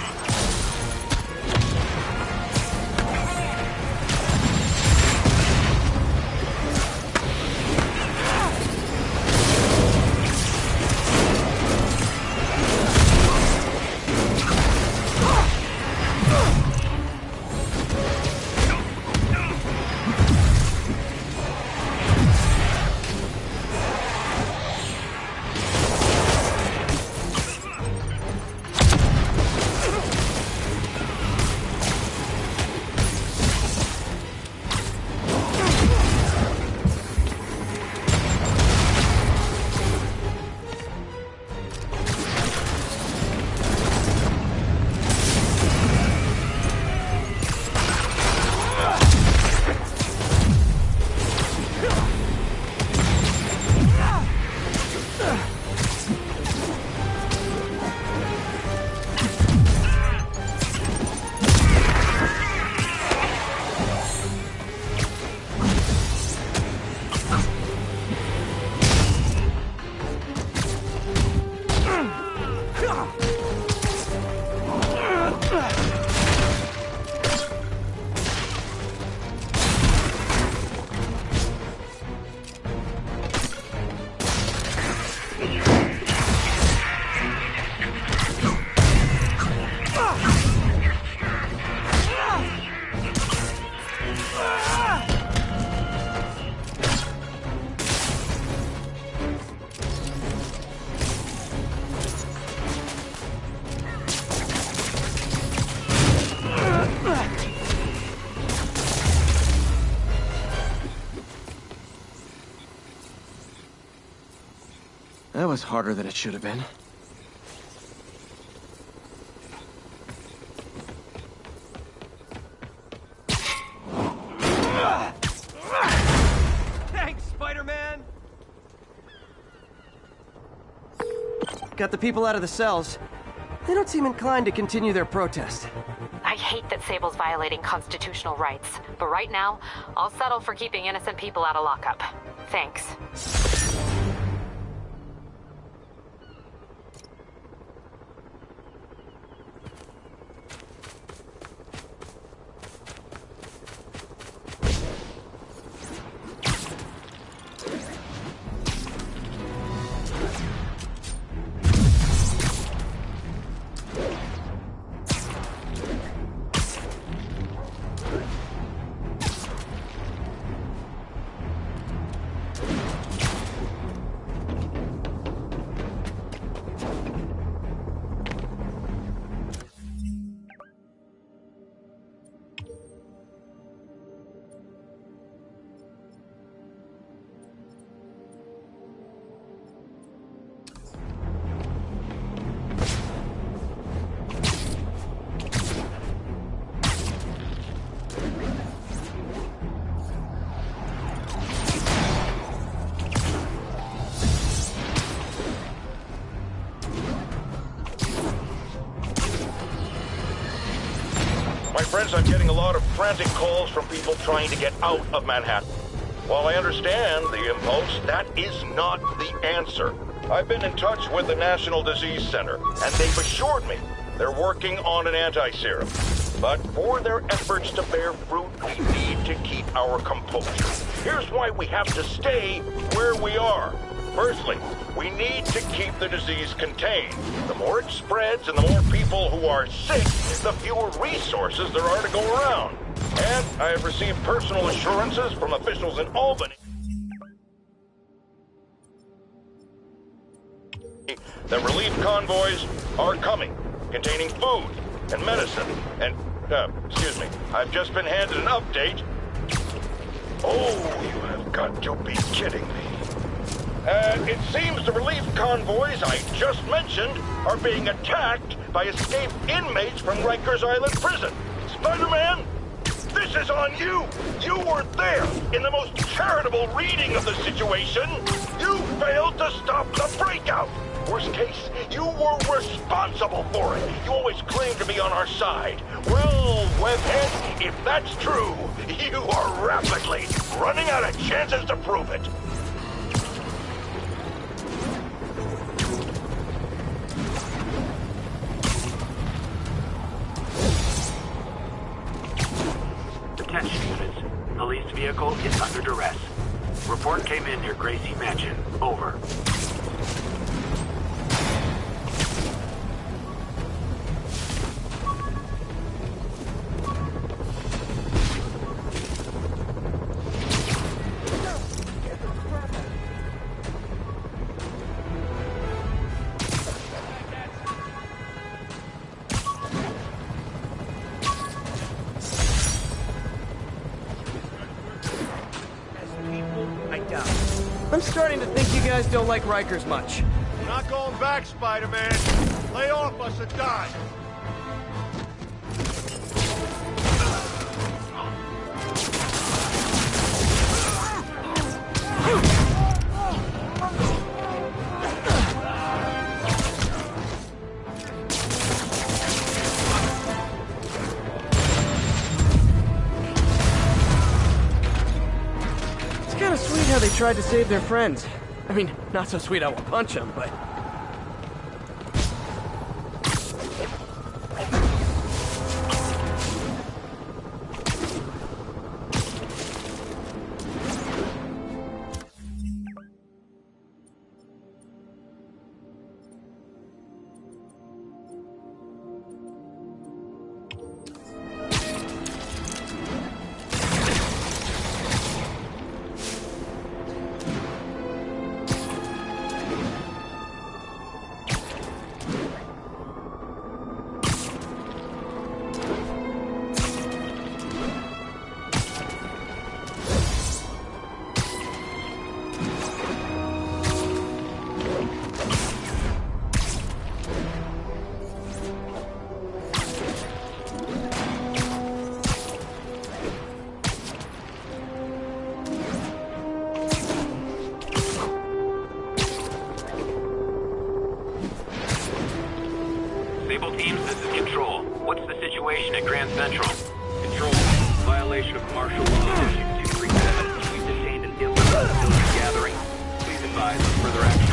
That was harder than it should have been. Thanks, Spider-Man! Got the people out of the cells. They don't seem inclined to continue their protest. I hate that Sable's violating constitutional rights, but right now, I'll settle for keeping innocent people out of lockup. Thanks. Friends, I'm getting a lot of frantic calls from people trying to get out of Manhattan. While I understand the impulse, that is not the answer. I've been in touch with the National Disease Center, and they've assured me they're working on an anti-serum. But for their efforts to bear fruit, we need to keep our composure. Here's why we have to stay where we are. Firstly, we need to keep the disease contained. The more it spreads and the more people who are sick, the fewer resources there are to go around. And I have received personal assurances from officials in Albany that relief convoys are coming, containing food and medicine. And, excuse me, I've just been handed an update. Oh, you have got to be kidding me. It seems the relief convoys I just mentioned are being attacked by escaped inmates from Rikers Island Prison. Spider-Man, this is on you! You were there in the most charitable reading of the situation! You failed to stop the breakout! Worst case, you were responsible for it! You always claimed to be on our side. Well, Webhead, if that's true, you are rapidly running out of chances to prove it! Attention units. Police vehicle is under duress. Report came in near Gracie Mansion. Over. I'm starting to think you guys don't like Rikers much. We're not going back, Spider-Man. Lay off us or die. Sweet how they tried to save their friends. I mean, not so sweet I will punch them, but... What's the situation at Grand Central? Control. Violation of martial law issue 237. We've detained an illegal civilian gathering. Please advise on further action.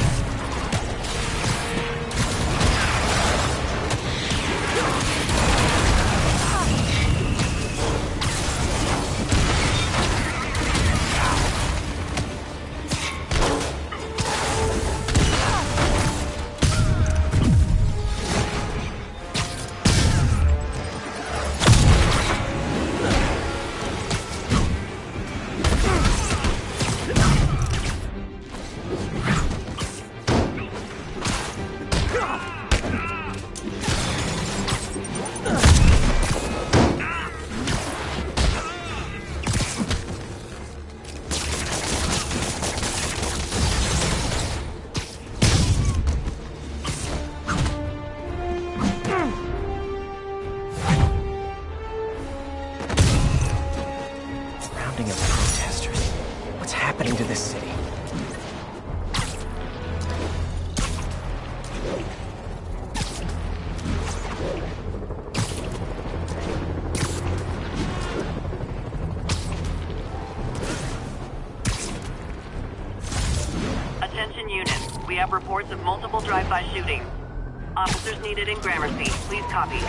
Attention units. We have reports of multiple drive-by shootings. Officers needed in Gramercy. Please copy.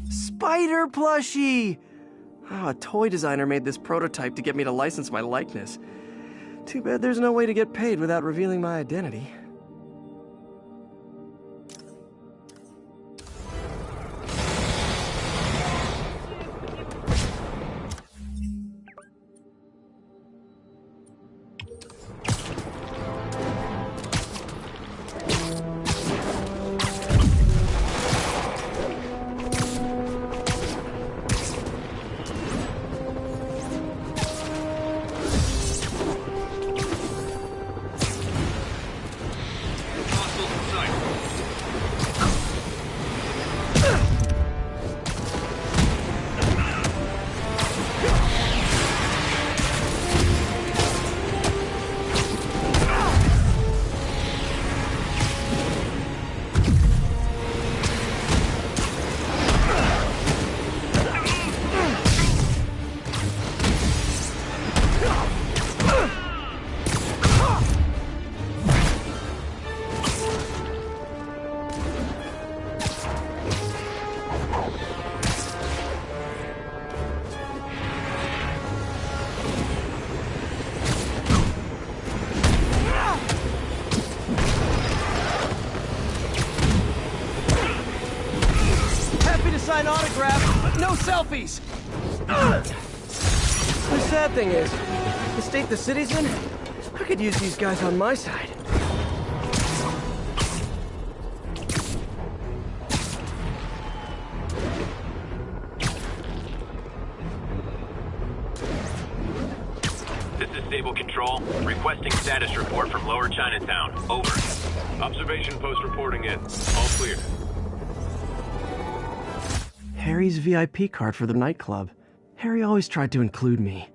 Spider plushie! Oh, a toy designer made this prototype to get me to license my likeness. Too bad there's no way to get paid without revealing my identity. Sign autograph, but no selfies! The sad thing is, the state the city's in, I could use these guys on my side. This is Stable Control. Requesting status report from Lower Chinatown. Over. Observation post reporting in. All clear. Harry's VIP card for the nightclub. Harry always tried to include me.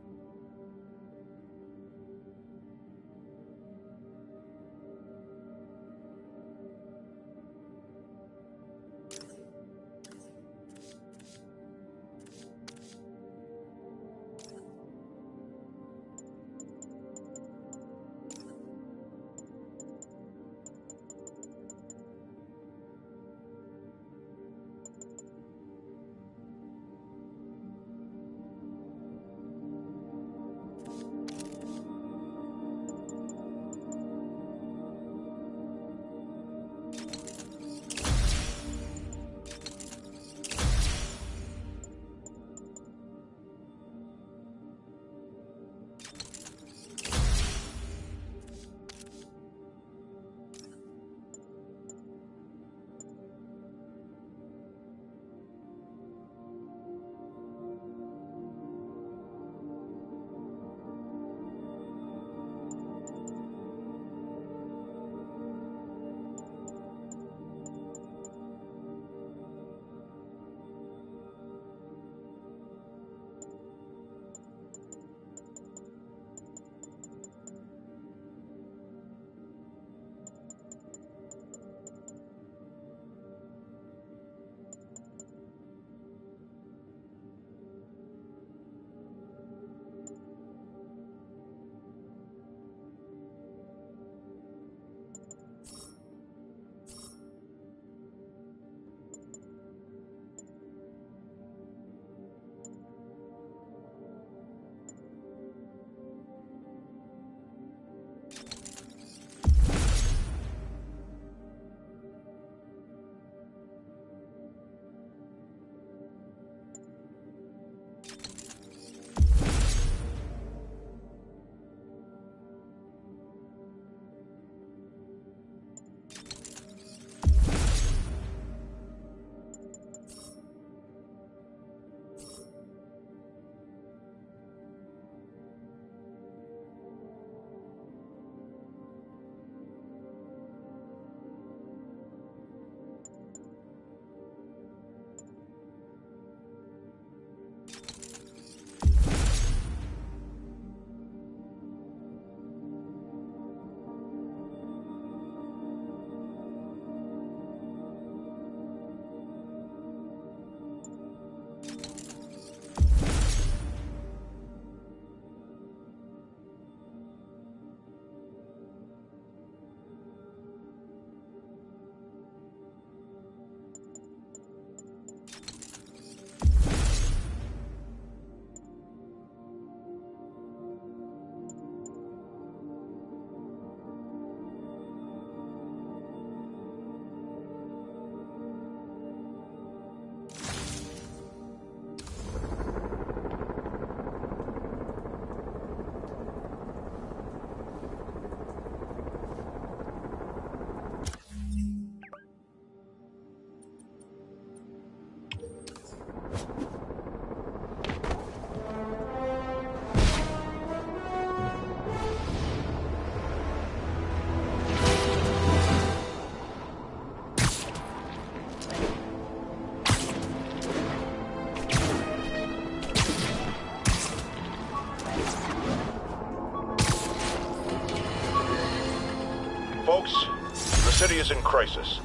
is in crisis.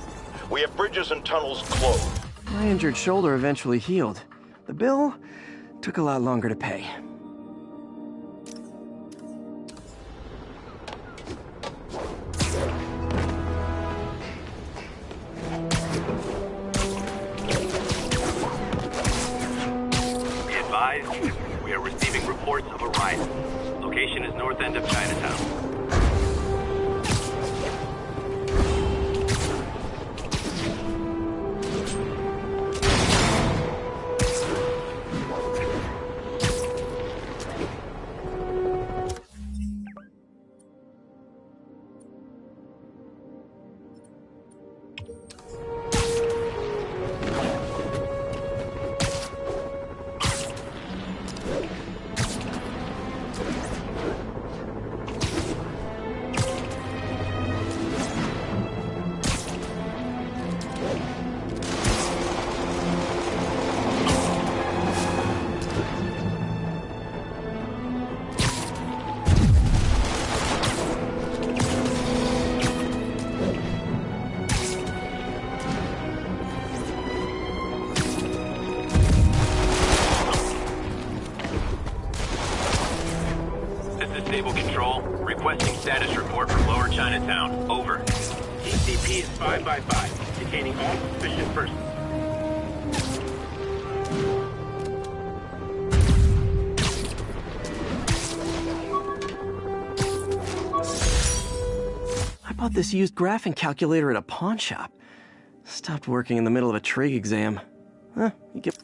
We have bridges and tunnels closed. My injured shoulder eventually healed. The bill took a lot longer to pay. Be advised, we are receiving reports of a riot. Location is north end of Chinatown. Stable Control, requesting status report from Lower Chinatown. Over. ECP is 5 by 5, detaining all suspicious persons. I bought this used graphing calculator at a pawn shop. Stopped working in the middle of a trig exam. Huh, you get...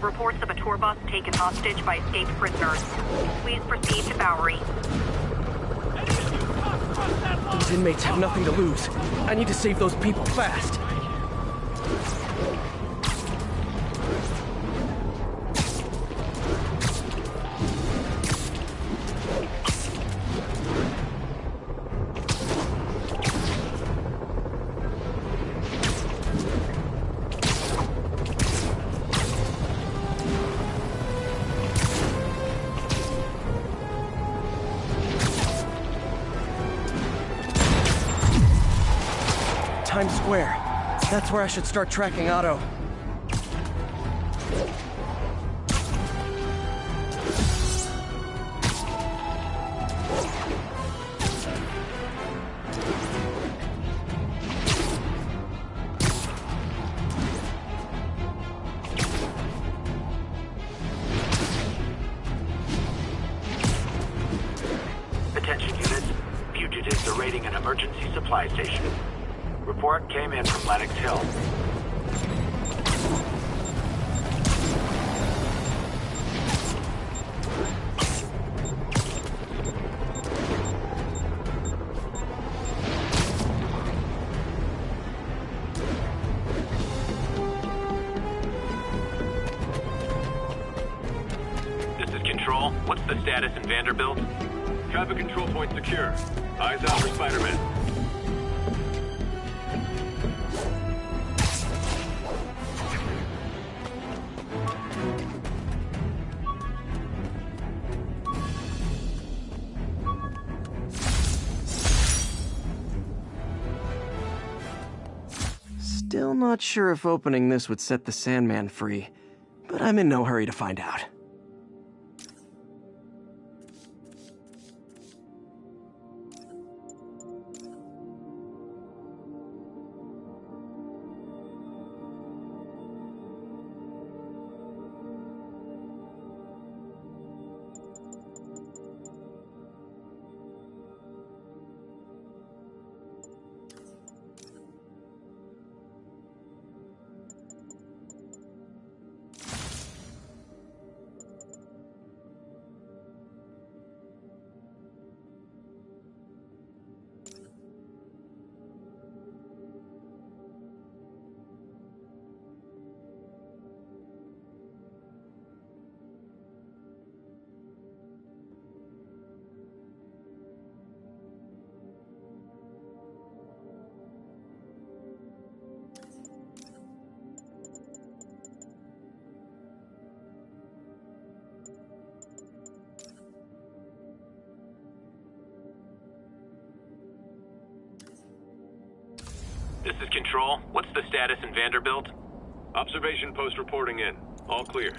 Reports of a tour bus taken hostage by escaped prisoners. Please proceed to Bowery. These inmates have nothing to lose. I need to save those people fast. Times Square. That's where I should start tracking Otto. Attention units. Fugitives are raiding an emergency supply station. Report came in from Lenox Hill. This is Control. What's the status in Vanderbilt? Traffic control point secure. Eyes out for Spiderman. Still not sure if opening this would set the Sandman free, but I'm in no hurry to find out. This is Control. What's the status in Vanderbilt? Observation post reporting in. All clear.